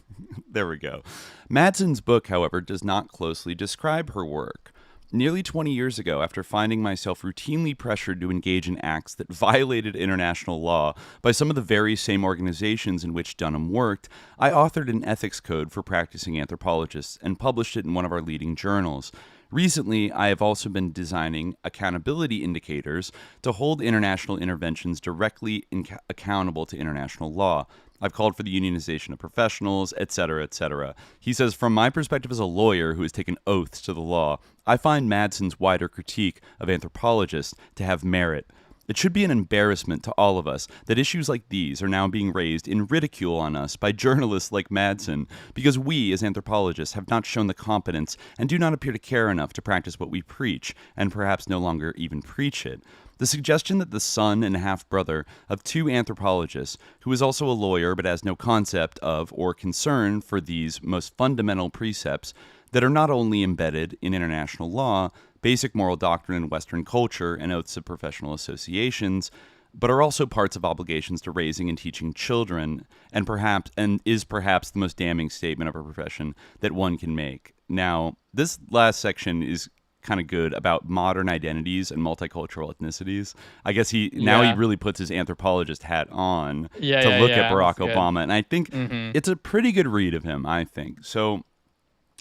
There we go. Madson's book, however, does not closely describe her work. Nearly 20 years ago, after finding myself routinely pressured to engage in acts that violated international law by some of the very same organizations in which Dunham worked, I authored an ethics code for practicing anthropologists and published it in one of our leading journals. Recently, I have also been designing accountability indicators to hold international interventions directly accountable to international law. I've called for the unionization of professionals, etc., etc. He says, from my perspective as a lawyer who has taken oaths to the law, I find Madson's wider critique of anthropologists to have merit. It should be an embarrassment to all of us that issues like these are now being raised in ridicule on us by journalists like Madson, because we, as anthropologists, have not shown the competence and do not appear to care enough to practice what we preach, and perhaps no longer even preach it. The suggestion that the son and half-brother of two anthropologists, who is also a lawyer but has no concept of or concern for these most fundamental precepts that are not only embedded in international law, basic moral doctrine in Western culture, and oaths of professional associations, but are also parts of obligations to raising and teaching children, and is perhaps the most damning statement of our profession that one can make. Now, this last section is kind of good about modern identities and multicultural ethnicities. I guess he really puts his anthropologist hat on to look at Barack Obama, and I think it's a pretty good read of him, I think. So,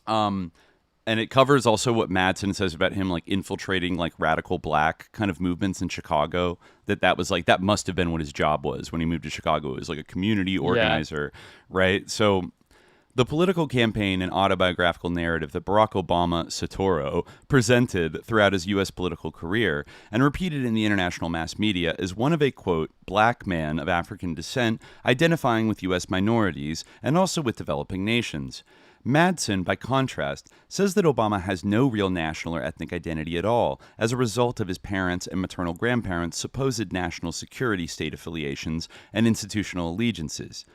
and it covers also what Madson says about him infiltrating radical black kind of movements in Chicago. That must have been what his job was when he moved to Chicago. It was a community organizer, right? So the political campaign and autobiographical narrative that Barack Obama, Sotoro, presented throughout his U.S. political career and repeated in the international mass media is one of a, quote, black man of African descent identifying with U.S. minorities and also with developing nations. Madson, by contrast, says that Obama has no real national or ethnic identity at all as a result of his parents' and maternal grandparents' supposed national security state affiliations and institutional allegiances.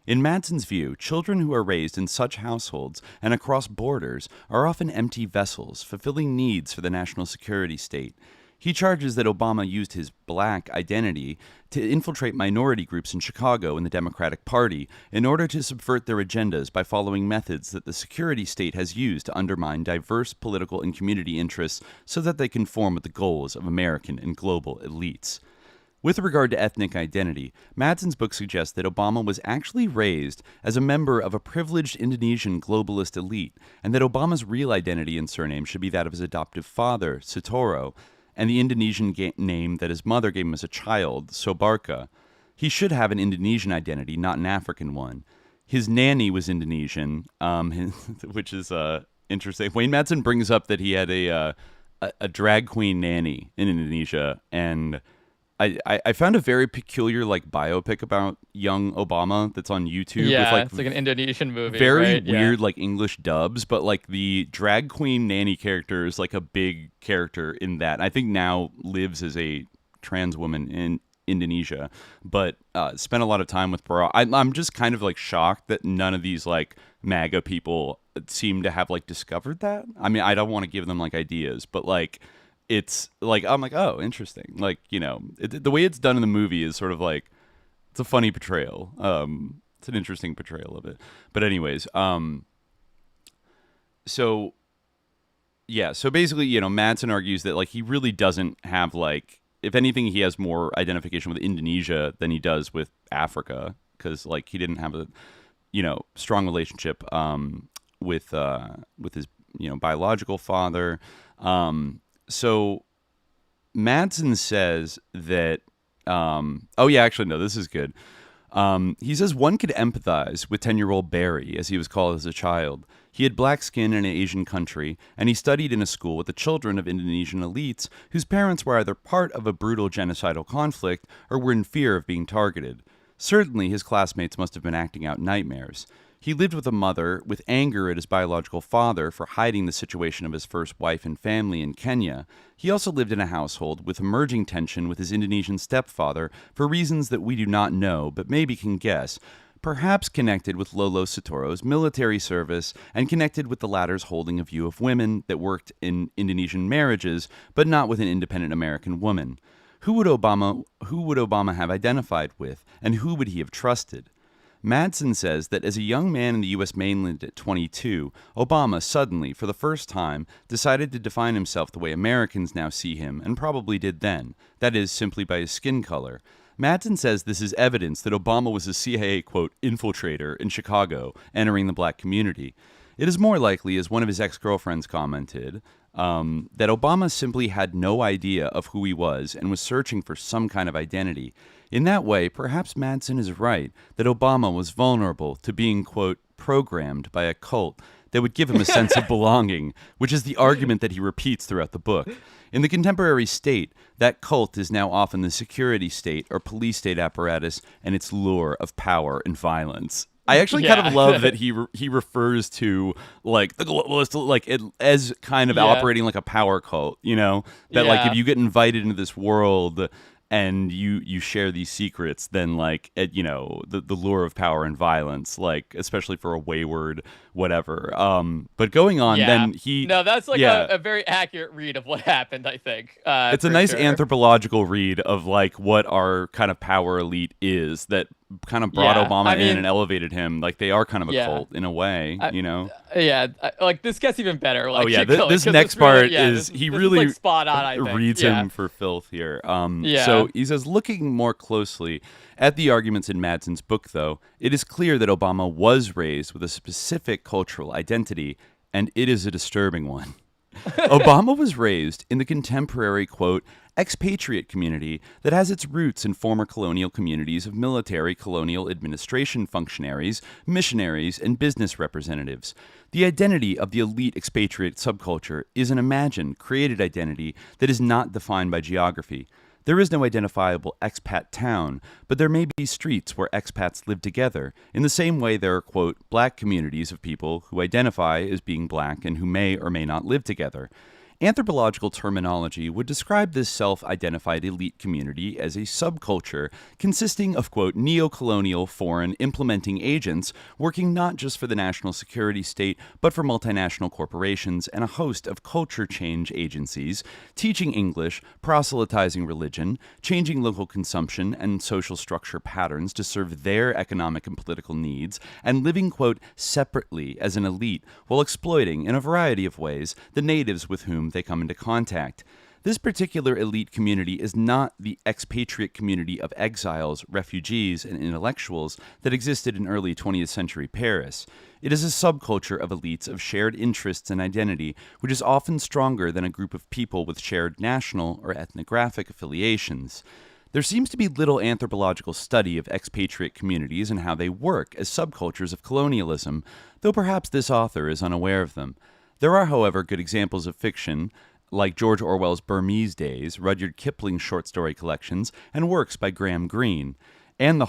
In Madson's view, children who are raised in such households and across borders are often empty vessels, fulfilling needs for the national security state. He charges that Obama used his black identity to infiltrate minority groups in Chicago and the Democratic Party in order to subvert their agendas by following methods that the security state has used to undermine diverse political and community interests so that they conform with the goals of American and global elites. With regard to ethnic identity, Madson's book suggests that Obama was actually raised as a member of a privileged Indonesian globalist elite, and that Obama's real identity and surname should be that of his adoptive father, Sotoro, and the Indonesian name that his mother gave him as a child, Sobarka. He should have an Indonesian identity, not an African one. His nanny was Indonesian, which is interesting. Wayne Madson brings up that he had a drag queen nanny in Indonesia, and I found a very peculiar biopic about young Obama that's on YouTube. Yeah, with, it's like an Indonesian movie. Very right? weird English dubs, but the drag queen nanny character is a big character in that. I think now lives as a trans woman in Indonesia, but spent a lot of time with Barack. I'm just kind of shocked that none of these MAGA people seem to have discovered that. I mean, I don't want to give them ideas, but it's I'm oh, interesting. The way it's done in the movie is sort of it's a funny portrayal. It's an interesting portrayal of it. But anyways, so basically, Madson argues that he really doesn't have if anything, he has more identification with Indonesia than he does with Africa, because he didn't have a strong relationship with his biological father. So Madson says that actually no, this is good. He says one could empathize with 10-year-old Barry, as he was called as a child. He had black skin in an Asian country, and he studied in a school with the children of Indonesian elites whose parents were either part of a brutal genocidal conflict or were in fear of being targeted. Certainly, his classmates must have been acting out nightmares. He lived with a mother with anger at his biological father for hiding the situation of his first wife and family in Kenya. He also lived in a household with emerging tension with his Indonesian stepfather for reasons that we do not know, but maybe can guess, perhaps connected with Lolo Sitoro's military service and connected with the latter's holding a view of women that worked in Indonesian marriages, but not with an independent American woman. Who would Obama have identified with, and who would he have trusted? Madson says that as a young man in the U.S. mainland at 22, Obama suddenly, for the first time, decided to define himself the way Americans now see him, and probably did then, that is, simply by his skin color. Madson says this is evidence that Obama was a CIA, quote, infiltrator in Chicago, entering the black community. It is more likely, as one of his ex-girlfriends commented, that Obama simply had no idea of who he was and was searching for some kind of identity. In that way, perhaps Madson is right that Obama was vulnerable to being, quote, programmed by a cult that would give him a sense of belonging, which is the argument that he repeats throughout the book. In the contemporary state, that cult is now often the security state or police state apparatus and its lure of power and violence. I actually kind of love that he refers to the globalist as kind of operating like a power cult, that if you get invited into this world and you share these secrets, then the lure of power and violence, especially for a wayward whatever. But going on, then that's a very accurate read of what happened, I think. It's a nice anthropological read of what our kind of power elite is that kind of brought Obama in and elevated him. They are kind of a cult in a way, this gets even better. This next part is he really is, spot on, I think. Reads him for filth here. So he says, looking more closely at the arguments in Madson's book, though, it is clear that Obama was raised with a specific cultural identity, and it is a disturbing one. Obama was raised in the contemporary, quote, expatriate community that has its roots in former colonial communities of military colonial administration functionaries, missionaries, and business representatives. The identity of the elite expatriate subculture is an imagined, created identity that is not defined by geography. There is no identifiable expat town, but there may be streets where expats live together, in the same way there are, quote, black communities of people who identify as being black and who may or may not live together. Anthropological terminology would describe this self-identified elite community as a subculture consisting of, quote, neo-colonial foreign implementing agents working not just for the national security state, but for multinational corporations and a host of culture change agencies, teaching English, proselytizing religion, changing local consumption and social structure patterns to serve their economic and political needs, and living, quote, separately as an elite while exploiting in a variety of ways the natives with whom they come into contact. This particular elite community is not the expatriate community of exiles, refugees, and intellectuals that existed in early 20th century Paris. It is a subculture of elites of shared interests and identity, which is often stronger than a group of people with shared national or ethnographic affiliations. There seems to be little anthropological study of expatriate communities and how they work as subcultures of colonialism, though perhaps this author is unaware of them. There are, however, good examples of fiction, like George Orwell's Burmese Days, Rudyard Kipling's short story collections, and works by Graham Greene, and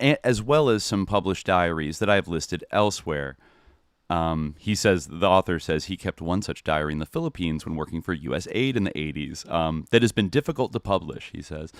as well as some published diaries that I have listed elsewhere. The author says he kept one such diary in the Philippines when working for U.S. aid in the 80s that has been difficult to publish, he says.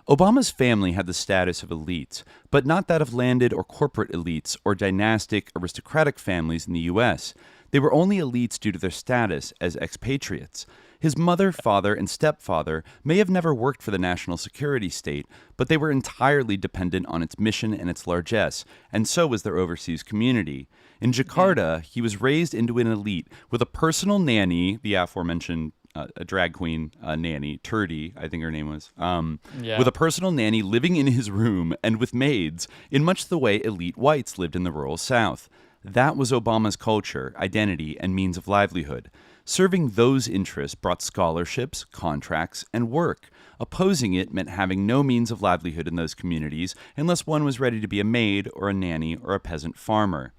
Obama's family had the status of elites, but not that of landed or corporate elites or dynastic aristocratic families in the U.S. They were only elites due to their status as expatriates. His mother, father, and stepfather may have never worked for the national security state, but they were entirely dependent on its mission and its largesse, and so was their overseas community. In Jakarta, he was raised into an elite with a personal nanny, the aforementioned a drag queen nanny, Turdy, I think her name was, with a personal nanny living in his room and with maids, in much the way elite whites lived in the rural South. That was Obama's culture, identity, and means of livelihood. Serving those interests brought scholarships, contracts, and work. Opposing it meant having no means of livelihood in those communities unless one was ready to be a maid or a nanny or a peasant farmer.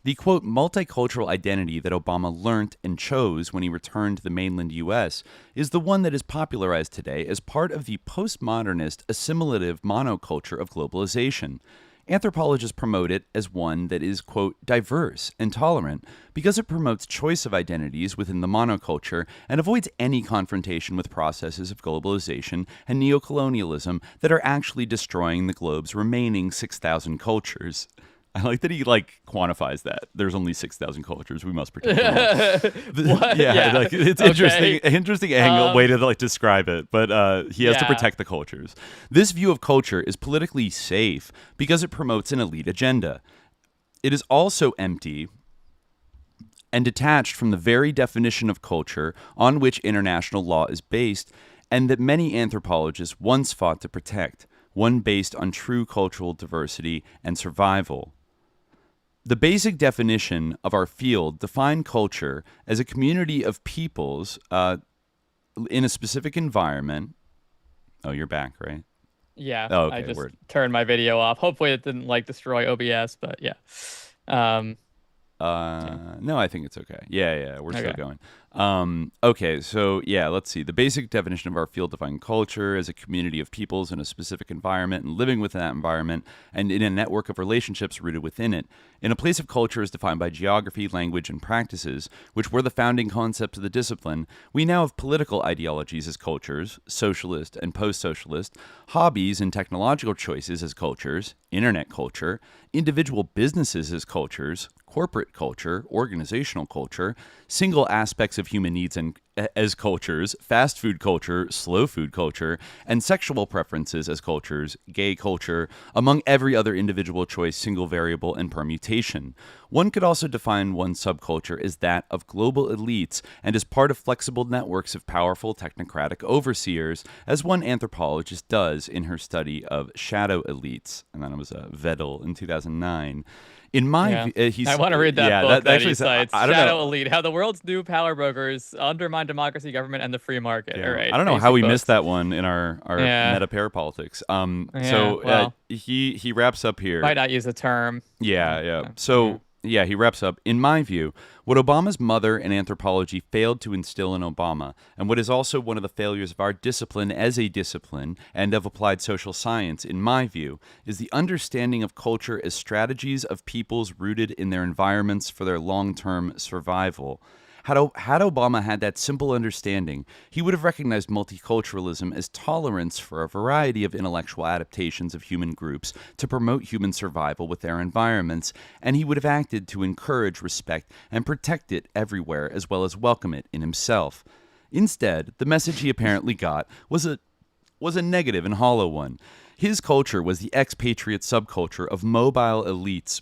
The, quote, multicultural identity that Obama learnt and chose when he returned to the mainland U.S. is the one that is popularized today as part of the postmodernist assimilative monoculture of globalization. Anthropologists promote it as one that is, quote, diverse and tolerant because it promotes choice of identities within the monoculture and avoids any confrontation with processes of globalization and neocolonialism that are actually destroying the globe's remaining 6,000 cultures. I like that he quantifies that. There's only 6,000 cultures. We must protect them all. It's okay. Interesting angle way to describe it. But he has to protect the cultures. This view of culture is politically safe because it promotes an elite agenda. It is also empty and detached from the very definition of culture on which international law is based, and that many anthropologists once fought to protect, one based on true cultural diversity and survival. The basic definition of our field defined culture as a community of peoples in a specific environment. Oh, you're back, right? Yeah. Oh, okay, I just turned my video off. Hopefully it didn't destroy OBS, but yeah. No, I think it's okay. Yeah, we're still going. Okay, so let's see. The basic definition of our field defined culture as a community of peoples in a specific environment and living within that environment and in a network of relationships rooted within it. In a place of culture is defined by geography, language, and practices, which were the founding concepts of the discipline. We now have political ideologies as cultures, socialist and post-socialist, hobbies and technological choices as cultures, internet culture, individual businesses as cultures, corporate culture, organizational culture, single aspects of human needs as cultures, fast food culture, slow food culture, and sexual preferences as cultures, gay culture, among every other individual choice, single variable, and permutation. One could also define one subculture as that of global elites and as part of flexible networks of powerful technocratic overseers, as one anthropologist does in her study of shadow elites. And then it was Vettel in 2009. In my view, I want to read that book that he cites. I don't Shadow know. Elite, How the World's New Power Brokers Undermine Democracy, Government, and the Free Market. Yeah. All right, I don't know how we missed that one in our meta parapolitics. He wraps up here. Might not use the term. Yeah. So he wraps up. In my view, what Obama's mother and anthropology failed to instill in Obama, and what is also one of the failures of our discipline as a discipline and of applied social science, in my view, is the understanding of culture as strategies of peoples rooted in their environments for their long-term survival. Had Obama had that simple understanding, he would have recognized multiculturalism as tolerance for a variety of intellectual adaptations of human groups to promote human survival with their environments, and he would have acted to encourage, respect, and protect it everywhere as well as welcome it in himself. Instead, the message he apparently got was a negative and hollow one. His culture was the expatriate subculture of mobile elites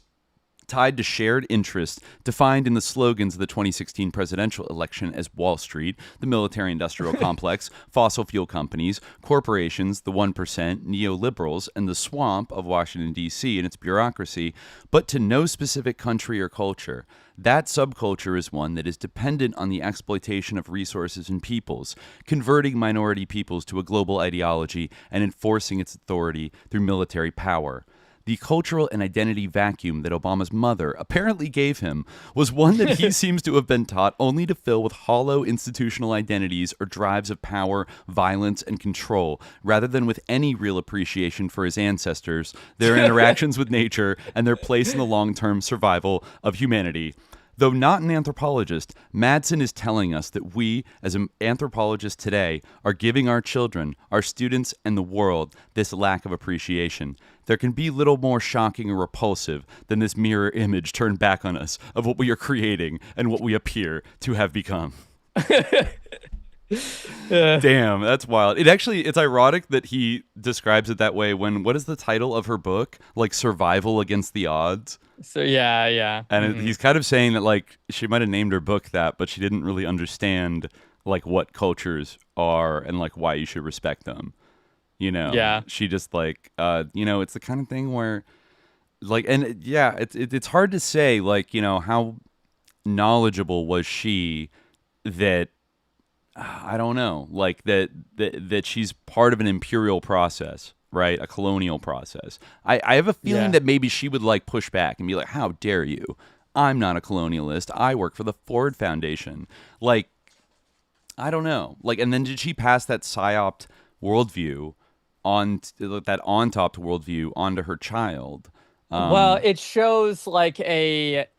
tied to shared interests defined in the slogans of the 2016 presidential election as Wall Street, the military-industrial complex, fossil fuel companies, corporations, the 1%, neoliberals, and the swamp of Washington, D.C. and its bureaucracy, but to no specific country or culture. That subculture is one that is dependent on the exploitation of resources and peoples, converting minority peoples to a global ideology and enforcing its authority through military power. The cultural and identity vacuum that Obama's mother apparently gave him was one that he seems to have been taught only to fill with hollow institutional identities or drives of power, violence, and control, rather than with any real appreciation for his ancestors, their interactions with nature, and their place in the long-term survival of humanity. Though not an anthropologist, Madson is telling us that we, as anthropologists today, are giving our children, our students, and the world this lack of appreciation. There can be little more shocking or repulsive than this mirror image turned back on us of what we are creating and what we appear to have become. Damn, that's wild. It's ironic that he describes it that way when, what is the title of her book? Like Survival Against the Odds? So yeah. And he's kind of saying that like she might have named her book that, but she didn't really understand like what cultures are and like why you should respect them. You know? Yeah. She just like, it's the kind of thing where like, and yeah, it's hard to say like, how knowledgeable was she that, I don't know, like that she's part of an imperial process, right? A colonial process. I have a feeling that maybe she would like push back and be like, how dare you? I'm not a colonialist. I work for the Ford Foundation. Like, I don't know. Like, and then did she pass that psyopt worldview that on-topped worldview onto her child? Well, it shows like it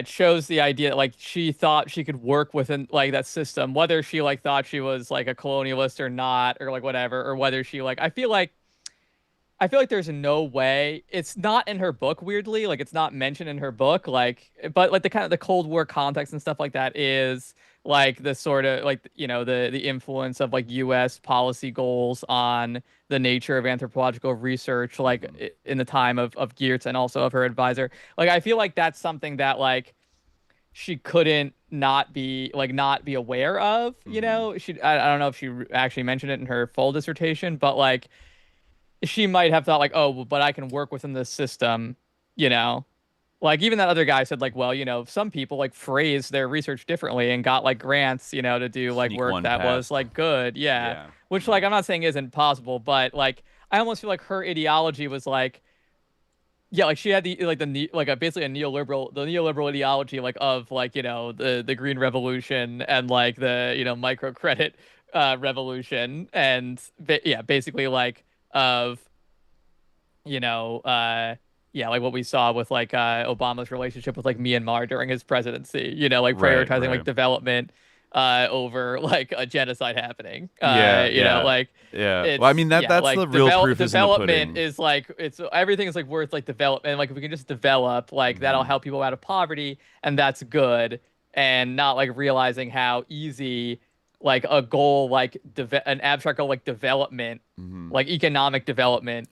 shows the idea that like she thought she could work within like that system, whether she like thought she was like a colonialist or not, or like whatever, or whether she like I feel like there's no way it's not in her book, weirdly, like it's not mentioned in her book, like, but like the kind of the Cold War context and stuff like that is like the sort of like the influence of like US policy goals on the nature of anthropological research, like in the time of Geertz and also of her advisor. Like I feel like that's something that like she couldn't not be aware of, I don't know if she actually mentioned it in her full dissertation, but like she might have thought like, oh, but I can work within this system, Like even that other guy said like, well, some people like phrase their research differently and got like grants, to do like work that was like good. Yeah. Which like I'm not saying isn't possible, but like I almost feel like her ideology was like, like she had basically the neoliberal ideology like of like, the Green Revolution and like the, microcredit revolution and basically like of, like what we saw with like Obama's relationship with like Myanmar during his presidency, like prioritizing like development over like a genocide happening. Well, I mean that's like, the real proof is in the pudding. Development is like everything is like worth like development. Like if we can just develop, like that'll help people out of poverty, and that's good. And not like realizing how easy like a goal like an abstract goal like development, like economic development,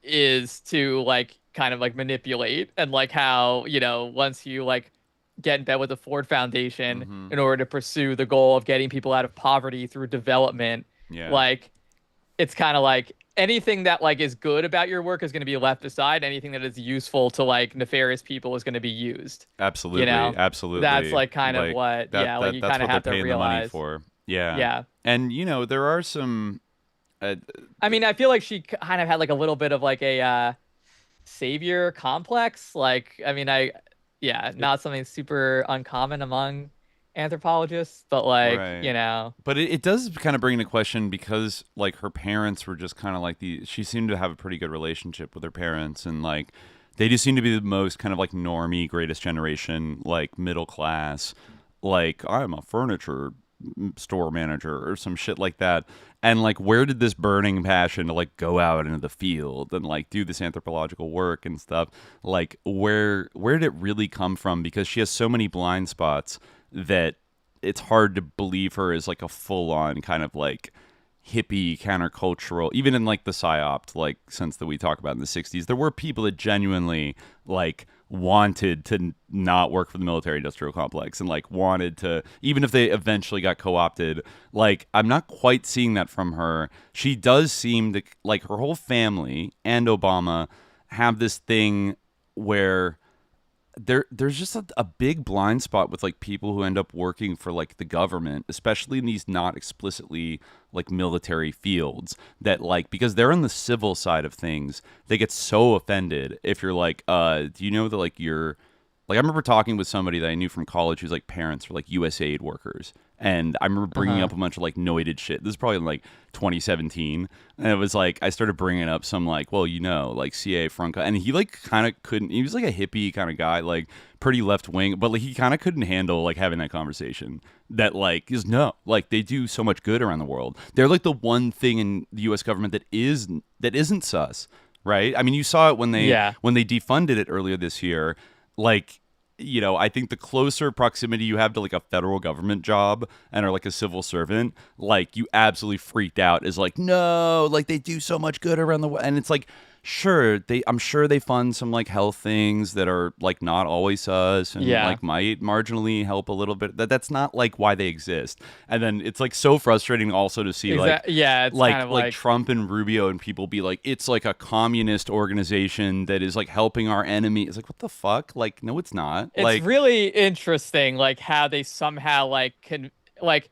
is to like kind of like manipulate, and like how once you like get in bed with the Ford Foundation in order to pursue the goal of getting people out of poverty through development, like it's kind of like anything that like is good about your work is going to be left aside. Anything that is useful to like nefarious people is going to be used. Absolutely, absolutely. That's like kind of what you kind of have to realize. For. Yeah, and there are some. I mean, I feel like she kind of had like a little bit of like a savior complex. Like, I mean, not something super uncommon among anthropologists, but like, But it does kind of bring into question because like her parents were just kind of like she seemed to have a pretty good relationship with her parents, and like they just seem to be the most kind of like normie, greatest generation, like middle class, like I'm a furniture store manager or some shit like that. And like, where did this burning passion to like go out into the field and like do this anthropological work and stuff, like where did it really come from? Because she has so many blind spots that it's hard to believe her as like a full-on kind of like hippie countercultural, even in like the psyop like sense that we talk about in the 60s, there were people that genuinely like wanted to not work for the military industrial complex and like wanted to, even if they eventually got co-opted. Like, I'm not quite seeing that from her. She does seem to, like, her whole family and Obama have this thing where there's just a big blind spot with like people who end up working for like the government, especially in these not explicitly like military fields, that like, because they're on the civil side of things, they get so offended if you're like, do you know that like you're like, I remember talking with somebody that I knew from college whose like parents were like USAID workers. And I remember bringing up a bunch of like noited shit. This is probably in like 2017. And it was like, I started bringing up some like, well, you know, like CA Franca. And he like kind of couldn't, he was like a hippie kind of guy, like pretty left wing, but like he kind of couldn't handle like having that conversation that like is no, like they do so much good around the world. They're like the one thing in the US government that isn't sus, right? I mean, you saw it when they defunded it earlier this year. Like, you know, I think the closer proximity you have to like a federal government job and are like a civil servant, like you absolutely freaked out is like, no, like they do so much good around the world. And it's like, sure, I'm sure they fund some like health things that are like not always sus and like might marginally help a little bit. That's not like why they exist. And then it's like so frustrating also to see it's like kind of like Trump and Rubio and people be like, it's like a communist organization that is like helping our enemy. It's like, what the fuck? Like, no, it's not. It's like really interesting, like how they somehow like can like,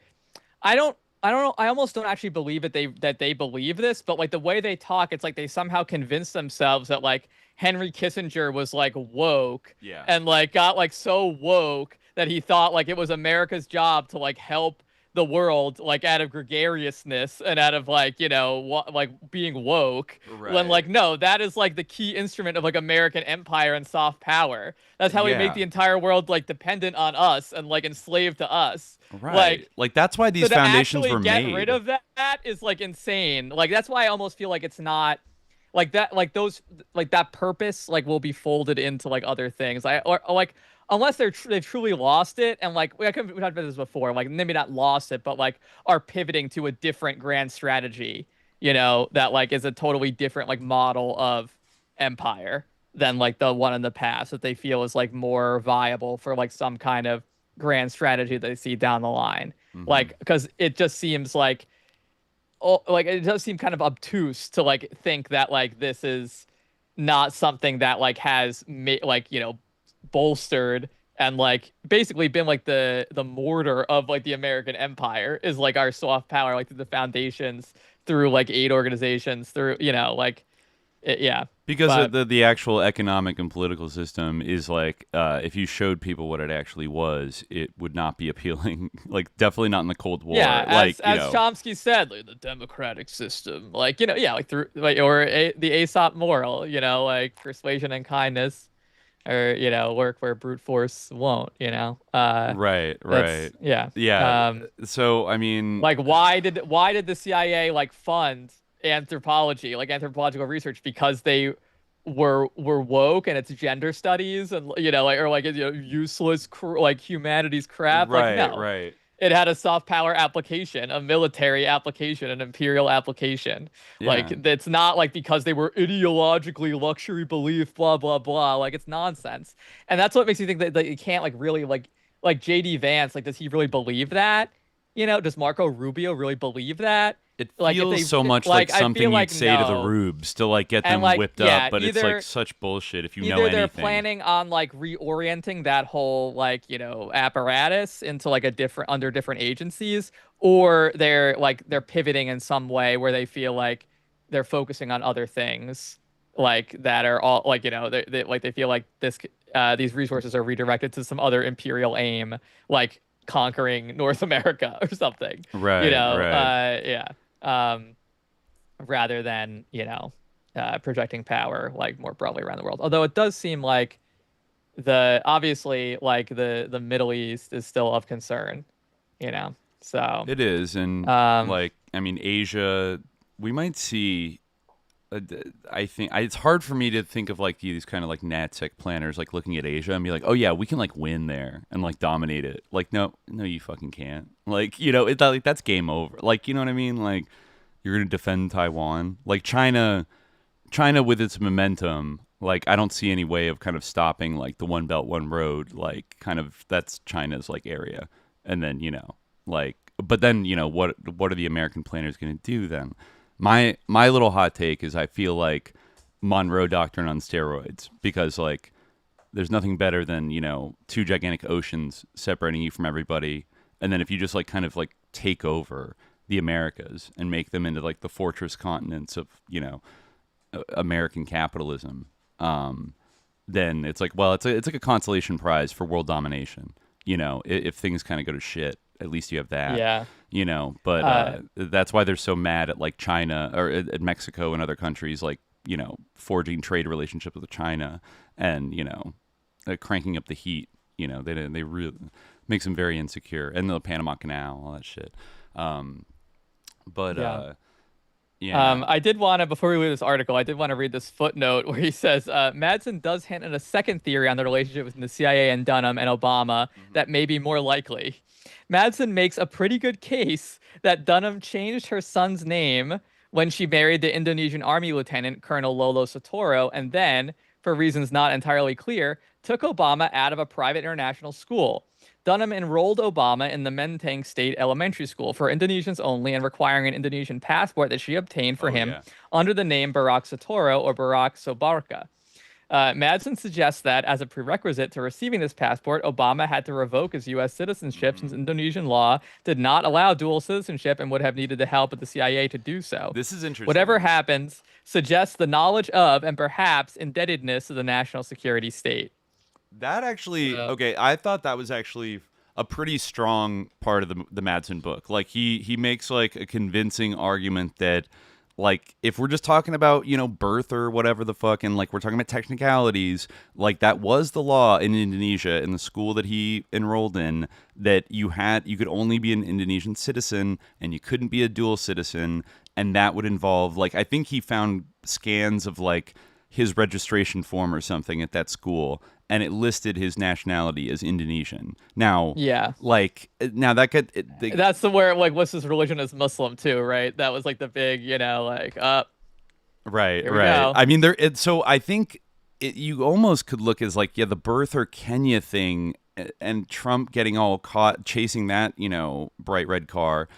I don't know. I almost don't actually believe that they believe this, but like the way they talk, it's like they somehow convince themselves that like Henry Kissinger was like woke, and like got like so woke that he thought like it was America's job to like help the world, like out of gregariousness and out of like, you know, like being woke. Right. When like, no, that is like the key instrument of like American empire and soft power. That's how we make the entire world like dependent on us and like enslaved to us. Right. Like that's why these foundations were made. Get rid of that is like insane. Like that's why I almost feel like it's not like that, like those, like that purpose like will be folded into like other things. Or like, unless they've truly lost it, and like we talked about this before, like maybe not lost it, but like are pivoting to a different grand strategy, you know, that like is a totally different like model of empire than like the one in the past that they feel is like more viable for like some kind of grand strategy that they see down the line. Like, because it just seems like, it does seem kind of obtuse to like think that like this is not something that like has like, you know, bolstered and like basically been like the mortar of like the American empire is like our soft power, like through the foundations, through like aid organizations, through, you know, like because the actual economic and political system is like, if you showed people what it actually was, it would not be appealing. Like definitely not in the Cold War. As Chomsky said, like the democratic system, like, you know, like through like, or the Aesop moral, you know, like persuasion and kindness, or, you know, work where brute force won't, you know. Right. So I mean, like why did the CIA like fund anthropology, like anthropological research? Because they were woke and it's gender studies and, you know, like, or like, you know, useless like humanities crap. Like, no. It had a soft power application, a military application, an imperial application. Like, it's not like because they were ideologically luxury belief, blah, blah, blah. Like, it's nonsense. And that's what makes me think that you can't like really like JD Vance, like, does he really believe that? You know, does Marco Rubio really believe that? It feels so much like something you'd say to the Rubes to like get them whipped up, but it's like such bullshit if you know anything. Either they're planning on like reorienting that whole like, you know, apparatus into like under different agencies, or they're pivoting in some way where they feel like they're focusing on other things like that are all like, you know, they feel like these resources are redirected to some other imperial aim, like conquering North America or something. Right. You know, rather than, you know, projecting power like more broadly around the world. Although it does seem like obviously like the Middle East is still of concern, you know. So it is, and like, I mean, Asia, we might see. I think it's hard for me to think of like these kind of like NatSec planners like looking at Asia and be like, oh yeah, we can like win there and like dominate it. Like, no, you fucking can't. Like, you know, like that's game over. Like, you know what I mean? Like, you're going to defend Taiwan. Like China with its momentum, like I don't see any way of kind of stopping like the One Belt, One Road, like kind of that's China's like area. And then, but then, what are the American planners going to do then? My little hot take is I feel like Monroe Doctrine on steroids, because like there's nothing better than, two gigantic oceans separating you from everybody. And then if you just like kind of like take over the Americas and make them into like the fortress continents of, American capitalism, then it's like, well, it's like a consolation prize for world domination. If things kind of go to shit, at least you have that. Yeah. But that's why they're so mad at like China or at Mexico and other countries, like, forging trade relationships with China and, cranking up the heat. They really makes them very insecure. And the Panama Canal, all that shit. I did want to, before we read this article, I did want to read this footnote where he says, Madson does hint at a second theory on the relationship between the CIA and Dunham and Obama that may be more likely. Madson makes a pretty good case that Dunham changed her son's name when she married the Indonesian Army Lieutenant Colonel Lolo Sotoro, and then, for reasons not entirely clear, took Obama out of a private international school. Dunham enrolled Obama in the Menteng State Elementary School for Indonesians only and requiring an Indonesian passport that she obtained for him under the name Barak Sotoro or Barak Sobarka. Madson suggests that, as a prerequisite to receiving this passport, Obama had to revoke his U.S. citizenship since Indonesian law did not allow dual citizenship and would have needed the help of the CIA to do so. This is interesting. Whatever happens suggests the knowledge of and perhaps indebtedness to the national security state. That actually, I thought that was actually a pretty strong part of the Madson book. Like he makes like a convincing argument that, like, if we're just talking about, birth or whatever the fuck, and like we're talking about technicalities, like that was the law in Indonesia in the school that he enrolled in, that you could only be an Indonesian citizen and you couldn't be a dual citizen. And that would involve, like, I think he found scans of like his registration form or something at that school, and it listed his nationality as Indonesian. Now, that's the where, like, what's his religion is Muslim too, right? That was like the big, right. Go. I mean, so I think you almost could look as like, the birther Kenya thing and Trump getting all caught chasing that, bright red car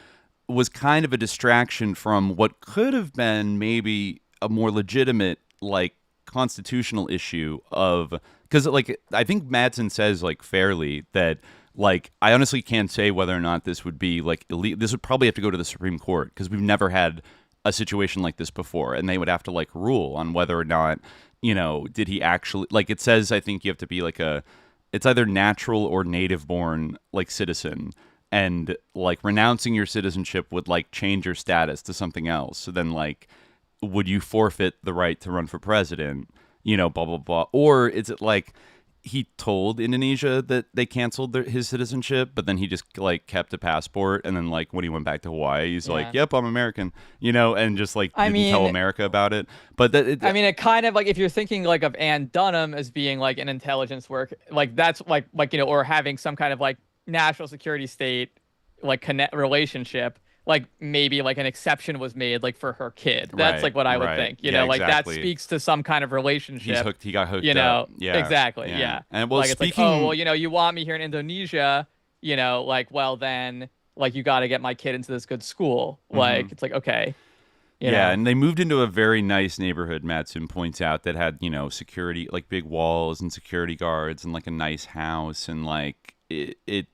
was kind of a distraction from what could have been maybe a more legitimate, like, constitutional issue of, because like I think Madson says, like, fairly that, like, I honestly can't say whether or not this would be like illegal. This would probably have to go to the Supreme Court because we've never had a situation like this before, and they would have to like rule on whether or not, did he actually, like, it says, I think you have to be like it's either natural or native born, like, citizen, and like renouncing your citizenship would like change your status to something else. So then, like, would you forfeit the right to run for president, blah, blah, blah. Or is it like he told Indonesia that they canceled his citizenship, but then he just like kept a passport. And then like when he went back to Hawaii, he's like, yep, I'm American, and just like didn't tell America about it. But it kind of like, if you're thinking like of Ann Dunham as being like an intelligence work, like that's like, or having some kind of like national security state, like connect relationship, like maybe like an exception was made like for her kid. That's like what I would think, like exactly. That speaks to some kind of relationship. He got hooked up. Yeah, exactly. Yeah. And well, like, it's like, oh, well, you want me here in Indonesia, like, well then, like, you got to get my kid into this good school. Like, it's like, okay. You know? And they moved into a very nice neighborhood, Madson points out, that had, security, like big walls and security guards and like a nice house, and like it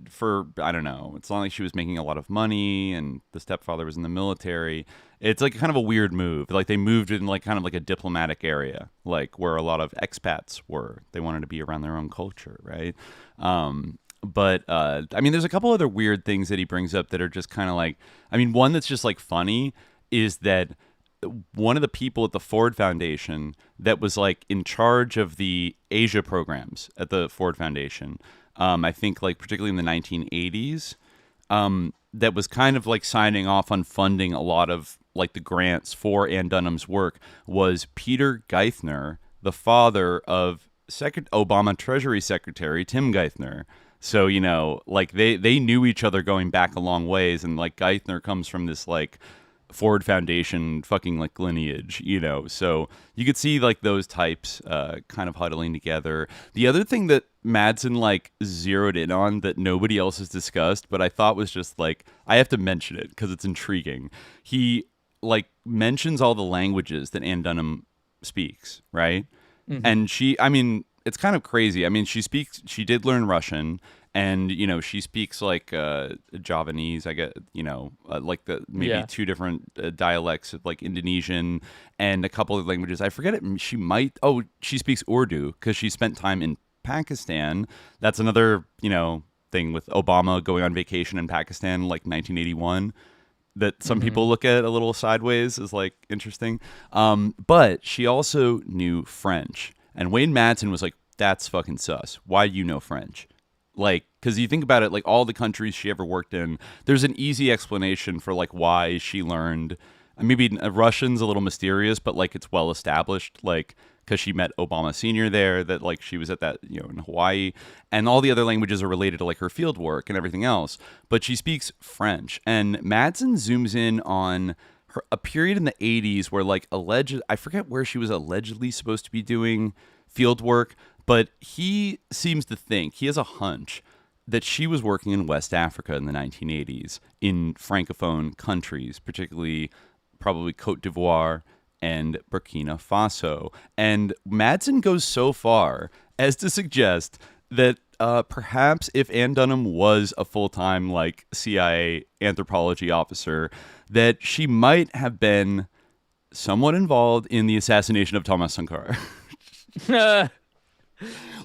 for, I don't know, it's not like she was making a lot of money and the stepfather was in the military. It's like kind of a weird move. Like they moved in like kind of like a diplomatic area, like where a lot of expats were. They wanted to be around their own culture, right? But I mean, there's a couple other weird things that he brings up that are just kind of like, I mean, one that's just like funny is that one of the people at the Ford Foundation that was like in charge of the Asia programs at the Ford Foundation, I think like particularly in the 1980s, that was kind of like signing off on funding a lot of like the grants for Ann Dunham's work, was Peter Geithner, the father of Obama Treasury Secretary Tim Geithner. So, like they knew each other going back a long ways, and like Geithner comes from this like Forward Foundation fucking like lineage, so you could see like those types kind of huddling together. The other thing that Madson like zeroed in on that nobody else has discussed, but I thought was just like, I have to mention it because it's intriguing. He like mentions all the languages that Ann Dunham speaks, right? Mm-hmm. And it's kind of crazy. I mean, she did learn Russian. And, she speaks like Javanese, I get, like the maybe two different dialects of like Indonesian and a couple of languages. I forget it. She speaks Urdu because she spent time in Pakistan. That's another, thing with Obama going on vacation in Pakistan, like 1981, that some people look at a little sideways as like interesting. But she also knew French. And Wayne Madson was like, that's fucking sus. Why do you know French? Like, because you think about it, like all the countries she ever worked in, there's an easy explanation for like why she learned. Maybe Russian's a little mysterious, but like it's well established, like because she met Obama Sr. there, that like she was at that, in Hawaii, and all the other languages are related to like her field work and everything else. But she speaks French, and Madson zooms in on a period in the 80s where like I forget where she was allegedly supposed to be doing field work. But he seems to think, he has a hunch, that she was working in West Africa in the 1980s in Francophone countries, particularly probably Cote d'Ivoire and Burkina Faso. And Madson goes so far as to suggest that perhaps if Ann Dunham was a full-time like CIA anthropology officer, that she might have been somewhat involved in the assassination of Thomas Sankara.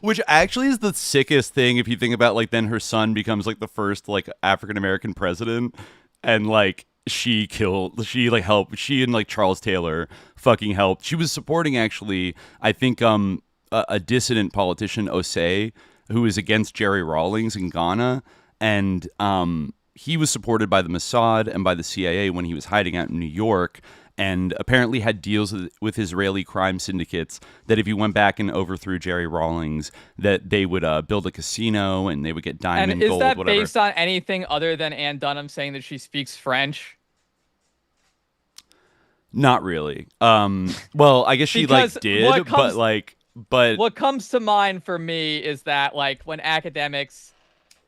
Which actually is the sickest thing if you think about like then her son becomes like the first like African American president, and like she helped, she and like Charles Taylor fucking helped. She was supporting actually, I think a dissident politician, Osei, who is against Jerry Rawlings in Ghana, and he was supported by the Mossad and by the CIA when he was hiding out in New York. And apparently had deals with Israeli crime syndicates that if you went back and overthrew Jerry Rawlings, that they would build a casino and they would get diamond, gold, whatever. And is that based on anything other than Ann Dunham saying that she speaks French? Not really. Well, I guess she did, but what comes to mind for me is that like when academics,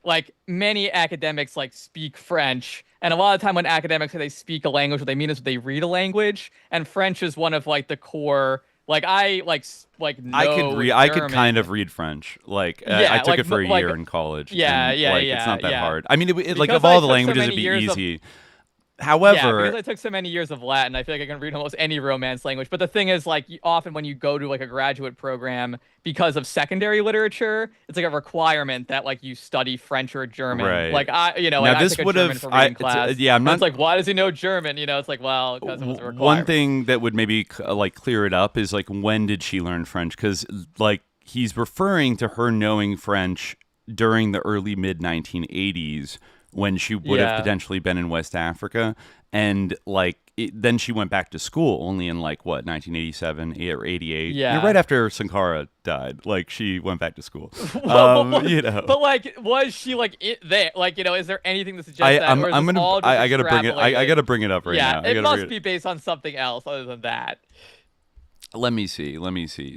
like many academics like speak French. And a lot of the time when academics say they speak a language, what they mean is they read a language. And French is one of like the core, like I know I could kind of read French. Like I took it for a year in college. It's not that hard. I mean, it like of all the languages, it'd be easy. However, because I took so many years of Latin, I feel like I can read almost any Romance language. But the thing is, like, often when you go to like a graduate program, because of secondary literature, it's like a requirement that like you study French or German. Right. Like I took a German for reading class. I'm not. It's like, why does he know German? It's like, well, because it was a requirement. One thing that would maybe like clear it up is like, when did she learn French? Because like he's referring to her knowing French during the early mid 1980s. When she would have potentially been in West Africa, and like then she went back to school only in like 1987 or 88. Yeah, right after Sankara died. Like she went back to school. But like, was she like there? Like is there anything to suggest that? I gotta bring it. I gotta bring it up right now. Yeah, it must be based on something else other than that. Let me see.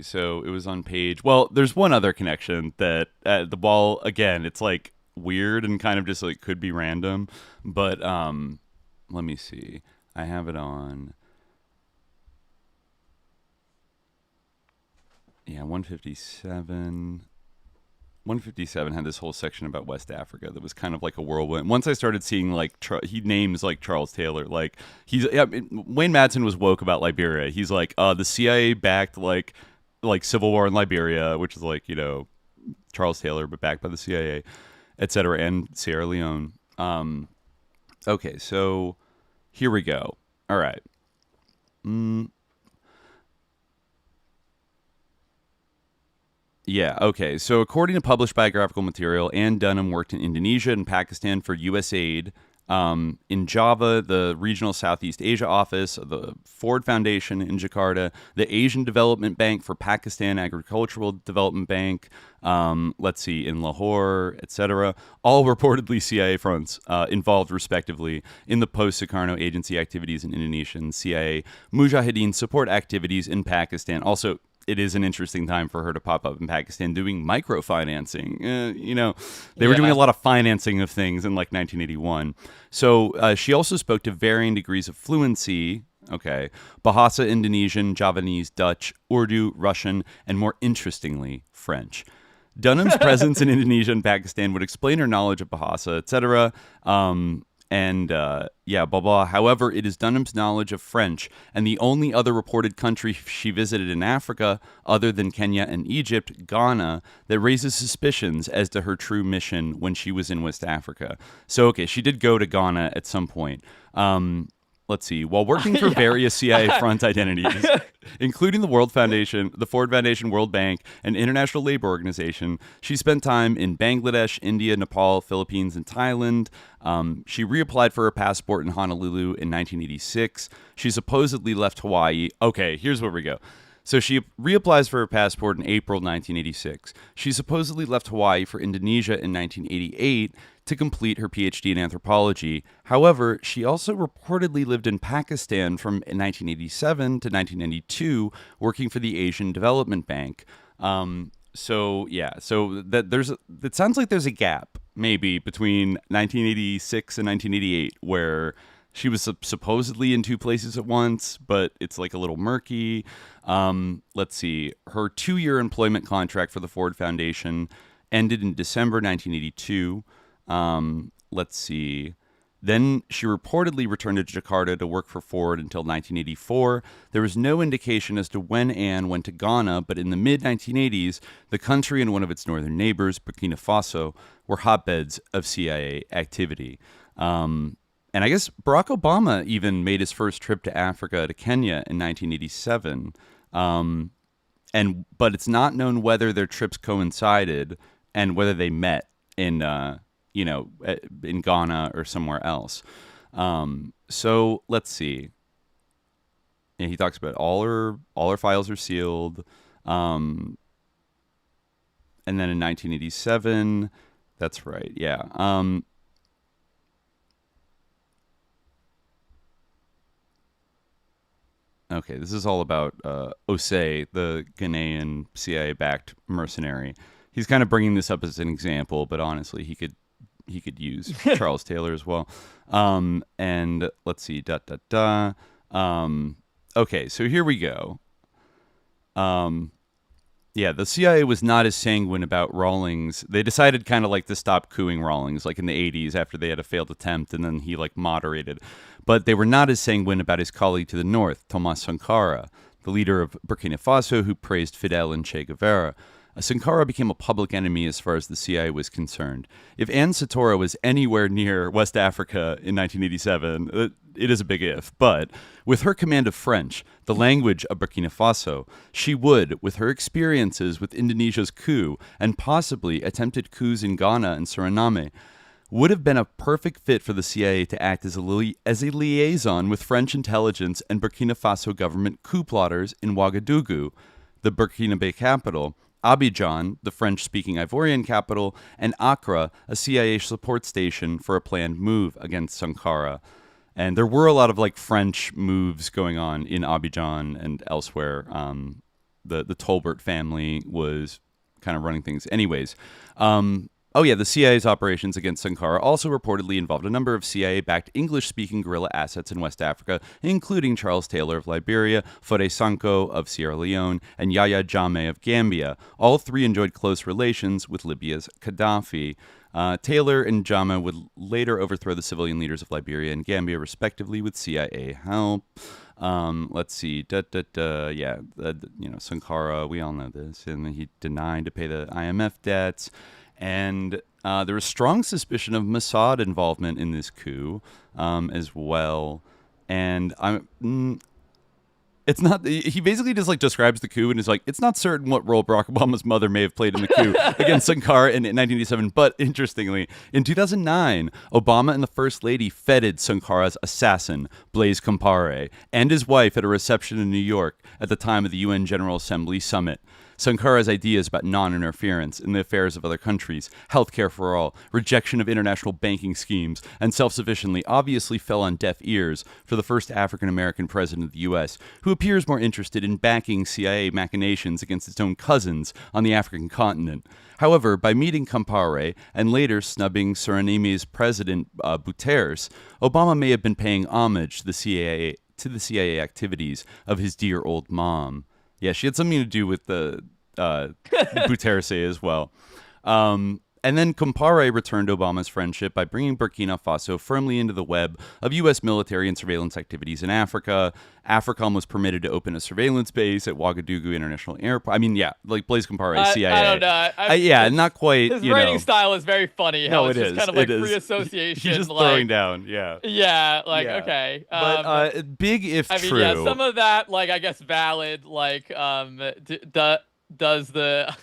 So it was on page. Well, there's one other connection that the ball again. It's like weird and kind of just like could be random, but let me see. I have it on 157 had this whole section about West Africa that was kind of like a whirlwind. Once I started seeing like he names like Charles Taylor, like Wayne Madson was woke about Liberia. He's like the CIA backed like civil war in Liberia, which is like Charles Taylor but backed by the CIA, etc., and Sierra Leone. Okay, so here we go. All right. Yeah, okay. So according to published biographical material, Ann Dunham worked in Indonesia and Pakistan for USAID in Java, the Regional Southeast Asia Office, the Ford Foundation in Jakarta, the Asian Development Bank for Pakistan, Agricultural Development Bank, in Lahore, etc. All reportedly CIA fronts involved, respectively, in the post-Sukarno agency activities in Indonesia and CIA Mujahideen support activities in Pakistan. Also, it is an interesting time for her to pop up in Pakistan doing microfinancing. They were doing a lot of financing of things in like 1981. So she also spoke to varying degrees of fluency. Okay. Bahasa Indonesian, Javanese, Dutch, Urdu, Russian, and more interestingly, French. Dunham's presence in Indonesia and Pakistan would explain her knowledge of Bahasa, etc. Blah, blah. However, it is Dunham's knowledge of French and the only other reported country she visited in Africa, other than Kenya and Egypt, Ghana, that raises suspicions as to her true mission when she was in West Africa. So, okay, she did go to Ghana at some point. Let's see. While working for various CIA front identities, including the World Foundation, the Ford Foundation, World Bank, and International Labor Organization, she spent time in Bangladesh, India, Nepal, Philippines, and Thailand. She reapplied for her passport in Honolulu in 1986. She supposedly left Hawaii. Okay, here's where we go. So she reapplies for her passport in April 1986. She supposedly left Hawaii for Indonesia in 1988 to complete her PhD in anthropology. However, she also reportedly lived in Pakistan from 1987 to 1992, working for the Asian Development Bank. It sounds like there's a gap maybe between 1986 and 1988 where she was supposedly in two places at once, but it's like a little murky. Let's see. Her 2-year employment contract for the Ford Foundation ended in December 1982. Let's see. Then she reportedly returned to Jakarta to work for Ford until 1984. There was no indication as to when Anne went to Ghana, but in the mid-1980s, the country and one of its northern neighbors, Burkina Faso, were hotbeds of CIA activity. And I guess Barack Obama even made his first trip to Africa, to Kenya, in 1987. But it's not known whether their trips coincided and whether they met in Ghana or somewhere else. So let's see. Yeah, he talks about all her files are sealed. And then in 1987, that's right. Yeah. Okay, this is all about Osei, the Ghanaian CIA-backed mercenary. He's kind of bringing this up as an example, but honestly, he could use Charles Taylor as well. And let's see, Okay, so here we go. The CIA was not as sanguine about Rawlings. They decided kind of like to stop cooing Rawlings, like in the 80s after they had a failed attempt, and then he like moderated. But they were not as sanguine about his colleague to the north, Thomas Sankara, the leader of Burkina Faso who praised Fidel and Che Guevara. Sankara became a public enemy as far as the CIA was concerned. If Anne Satora was anywhere near West Africa in 1987, it is a big if, but with her command of French, the language of Burkina Faso, she would, with her experiences with Indonesia's coup and possibly attempted coups in Ghana and Suriname, would have been a perfect fit for the CIA to act as a liaison with French intelligence and Burkina Faso government coup plotters in Ouagadougou, the Burkinabe capital, Abidjan, the French-speaking Ivorian capital, and Accra, a CIA support station for a planned move against Sankara. And there were a lot of like French moves going on in Abidjan and elsewhere. The Tolbert family was kind of running things. Anyways, the CIA's operations against Sankara also reportedly involved a number of CIA-backed English-speaking guerrilla assets in West Africa, including Charles Taylor of Liberia, Fode Sanko of Sierra Leone, and Yahya Jammeh of Gambia. All three enjoyed close relations with Libya's Gaddafi. Taylor and Jammeh would later overthrow the civilian leaders of Liberia and Gambia, respectively, with CIA help. Let's see. Sankara, we all know this. And he denied to pay the IMF debts. And there was strong suspicion of Mossad involvement in this coup as well. And It's not. He basically just like describes the coup and is like, it's not certain what role Barack Obama's mother may have played in the coup against Sankara in 1987. But interestingly, in 2009, Obama and the First Lady feted Sankara's assassin, Blaise Compaoré, and his wife at a reception in New York at the time of the UN General Assembly summit. Sankara's ideas about non-interference in the affairs of other countries, healthcare for all, rejection of international banking schemes, and self-sufficiency obviously fell on deaf ears for the first African-American president of the U.S., who appears more interested in backing CIA machinations against its own cousins on the African continent. However, by meeting Compaoré and later snubbing Suriname's president Bouters, Obama may have been paying homage to the CIA activities of his dear old mom. Yeah, she had something to do with the Bouters as well. And then Compaoré returned Obama's friendship by bringing Burkina Faso firmly into the web of U.S. military and surveillance activities in Africa. AFRICOM was permitted to open a surveillance base at Ouagadougou International Airport. I mean, yeah, like Blaise Compaoré, CIA. I don't know. Yeah, not quite. His writing style is very funny. No, it's just kind of like free association. He's just like, throwing down, yeah. Yeah, like, okay. But big if true. Yeah, some of that, like, I guess valid, like, does the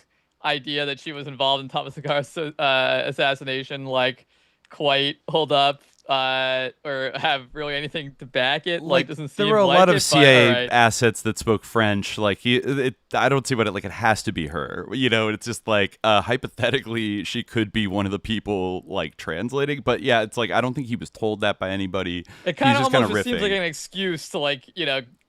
idea that she was involved in Thomas Sankara's assassination like quite hold up or have really anything to back it? Like doesn't seem there were a like lot of it, CIA right. assets that spoke French. Like I don't see what it has to be her. You know, it's just like hypothetically she could be one of the people like translating. But yeah, it's like I don't think he was told that by anybody. It kind of almost seems like an excuse to like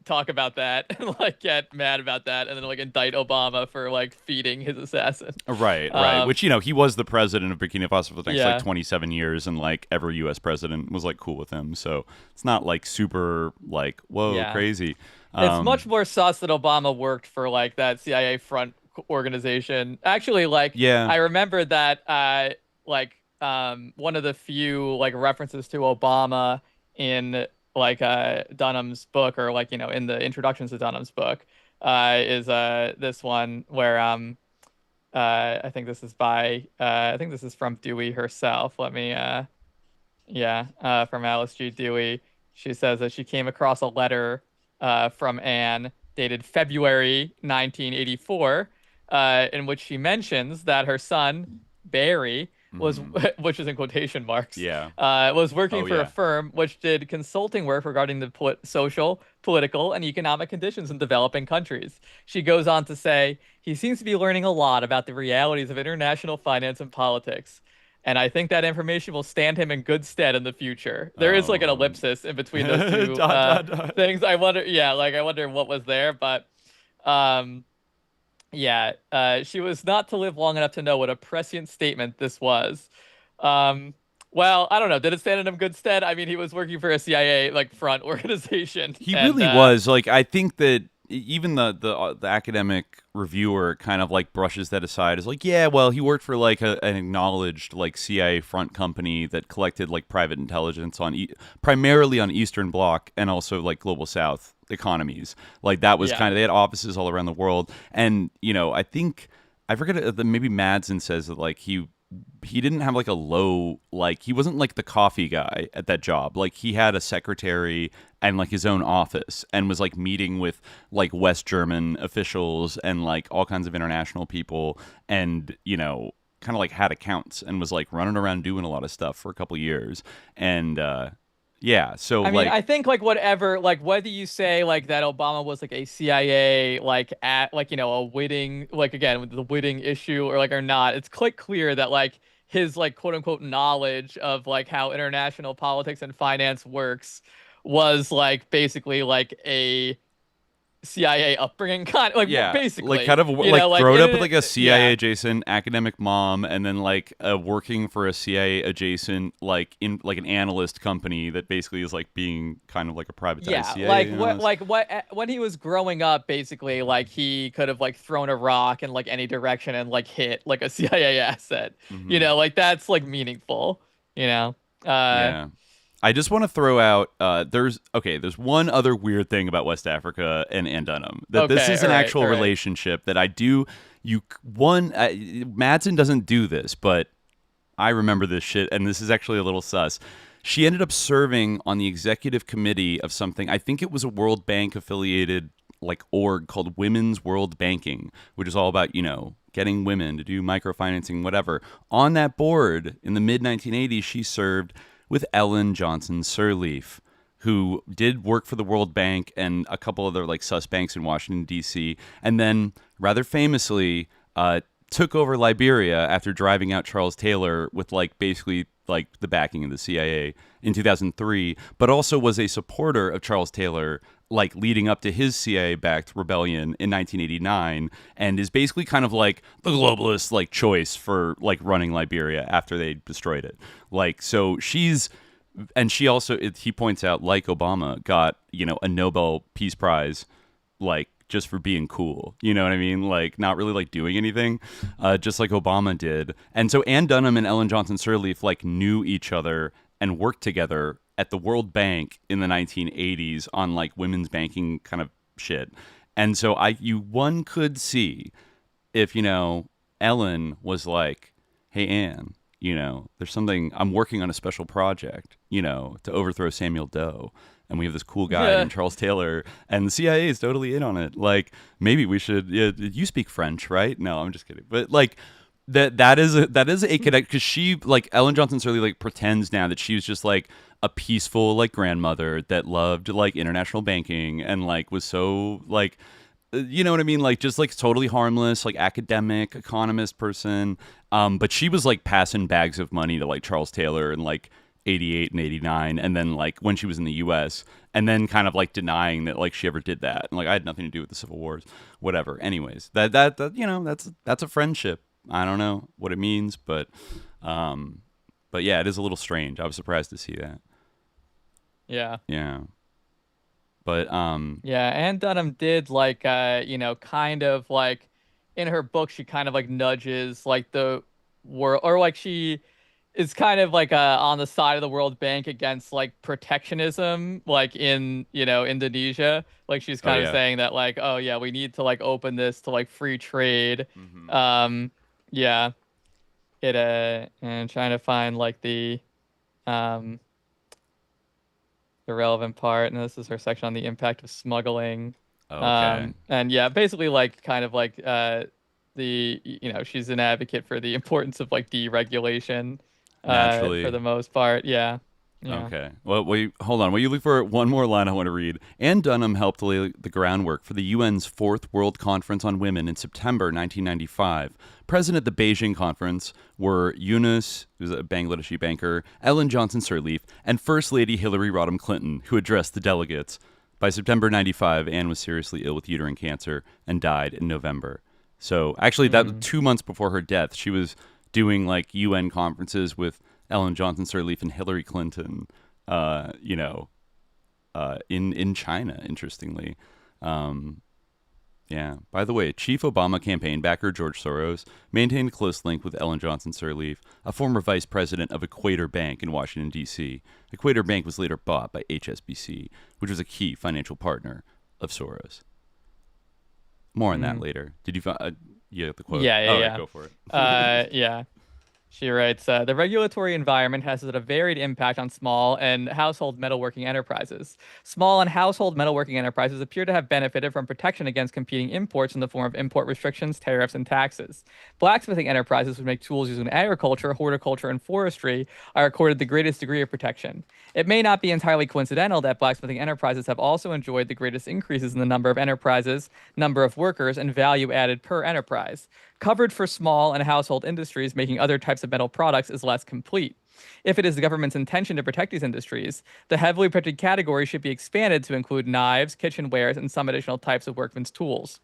talk about that and like get mad about that and then like indict Obama for like feeding his assassin. Right. Which, he was the president of Burkina Faso for the next like 27 years and like every U.S. president was like cool with him. So it's not like super like, whoa, crazy. It's much more sus that Obama worked for like that CIA front organization. Actually, like, I remember that one of the few like references to Obama in like Dunham's book or like, in the introductions to Dunham's book is this one where I think this is from Dewey herself. Let me from Alice G. Dewey. She says that she came across a letter from Anne dated February 1984 in which she mentions that her son Barry was, which is in quotation marks, was working for a firm which did consulting work regarding the social, political, and economic conditions in developing countries. She goes on to say, he seems to be learning a lot about the realities of international finance and politics. And I think that information will stand him in good stead in the future. There is like an ellipsis in between those two things. I wonder what was there, but she was not to live long enough to know what a prescient statement this was. Well, I don't know. Did it stand in him good stead? I mean, he was working for a CIA like front organization. He really was. Like, I think that even the academic reviewer kind of like brushes that aside as like, yeah, well, he worked for like an acknowledged like CIA front company that collected like private intelligence on primarily on Eastern Bloc and also like Global South economies. Like that was kind of, they had offices all around the world. And, I think, I forget, maybe Madson says that like he didn't have like a low, like he wasn't like the coffee guy at that job. Like he had a secretary and like his own office and was like meeting with like West German officials and like all kinds of international people and, kind of like had accounts and was like running around doing a lot of stuff for a couple of years. And, so I mean, I think like whatever, like whether you say like that Obama was like a CIA like at like a witting, like again with the witting issue or like or not, it's quite clear that like his like quote unquote knowledge of like how international politics and finance works was like basically like a CIA upbringing, kind of, like basically, like kind of like grown up with like a CIA adjacent academic mom, and then like working for a CIA adjacent like in like an analyst company that basically is like being kind of like a privatized CIA. When he was growing up, basically like he could have like thrown a rock in like any direction and like hit like a CIA asset. Like that's like meaningful. I just want to throw out there's one other weird thing about West Africa and Dunham. This is an actual relationship that Madson doesn't do this, but I remember this shit, and this is actually a little sus. She ended up serving on the executive committee of something. I think it was a World Bank affiliated like org called Women's World Banking, which is all about, getting women to do microfinancing, whatever. On that board in the mid 1980s, she served with Ellen Johnson Sirleaf, who did work for the World Bank and a couple other like sus banks in Washington, D.C., and then rather famously took over Liberia after driving out Charles Taylor with like basically like the backing of the CIA in 2003, but also was a supporter of Charles Taylor like leading up to his CIA-backed rebellion in 1989, and is basically kind of like the globalist like choice for like running Liberia after they destroyed it. Like, so she's, and she also, he points out, like Obama, got, a Nobel Peace Prize, like, just for being cool. You know what I mean? Like, not really like doing anything, just like Obama did. And so Ann Dunham and Ellen Johnson Sirleaf like knew each other and worked together at the World Bank in the 1980s on like women's banking kind of shit. And so one could see if, Ellen was like, hey, Ann, there's something, I'm working on a special project, to overthrow Samuel Doe. And we have this cool guy named Charles Taylor, and the CIA is totally in on it. Like, maybe we should. You speak French, right? No, I'm just kidding. But like, that is a connect, because she, like, Ellen Johnson Sirleaf like pretends now that she was just like a peaceful like grandmother that loved like international banking and like was so like, you know what I mean? Like, just like totally harmless, like academic economist person. But she was like passing bags of money to like Charles Taylor and like 88 and 89, and then like when she was in the US, and then kind of like denying that like she ever did that, and like I had nothing to do with the Civil Wars, whatever. Anyways, that that's a friendship. I don't know what it means, but yeah, it is a little strange. I was surprised to see that. Yeah, but Ann Dunham did like kind of like in her book she kind of like nudges like the world, or like she is kind of like on the side of the World Bank against like protectionism, like in Indonesia. Like she's kind of saying that like, oh yeah, we need to like open this to like free trade. And trying to find like the relevant part, and this is her section on the impact of smuggling. And basically like kind of like she's an advocate for the importance of like deregulation. Naturally. For the most part, yeah. Okay. Well, hold on. Will you look for one more line I want to read? Ann Dunham helped lay the groundwork for the UN's Fourth World Conference on Women in September 1995. Present at the Beijing conference were Yunus, who's a Bangladeshi banker, Ellen Johnson Sirleaf, and First Lady Hillary Rodham Clinton, who addressed the delegates. By September 95, Ann was seriously ill with uterine cancer and died in November. So actually, that was 2 months before her death. She was doing like UN conferences with Ellen Johnson Sirleaf and Hillary Clinton, in China, interestingly. By the way, Chief Obama campaign backer George Soros maintained a close link with Ellen Johnson Sirleaf, a former vice president of Equator Bank in Washington, D.C. Equator Bank was later bought by HSBC, which was a key financial partner of Soros. More on that later. Did you find... you have the quote? Yeah. Go for it. She writes, the regulatory environment has had a varied impact on small and household metalworking enterprises. Small and household metalworking enterprises appear to have benefited from protection against competing imports in the form of import restrictions, tariffs, and taxes. Blacksmithing enterprises which make tools used in agriculture, horticulture, and forestry are accorded the greatest degree of protection. It may not be entirely coincidental that blacksmithing enterprises have also enjoyed the greatest increases in the number of enterprises, number of workers, and value added per enterprise. Coverage for small and household industries making other types of metal products is less complete. If it is the government's intention to protect these industries, the heavily protected category should be expanded to include knives, kitchenwares, and some additional types of workmen's tools.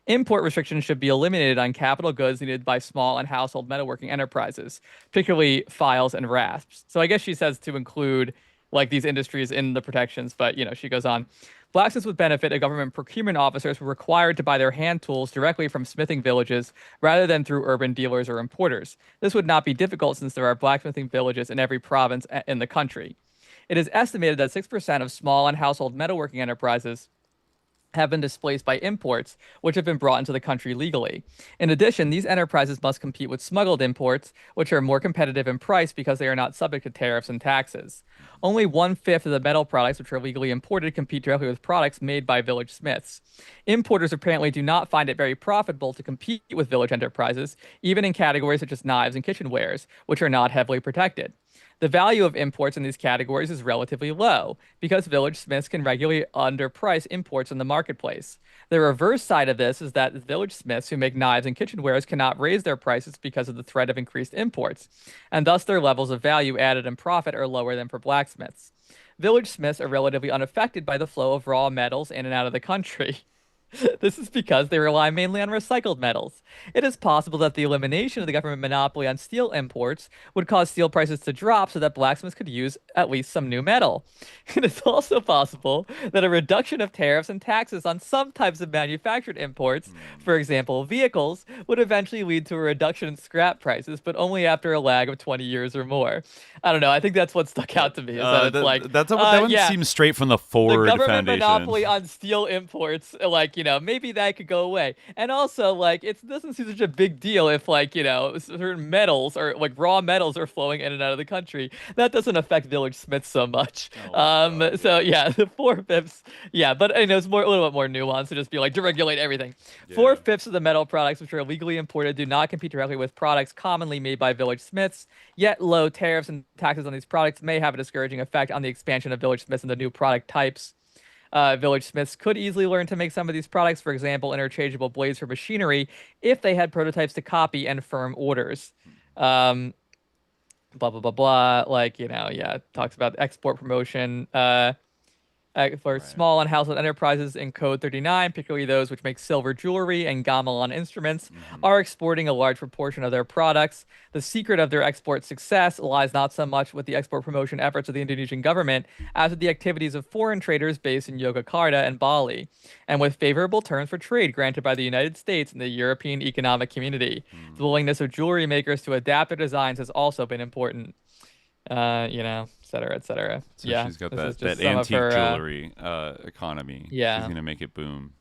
Import restrictions should be eliminated on capital goods needed by small and household metalworking enterprises, particularly files and rasps. So I guess she says to include like these industries in the protections, but she goes on. Blacksmiths would benefit if government procurement officers were required to buy their hand tools directly from smithing villages rather than through urban dealers or importers. This would not be difficult since there are blacksmithing villages in every province in the country. It is estimated that 6% of small and household metalworking enterprises have been displaced by imports, which have been brought into the country legally. In addition, these enterprises must compete with smuggled imports, which are more competitive in price because they are not subject to tariffs and taxes. Only 1/5 of the metal products which are legally imported compete directly with products made by village smiths. Importers apparently do not find it very profitable to compete with village enterprises, even in categories such as knives and kitchenwares, which are not heavily protected. The value of imports in these categories is relatively low because village smiths can regularly underprice imports in the marketplace. The reverse side of this is that village smiths who make knives and kitchenwares cannot raise their prices because of the threat of increased imports, and thus their levels of value added and profit are lower than for blacksmiths. Village smiths are relatively unaffected by the flow of raw metals in and out of the country. This is because they rely mainly on recycled metals. It is possible that the elimination of the government monopoly on steel imports would cause steel prices to drop so that blacksmiths could use at least some new metal. It is also possible that a reduction of tariffs and taxes on some types of manufactured imports, for example, vehicles, would eventually lead to a reduction in scrap prices, but only after a lag of 20 years or more. I don't know. I think that's what stuck out to me. Is that it's that one seems straight from the Ford the government Foundation. Monopoly on steel imports, like, maybe that could go away. And also, like, it doesn't seem such a big deal if, like, certain metals or like raw metals are flowing in and out of the country. That doesn't affect village smiths so much. So yeah, the 4/5. Yeah, but it's a little bit more nuanced to just be like to regulate everything. Yeah. 4/5 of the metal products which are legally imported do not compete directly with products commonly made by village smiths. Yet low tariffs and taxes on these products may have a discouraging effect on the expansion of village smiths into new product types. Village smiths could easily learn to make some of these products, for example, interchangeable blades for machinery, if they had prototypes to copy and firm orders. Blah, blah, blah, blah. Like, talks about export promotion. For small and household enterprises in Code 39, particularly those which make silver jewelry and gamelan instruments, are exporting a large proportion of their products. The secret of their export success lies not so much with the export promotion efforts of the Indonesian government as with the activities of foreign traders based in Yogyakarta and Bali, and with favorable terms for trade granted by the United States and the European Economic Community. The willingness of jewelry makers to adapt their designs has also been important. Et cetera, et cetera. So she's got that antique jewelry economy. Yeah. She's gonna make it boom.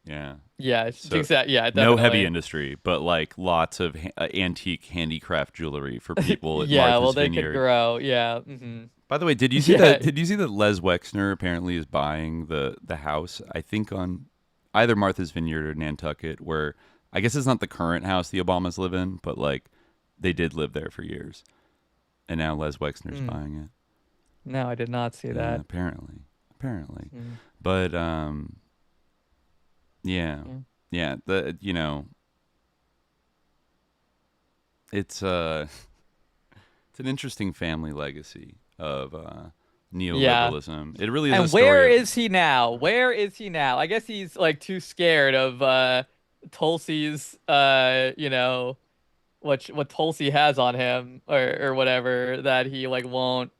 Yeah. Yeah. So yeah. Definitely. No heavy industry, but like lots of antique handicraft jewelry for people. At Martha's they Vineyard. Could grow. Yeah. Mm-hmm. By the way, did you see that? Did you see that Les Wexner apparently is buying the house? I think on either Martha's Vineyard or Nantucket, where I guess it's not the current house the Obamas live in, but like they did live there for years. And now Les Wexner's buying it. No, I did not see that. Apparently. But yeah. It's an interesting family legacy of neoliberalism. It really is. And where is he now? I guess he's like too scared of Tulsi's what Tulsi has on him or whatever, that he like won't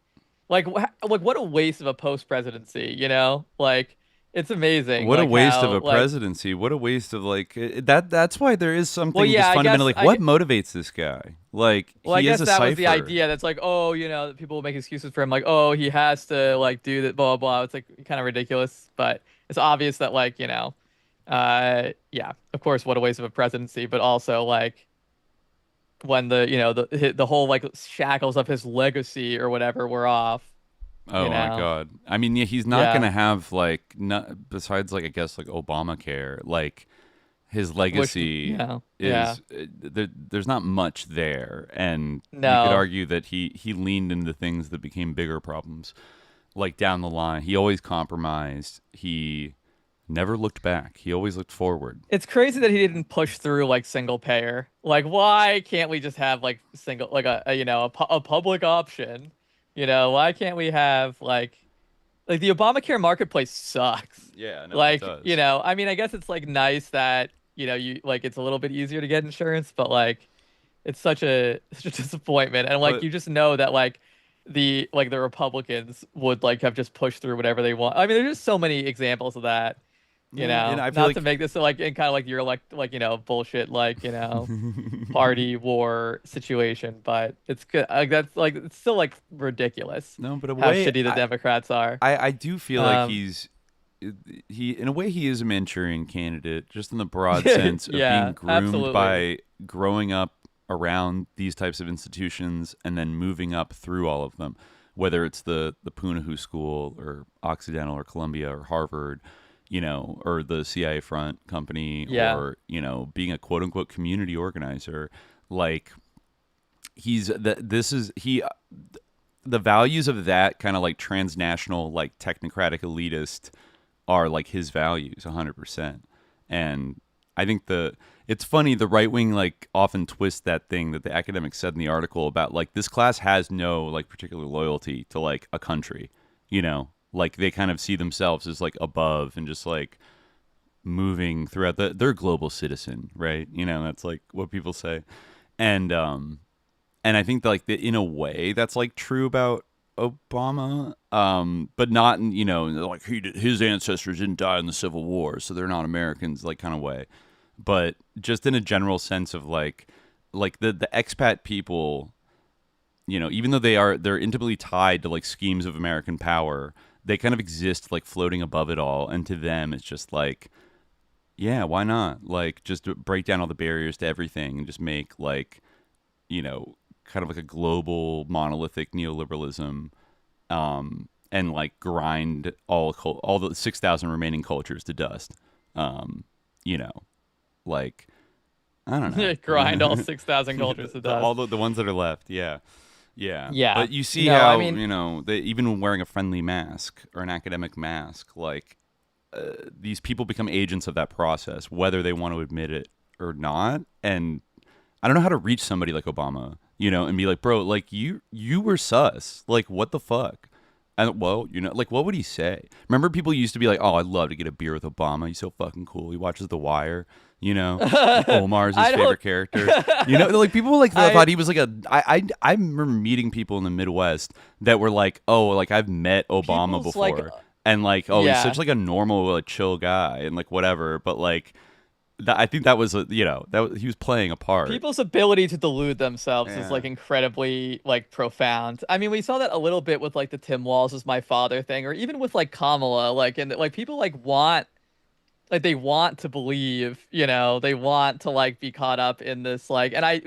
like what a waste of a post presidency, like it's amazing. What a waste of a presidency. What a waste of that's why there is something just fundamentally what motivates this guy? Like I guess is a that cipher. Was the idea. That's like, that people make excuses for him, like, he has to like do that, blah blah blah. It's like kind of ridiculous, but it's obvious that of course, what a waste of a presidency, but also like when the whole like shackles of his legacy or whatever were off. Oh my God! I mean, he's not gonna have besides like I guess like Obamacare, like his legacy is there's not much there, and you could argue that he leaned into things that became bigger problems, like down the line. He always compromised. He never looked back. He always looked forward. It's crazy that he didn't push through like single payer. Like, why can't we just have like single, like a public option? Why can't we have like the Obamacare marketplace sucks. Yeah, no, like it does. I mean, I guess it's like nice that you like it's a little bit easier to get insurance, but like it's such a disappointment, and like you just know that like the Republicans would like have just pushed through whatever they want. I mean, there's just so many examples of that. And I feel not to make this like in kind of like your bullshit party war situation, but it's good. That's like it's still like ridiculous. No, but how shitty the Democrats are. I do feel like he's he in a way he is a Manchurian candidate, just in the broad sense of being groomed absolutely. by growing up around these types of institutions and then moving up through all of them, whether it's the Punahou School or Occidental or Columbia or Harvard, or the CIA front company, or being a quote unquote community organizer. Like the values of that kind of like transnational, like technocratic elitist are like his values 100%. And I think it's funny, the right wing like often twists that thing that the academic said in the article about like this class has no like particular loyalty to like a country, like they kind of see themselves as like above and just like moving throughout they're a global citizen, right? That's like what people say. And I think that, like in a way that's like true about Obama, but not in, like his ancestors didn't die in the Civil War, so they're not Americans, like kind of way. But just in a general sense of like the expat people, even though they're intimately tied to like schemes of American power, they kind of exist like floating above it all. And to them, it's just like, yeah, why not? Like just break down all the barriers to everything and just make like, kind of like a global monolithic neoliberalism, and like grind all the 6,000 remaining cultures to dust. Like I don't know, grind all 6,000 cultures to dust. All the ones that are left, yeah. But you see they even wearing a friendly mask or an academic mask, like these people become agents of that process, whether they want to admit it or not. And I don't know how to reach somebody like Obama, and be like, bro, like you were sus. Like, what the fuck? And well, like what would he say? Remember people used to be like, oh, I'd love to get a beer with Obama. He's so fucking cool. He watches The Wire, Omar's his favorite character. Like people like thought he was like I remember meeting people in the Midwest that were like, oh, like I've met Obama before. Like, and like, oh, he's such like a normal, chill guy and like whatever. But like, I think that was, he was playing a part. People's ability to delude themselves is like incredibly like profound. I mean, we saw that a little bit with like the Tim Walz is my father thing, or even with like Kamala, like, and like people like they want to believe, they want to like be caught up in this, like, and I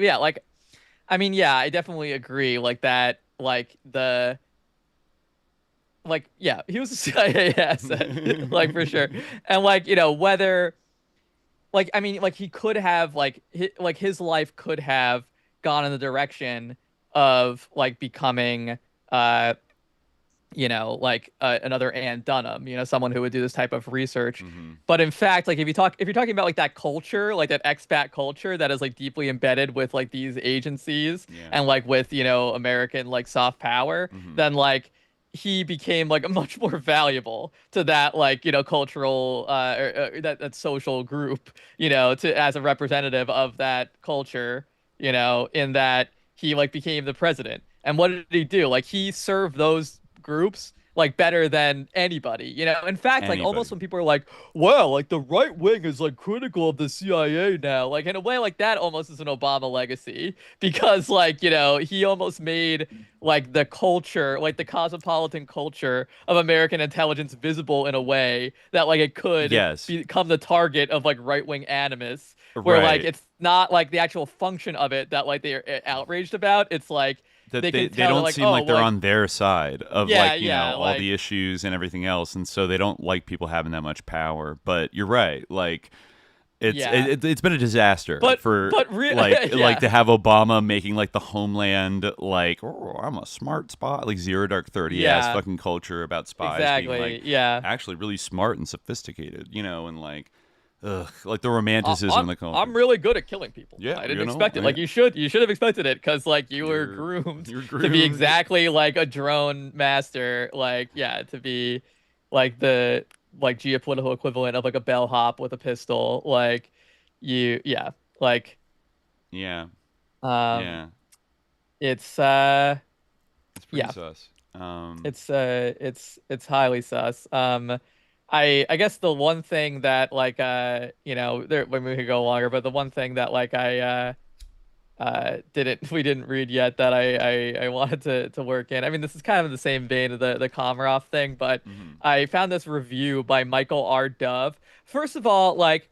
definitely agree, like that, like he was a CIA asset, like for sure, and like whether. Like, I mean, like he could have his life could have gone in the direction of like becoming, another Ann Dunham, someone who would do this type of research. Mm-hmm. But in fact, like if you're talking about like that culture, like that expat culture that is like deeply embedded with like these agencies and like with, American like soft power, then like he became like a much more valuable to that like cultural that social group as a representative of that culture, in that he like became the president. And what did he do? Like he served those groups like better than anybody, in fact, like almost when people are like, well, like the right wing is like critical of the CIA now, like in a way like that almost is an Obama legacy, because like he almost made like the culture, like the cosmopolitan culture of American intelligence visible in a way that like it could become the target of like right-wing animus, where like it's not like the actual function of it that like they're outraged about, it's like that they don't like, seem like they're on their side of all the issues and everything else, and so they don't like people having that much power. But you're right, like it's been a disaster like to have Obama making like the homeland like, oh, I'm a smart spy, like Zero Dark 30 ass fucking culture about spies being like actually really smart and sophisticated, and like. Ugh, like the romanticism in the culture. I'm really good at killing people. Yeah, I didn't expect it. Like you should have expected it, because like you were groomed to be exactly like a drone master. Like to be like the like geopolitical equivalent of like a bellhop with a pistol. Like it's pretty sus. It's highly sus. I guess the one thing that like when we could go longer, but the one thing that like I didn't read yet that I wanted to work in. I mean, this is kind of in the same vein of the Komarov thing, but I found this review by Michael R. Dove. First of all, like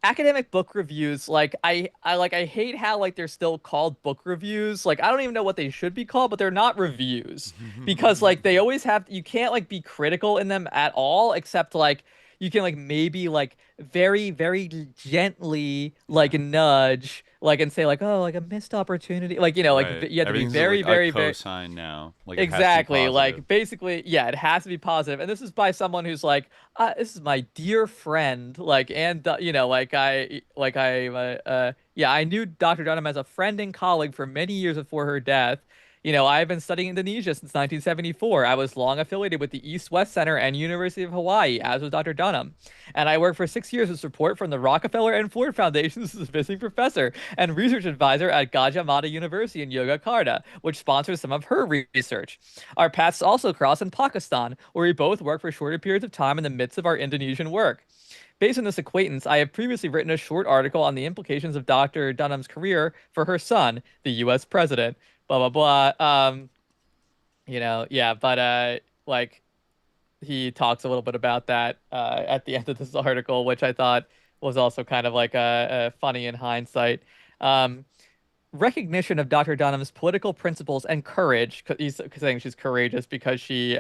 academic book reviews, like I hate how like they're still called book reviews. Like I don't even know what they should be called, but they're not reviews because like they always have, you can't like be critical in them at all, except like you can like maybe like very very gently like nudge like and say like, oh, like a missed opportunity, like, you know, like Right. you have to be Everything's very like very a very cosign now. Like it has to be exactly, like positive. basically, yeah, it has to be positive. And this is by someone who's like, this is my dear friend, like, and you know, yeah, I knew Dr. Dunham as a friend and colleague for many years before her death. You know, I've been studying Indonesia since 1974. I was long affiliated with the East-West Center and University of Hawaii, as was Dr. Dunham. And I worked for 6 years with support from the Rockefeller and Ford Foundations as a visiting professor and research advisor at Gajah Mada University in Yogyakarta, which sponsors some of her research. Our paths also cross in Pakistan, where we both work for shorter periods of time in the midst of our Indonesian work. Based on this acquaintance, I have previously written a short article on the implications of Dr. Dunham's career for her son, the U.S. president. Blah blah blah. You know, yeah, but like he talks a little bit about that at the end of this article, which I thought was also kind of like funny in hindsight. Recognition of Dr. Dunham's political principles and courage, because he's saying she's courageous because she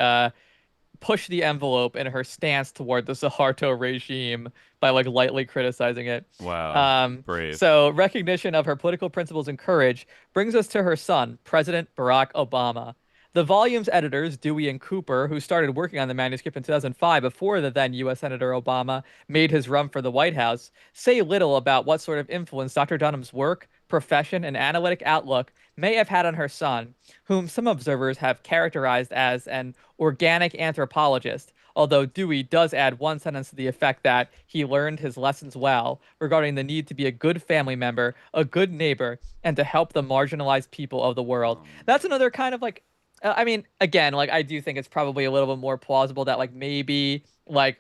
pushed the envelope in her stance toward the Suharto regime by like lightly criticizing it. Wow, brave. So recognition of her political principles and courage brings us to her son, President Barack Obama. The volume's editors, Dewey and Cooper, who started working on the manuscript in 2005 before the then U.S. Senator Obama made his run for the White House, say little about what sort of influence Dr. Dunham's work, profession, and analytic outlook may have had on her son, whom some observers have characterized as an organic anthropologist, although Dewey does add one sentence to the effect that he learned his lessons well regarding the need to be a good family member, a good neighbor, and to help the marginalized people of the world. That's another kind of like, I mean, again, like I do think it's probably a little bit more plausible that like maybe like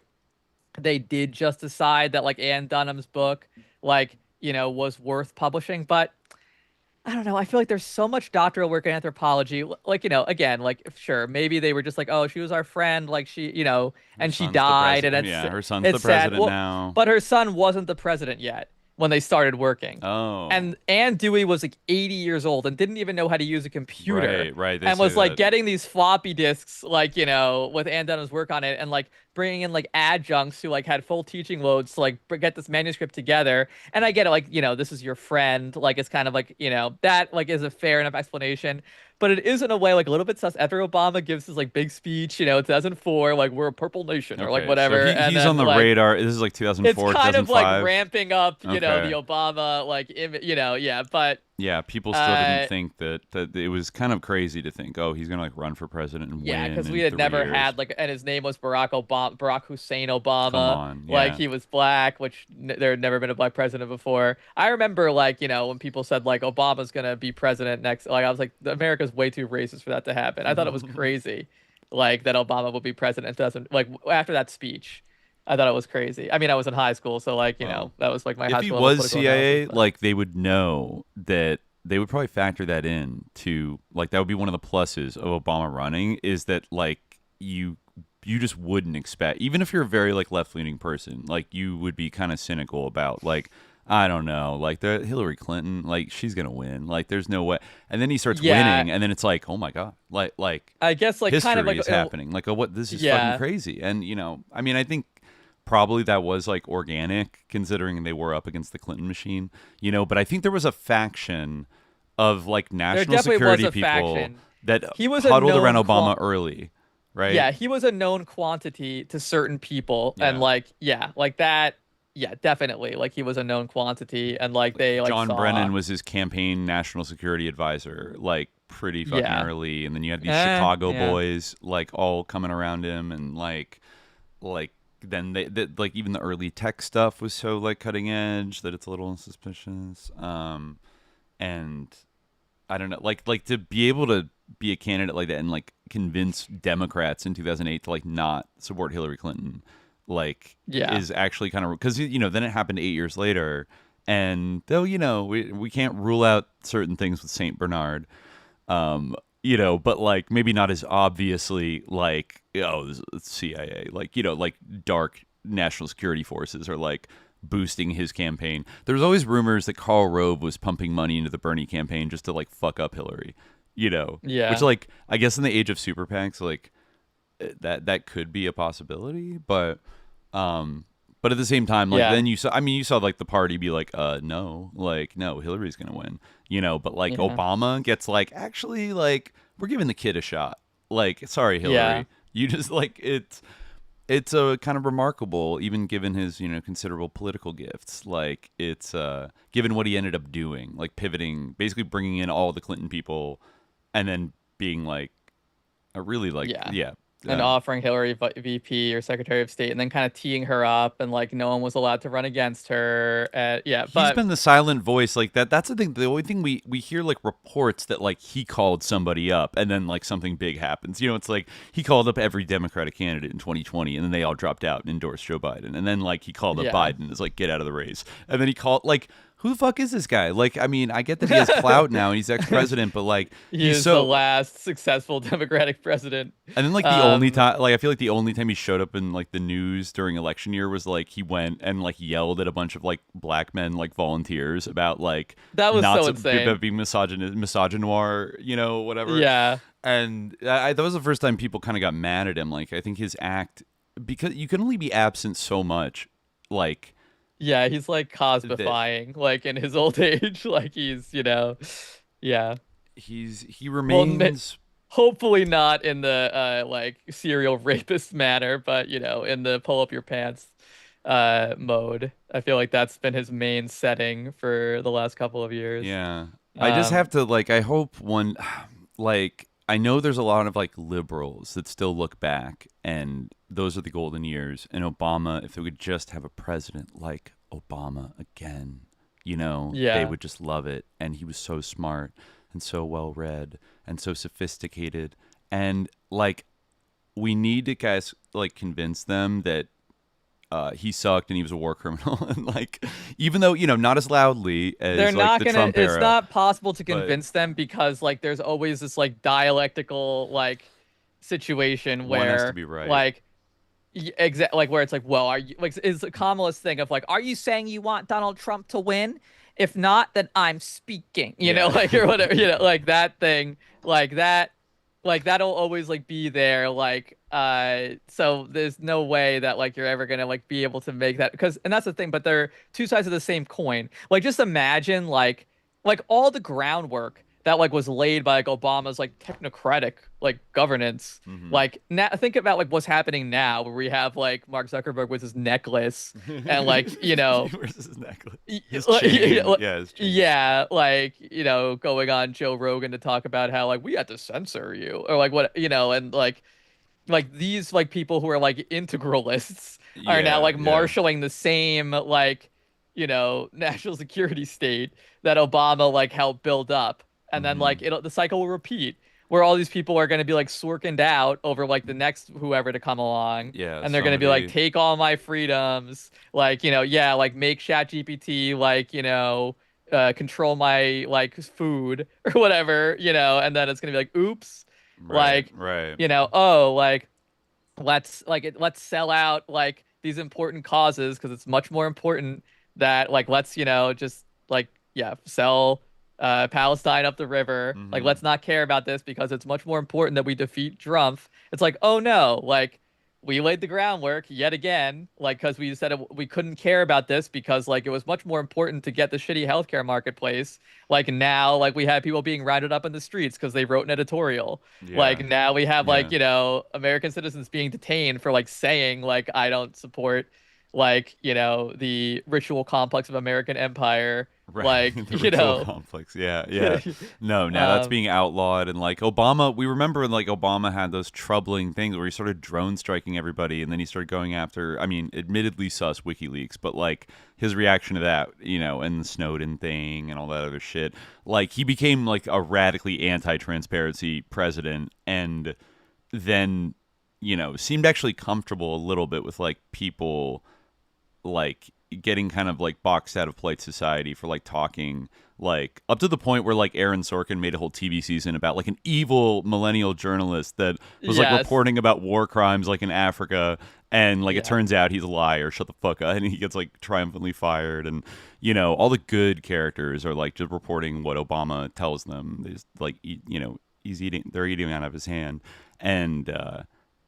they did just decide that like Anne Dunham's book, like, you know, was worth publishing, but I don't know. I feel like there's so much doctoral work in anthropology. Like, you know, again, like, sure, maybe they were just like, oh, she was our friend. Like, she, you know, and she died. And it's, her son's it's the president sad. Well, now. but her son wasn't the president yet when they started working. Oh. And Anne Dewey was like 80 years old and didn't even know how to use a computer. Right. And was like getting these floppy disks, like, you know, with Anne Dunham's work on it, and like bringing in like adjuncts who like had full teaching loads to like get this manuscript together. And I get it, like, you know, this is your friend. Like, it's kind of like, you know, that like is a fair enough explanation. But it is in a way like a little bit sus. After Obama gives his like big speech, you know, 2004, like we're a purple nation or like whatever. So he's on the radar. This is like 2004, it's kind 2005. of like ramping up, you know, the Obama like, you know, yeah, but. Yeah, people still didn't think that it was kind of crazy to think, oh, he's gonna like run for president and win. Yeah, because we had never had like, and his name was Barack Hussein Obama. Come on, yeah. Like he was black, which there had never been a black president before. I remember like, you know, when people said like Obama's gonna be president next, like I was like, America's way too racist for that to happen. I thought it was crazy, like that Obama would be president. Like after that speech. I thought it was crazy. I mean, I was in high school, so like, you know, that was like my high school. If he was CIA, like they would know that they would probably factor that in to like that would be one of the pluses of Obama running is that like you just wouldn't expect, even if you're a very like left-leaning person, like you would be kind of cynical about like, I don't know, like the Hillary Clinton, like she's gonna win, like there's no way. And then he starts winning, and then it's like, oh my god, like I guess like history kind of like is happening, like oh, what this is fucking crazy. And you know, I mean, I think probably that was like organic considering they were up against the Clinton machine, you know, but I think there was a faction of like national security people that he was huddled around Obama early, right? Yeah, he was a known quantity to certain people, and like, yeah, like that. Yeah, definitely. Like he was a known quantity, and like they like John Brennan was his campaign national security advisor, like pretty fucking early, and then you had these Chicago boys like all coming around him, and like then they like even the early tech stuff was so like cutting edge that it's a little suspicious. And I don't know, like to be able to be a candidate like that and like convince Democrats in 2008 to like not support Hillary Clinton, like is actually kind of, because you know then it happened 8 years later, And though, we can't rule out certain things with Saint Bernard, but like maybe not as obviously like, this is CIA, like, like dark national security forces are like boosting his campaign. There's always rumors that Karl Rove was pumping money into the Bernie campaign just to like fuck up Hillary, Yeah. Which, like, I guess in the age of super PACs, like that could be a possibility, but at the same time, like, then you saw like the party be like, no, Hillary's gonna win, but like Obama gets like, actually, like, we're giving the kid a shot. Like, sorry, Hillary, you just like it's a kind of remarkable, even given his considerable political gifts. Like, it's given what he ended up doing, like pivoting, basically bringing in all the Clinton people, and then being like a really like and offering Hillary VP or Secretary of State, and then kind of teeing her up, and like no one was allowed to run against her. He's been the silent voice, like that. That's the thing. The only thing we hear like reports that like he called somebody up, and then like something big happens. It's like he called up every Democratic candidate in 2020, and then they all dropped out and endorsed Joe Biden, and then like he called up Biden, is like, get out of the race, and then he called like, who the fuck is this guy? Like, I mean, I get that he has clout now and he's ex-president, but like he's the last successful Democratic president. And then like the only time, like I feel like the only time he showed up in like the news during election year was like he went and like yelled at a bunch of like black men like volunteers about like that was so insane, about being misogynoir, whatever. Yeah. And that was the first time people kind of got mad at him. Like, I think his act, because you can only be absent so much, like. Yeah, he's like cospifying, like in his old age, like he's, he remains. Hopefully not in the like serial rapist manner, but in the pull up your pants mode. I feel like that's been his main setting for the last couple of years. Yeah, I just have to like. I hope one, like, I know there's a lot of like liberals that still look back, and those are the golden years. And Obama, if they would just have a president like Obama again, they would just love it. And he was so smart and so well read and so sophisticated. And like, we need to guys like convince them that he sucked and he was a war criminal. And like, even though, not as loudly as they're like not the gonna, Trump era. It's not possible to convince them, because like there's always this like dialectical like situation where one has to be right. Like exactly, like where it's like, well, are you like, is Kamala's thing of like, are you saying you want Donald Trump to win? If not, then I'm speaking, like, or whatever, like that thing, like that, like that'll always like be there, like so there's no way that like you're ever gonna like be able to make that, and that's the thing, but they're two sides of the same coin. Like, just imagine like all the groundwork that like was laid by like Obama's like technocratic like governance. Like, now think about like what's happening now, where we have like Mark Zuckerberg with his necklace and like where's his necklace? His chain. Like going on Joe Rogan to talk about how like we had to censor you, or like what, and like these like people who are like integralists are now like marshaling the same like national security state that Obama like helped build up. And then like the cycle will repeat, where all these people are going to be like sorkined out over like the next whoever to come along. Yeah. And they're going to be like, take all my freedoms, like, like make ChatGPT, like, control my like food or whatever, and then it's going to be like, oops, right. Let's sell out like these important causes, because it's much more important that like, let's, just like, sell Palestine up the river. Like, let's not care about this because it's much more important that we defeat Trump. It's like, oh no, like we laid the groundwork yet again, like, because we said we couldn't care about this because like it was much more important to get the shitty healthcare marketplace. Like, now, like we have people being rounded up in the streets because they wrote an editorial. Like, now we have like American citizens being detained for like saying like, I don't support like the ritual complex of American empire. Right. Like, the complex. Yeah. No, now that's being outlawed. And like Obama, we remember when like Obama had those troubling things where he started drone striking everybody, and then he started going after, I mean, admittedly sus WikiLeaks, but like his reaction to that, and the Snowden thing and all that other shit, like he became like a radically anti-transparency president, and then seemed actually comfortable a little bit with like people like getting kind of like boxed out of polite society for like talking, like up to the point where like Aaron Sorkin made a whole TV season about like an evil millennial journalist that was like reporting about war crimes like in Africa, and like it turns out he's a liar, shut the fuck up, and he gets like triumphantly fired. And you know, all the good characters are like just reporting what Obama tells them. There's like you know, they're eating out of his hand. And I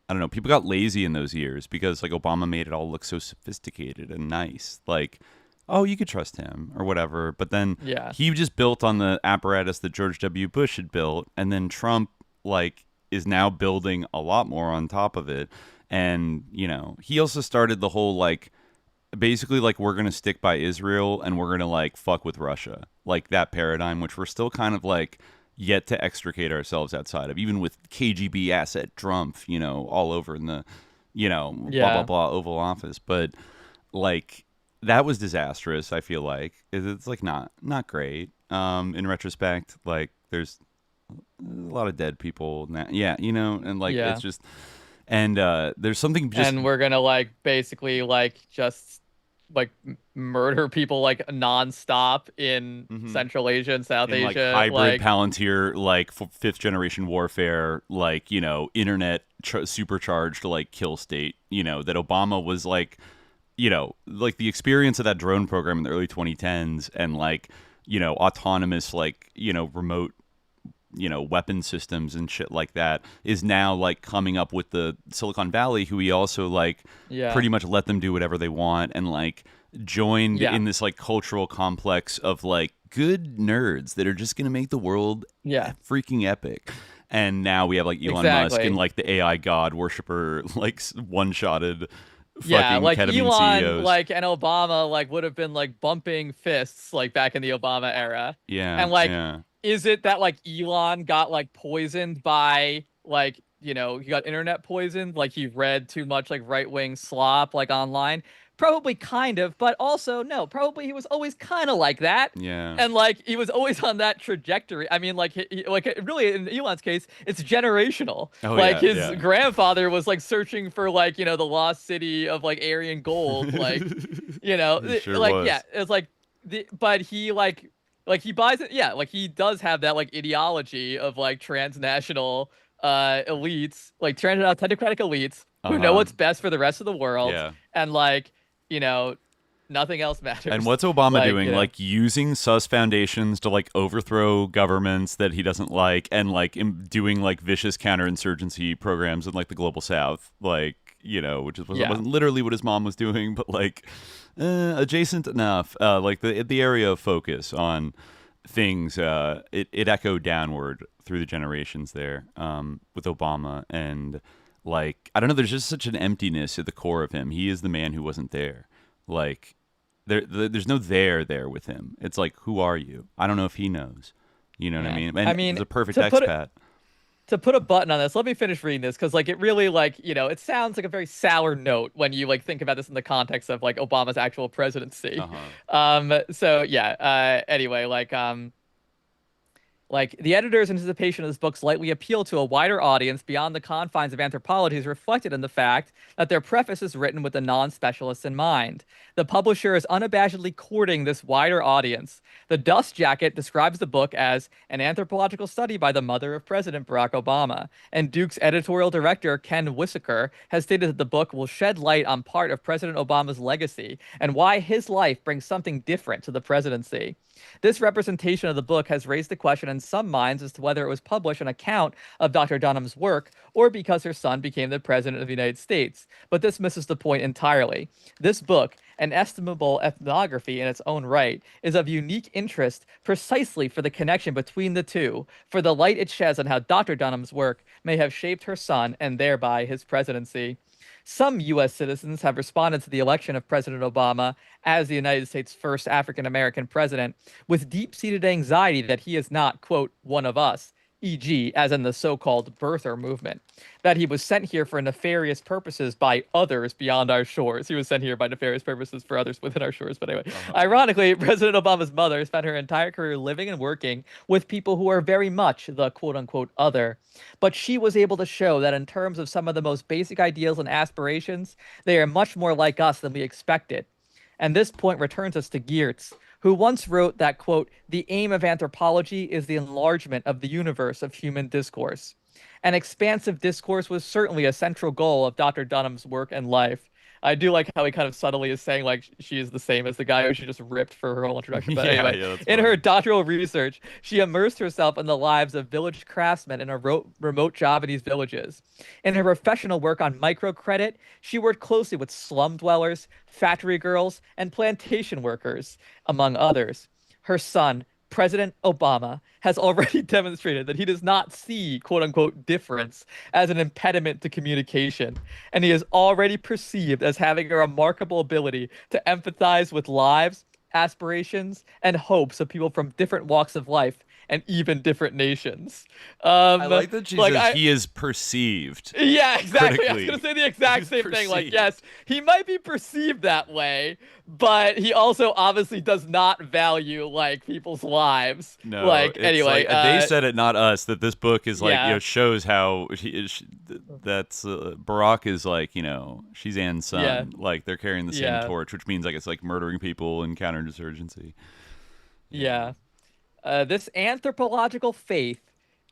don't know, people got lazy in those years because like Obama made it all look so sophisticated and nice, like, oh, you could trust him or whatever. But then he just built on the apparatus that George W. Bush had built, and then Trump like is now building a lot more on top of it. And you know, he also started the whole like basically like we're gonna stick by Israel and we're gonna like fuck with Russia, like that paradigm, which we're still kind of like yet to extricate ourselves outside of, even with KGB asset Trump, you know, all over in the, you know, blah blah blah Oval Office. But like that was disastrous. I feel like it's like not great. In retrospect, like there's a lot of dead people now. Yeah, you know, and like it's just, and there's something just, and we're gonna like basically like just like murder people like nonstop in Central Asia and South Asia, like hybrid Palantir, like fifth generation warfare, like, you know, internet supercharged to like kill state, you know, that Obama was like, you know, like the experience of that drone program in the early 2010s and like, you know, autonomous, like, you know, remote, you know, weapon systems and shit like that is now like coming up with the Silicon Valley, who he also like pretty much let them do whatever they want and like joined in this like cultural complex of like good nerds that are just going to make the world freaking epic. And now we have like Elon Musk and like the AI god worshiper, like one-shotted fucking like ketamine Elon, CEOs. like, and Obama like would have been like bumping fists like back in the Obama era. And like is it that like Elon got like poisoned by like, you know, he got internet poisoned, like he read too much like right-wing slop like online? Probably kind of, but also no, probably he was always kind of like that. And like he was always on that trajectory. I mean, like like really in Elon's case, it's generational. Like his grandfather was like searching for like, you know, the lost city of like Aryan gold, like, you know, like was. It's like but he like he buys it. Like he does have that like ideology of like transnational elites, like transnational technocratic elites who know what's best for the rest of the world. And like, you know, nothing else matters. And what's Obama like, doing? You know, like using sus foundations to like overthrow governments that he doesn't like, and like doing like vicious counterinsurgency programs in like the global south, like, you know, which wasn't literally what his mom was doing, but like adjacent enough. Like the area of focus on things, it echoed downward through the generations there with Obama. And like, I don't know, there's just such an emptiness at the core of him. He is the man who wasn't there. Like, there's no there with him. It's like, who are you? I don't know if he knows. You know what I mean? And I mean, it's a perfect expat. To put a button on this, let me finish reading this, because like it really, like, you know, it sounds like a very sour note when you like think about this in the context of like Obama's actual presidency. So yeah. Anyway, like the editor's anticipation of this book slightly appealed to a wider audience beyond the confines of Anthropology is reflected in the fact that their preface is written with the non-specialists in mind. The publisher is unabashedly courting this wider audience. The Dust Jacket describes the book as an anthropological study by the mother of President Barack Obama, and Duke's editorial director, Ken Wissaker, has stated that the book will shed light on part of President Obama's legacy and why his life brings something different to the presidency. This representation of the book has raised the question in some minds as to whether it was published on account of Dr. Dunham's work or because her son became the president of the United States. But this misses the point entirely. This book, an estimable ethnography in its own right, is of unique interest precisely for the connection between the two, for the light it sheds on how Dr. Dunham's work may have shaped her son and thereby his presidency. Some U.S. citizens have responded to the election of President Obama as the United States' first African-American president with deep-seated anxiety that he is not, quote, one of us, e.g., as in the so-called birther movement, that he was sent here for nefarious purposes by others beyond our shores. He was sent here by nefarious purposes for others within our shores. But anyway, ironically, President Obama's mother spent her entire career living and working with people who are very much the quote-unquote other. But she was able to show that in terms of some of the most basic ideals and aspirations, they are much more like us than we expected. And this point returns us to Geertz, who once wrote that, quote, the aim of anthropology is the enlargement of the universe of human discourse. An expansive discourse was certainly a central goal of Dr. Dunham's work and life. I do like how he kind of subtly is saying like she is the same as the guy who she just ripped for her whole introduction. But anyway, in her doctoral research, she immersed herself in the lives of village craftsmen in remote Javanese villages. In her professional work on microcredit, she worked closely with slum dwellers, factory girls, and plantation workers, among others. Her son, President Obama, has already demonstrated that he does not see quote unquote difference as an impediment to communication. And he is already perceived as having a remarkable ability to empathize with lives, aspirations, and hopes of people from different walks of life and even different nations. I like that she says he is perceived. Yeah, exactly. Critically. I was going to say the exact same thing. Like, yes, he might be perceived that way, but he also obviously does not value like people's lives. No, like anyway, they said it, not us. That this book is like shows how that's Barack is like she's Anne's son. Yeah. Like they're carrying the same torch, which means like it's like murdering people and counterinsurgency. Yeah. This anthropological faith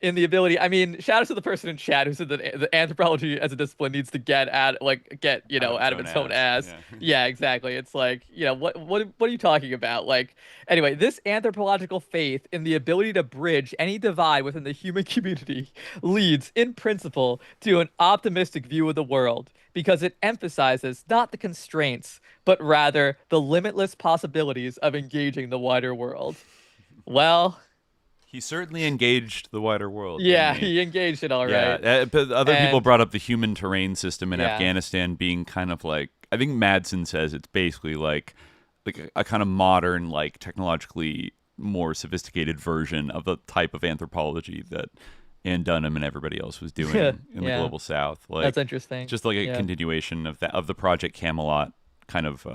in the ability. I mean, shout out to the person in chat who said that the anthropology as a discipline needs to get out of its own ass. Yeah, exactly. It's like, what are you talking about? Like, anyway, this anthropological faith in the ability to bridge any divide within the human community leads, in principle, to an optimistic view of the world because it emphasizes not the constraints, but rather the limitless possibilities of engaging the wider world. Well, he certainly engaged the wider world. Yeah, he engaged it all right. Yeah, but other people brought up the human terrain system in Afghanistan being kind of like, I think Madson says it's basically like a kind of modern, like technologically more sophisticated version of the type of anthropology that Ann Dunham and everybody else was doing in the global South. Like, that's interesting. Just like a continuation of the Project Camelot kind of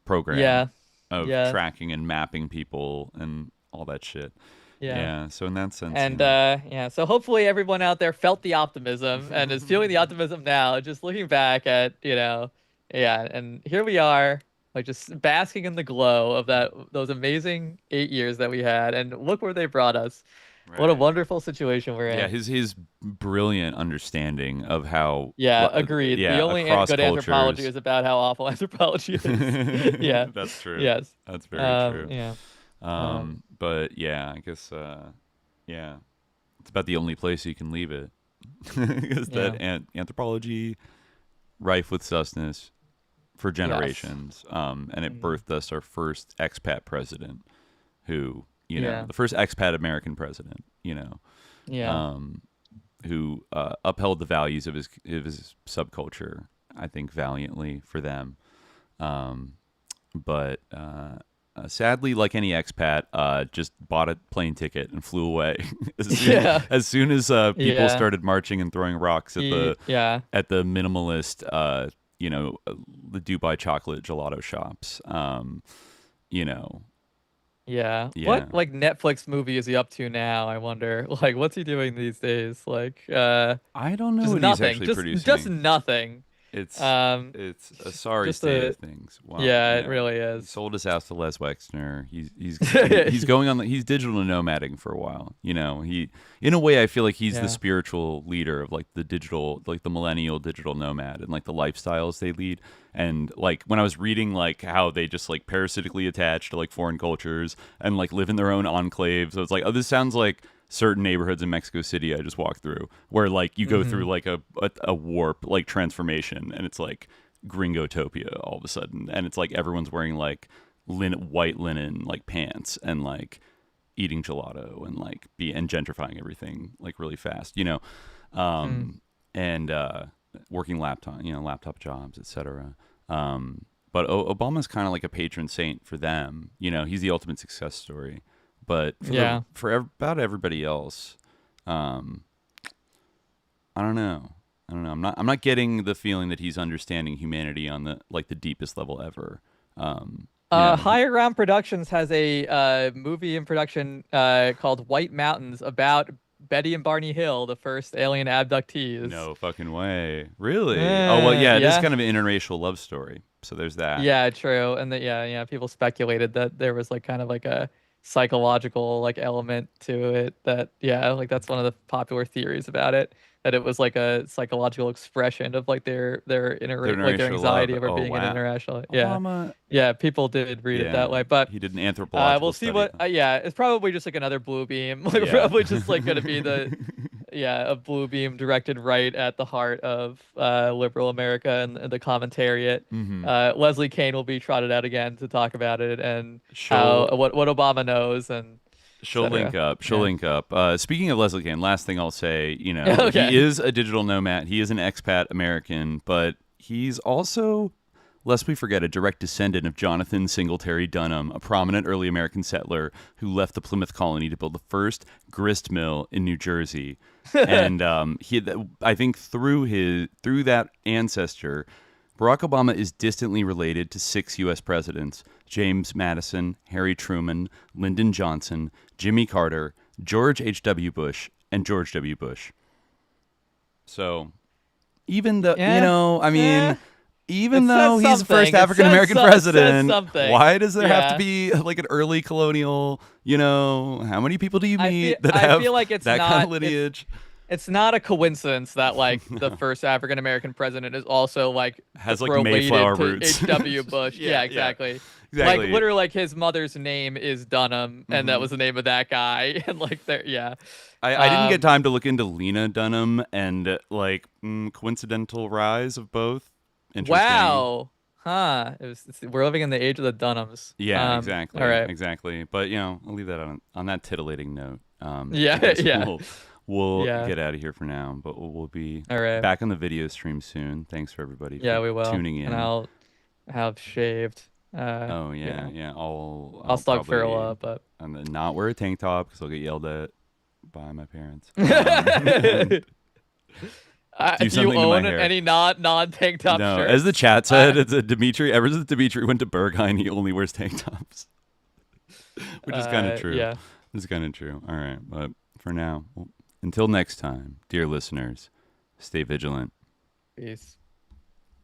program of tracking and mapping people and all that shit. Yeah. So in that sense. And so hopefully everyone out there felt the optimism and is feeling the optimism now, just looking back at, and here we are, like just basking in the glow of those amazing 8 years that we had, and look where they brought us. Right. What a wonderful situation we're in. Yeah, his brilliant understanding of how. Yeah, agreed. The only good anthropology is about how awful anthropology is. Yeah, that's true. Yes, that's very true. Yeah. But yeah, I guess it's about the only place you can leave it. Because that anthropology, rife with sustenance for generations, and it birthed us our first expat president, who. The first expat American president, who upheld the values of his subculture, I think, valiantly for them. But sadly, like any expat, just bought a plane ticket and flew away as soon as people started marching and throwing rocks at the minimalist, the Dubai chocolate gelato shops. Yeah. What like Netflix movie is he up to now? I wonder. Like, what's he doing these days? Like, I don't know. Just what nothing. He's actually producing. Just nothing. It's a sorry state of things. Wow. Yeah, it really is. He sold his house to Les Wexner. He's going on. He's digital nomading for a while. He in a way I feel like he's the spiritual leader of like the digital, like the millennial digital nomad and like the lifestyles they lead. And like when I was reading like how they just like parasitically attach to like foreign cultures and like live in their own enclaves, I was like, oh, this sounds like certain neighborhoods in Mexico City I just walked through, where like you go through like a warp like transformation, and it's like Gringotopia all of a sudden, and it's like everyone's wearing like white linen like pants and like eating gelato and like and gentrifying everything like really fast, and working laptop jobs, etc. But Obama's kind of like a patron saint for them. He's the ultimate success story. But for about everybody else, I don't know. I'm not getting the feeling that he's understanding humanity on the deepest level ever. Higher Ground Productions has a movie in production called White Mountains about Betty and Barney Hill, the first alien abductees. No fucking way. Really? Oh well, yeah. It is kind of an interracial love story. So there's that. Yeah, true. And people speculated that there was like kind of like a psychological like element to it that like that's one of the popular theories about it, that it was like a psychological expression of like their their anxiety over being an international. Yeah, people did read it that way, but he did an anthropological we'll see study. what it's probably just like another blue beam, like probably just like going to be the a blue beam directed right at the heart of liberal America and the commentariat. Leslie Kane will be trotted out again to talk about it and what Obama knows, and she'll link up. Speaking of Leslie Kane, last thing I'll say, he is a digital nomad. He is an expat American, but he's also, lest we forget, a direct descendant of Jonathan Singletary Dunham, a prominent early American settler who left the Plymouth colony to build the first grist mill in New Jersey. And I think through that ancestor, Barack Obama is distantly related to 6 U.S. presidents: James Madison, Harry Truman, Lyndon Johnson, Jimmy Carter, George H.W. Bush, and George W. Bush. So even though, even though he's the first African-American president, why does there have to be like an early colonial, how many people do you meet that have feel like that kind of lineage? It's not a coincidence that like the first African-American president is also like has like Mayflower roots. H.W. Bush. yeah, exactly. Like literally like his mother's name is Dunham, and that was the name of that guy. And like I didn't get time to look into Lena Dunham and like coincidental rise of both. Wow. Huh. We're living in the age of the Dunhams. Yeah, exactly. All right. Exactly. But I'll leave that on that titillating note. We'll get out of here for now, but we'll be back on the video stream soon. Thanks for everybody for tuning in. And I'll have shaved. I'll stop Farrell up, but and then not wear a tank top because I'll get yelled at by my parents. Do you own any non-tank top no, shirts? As the chat said, it's a Dimitri. Ever since Dimitri went to Berghain, he only wears tank tops, which is kind of true. Yeah, it's kind of true. All right, but for now, until next time, dear listeners, stay vigilant. Peace.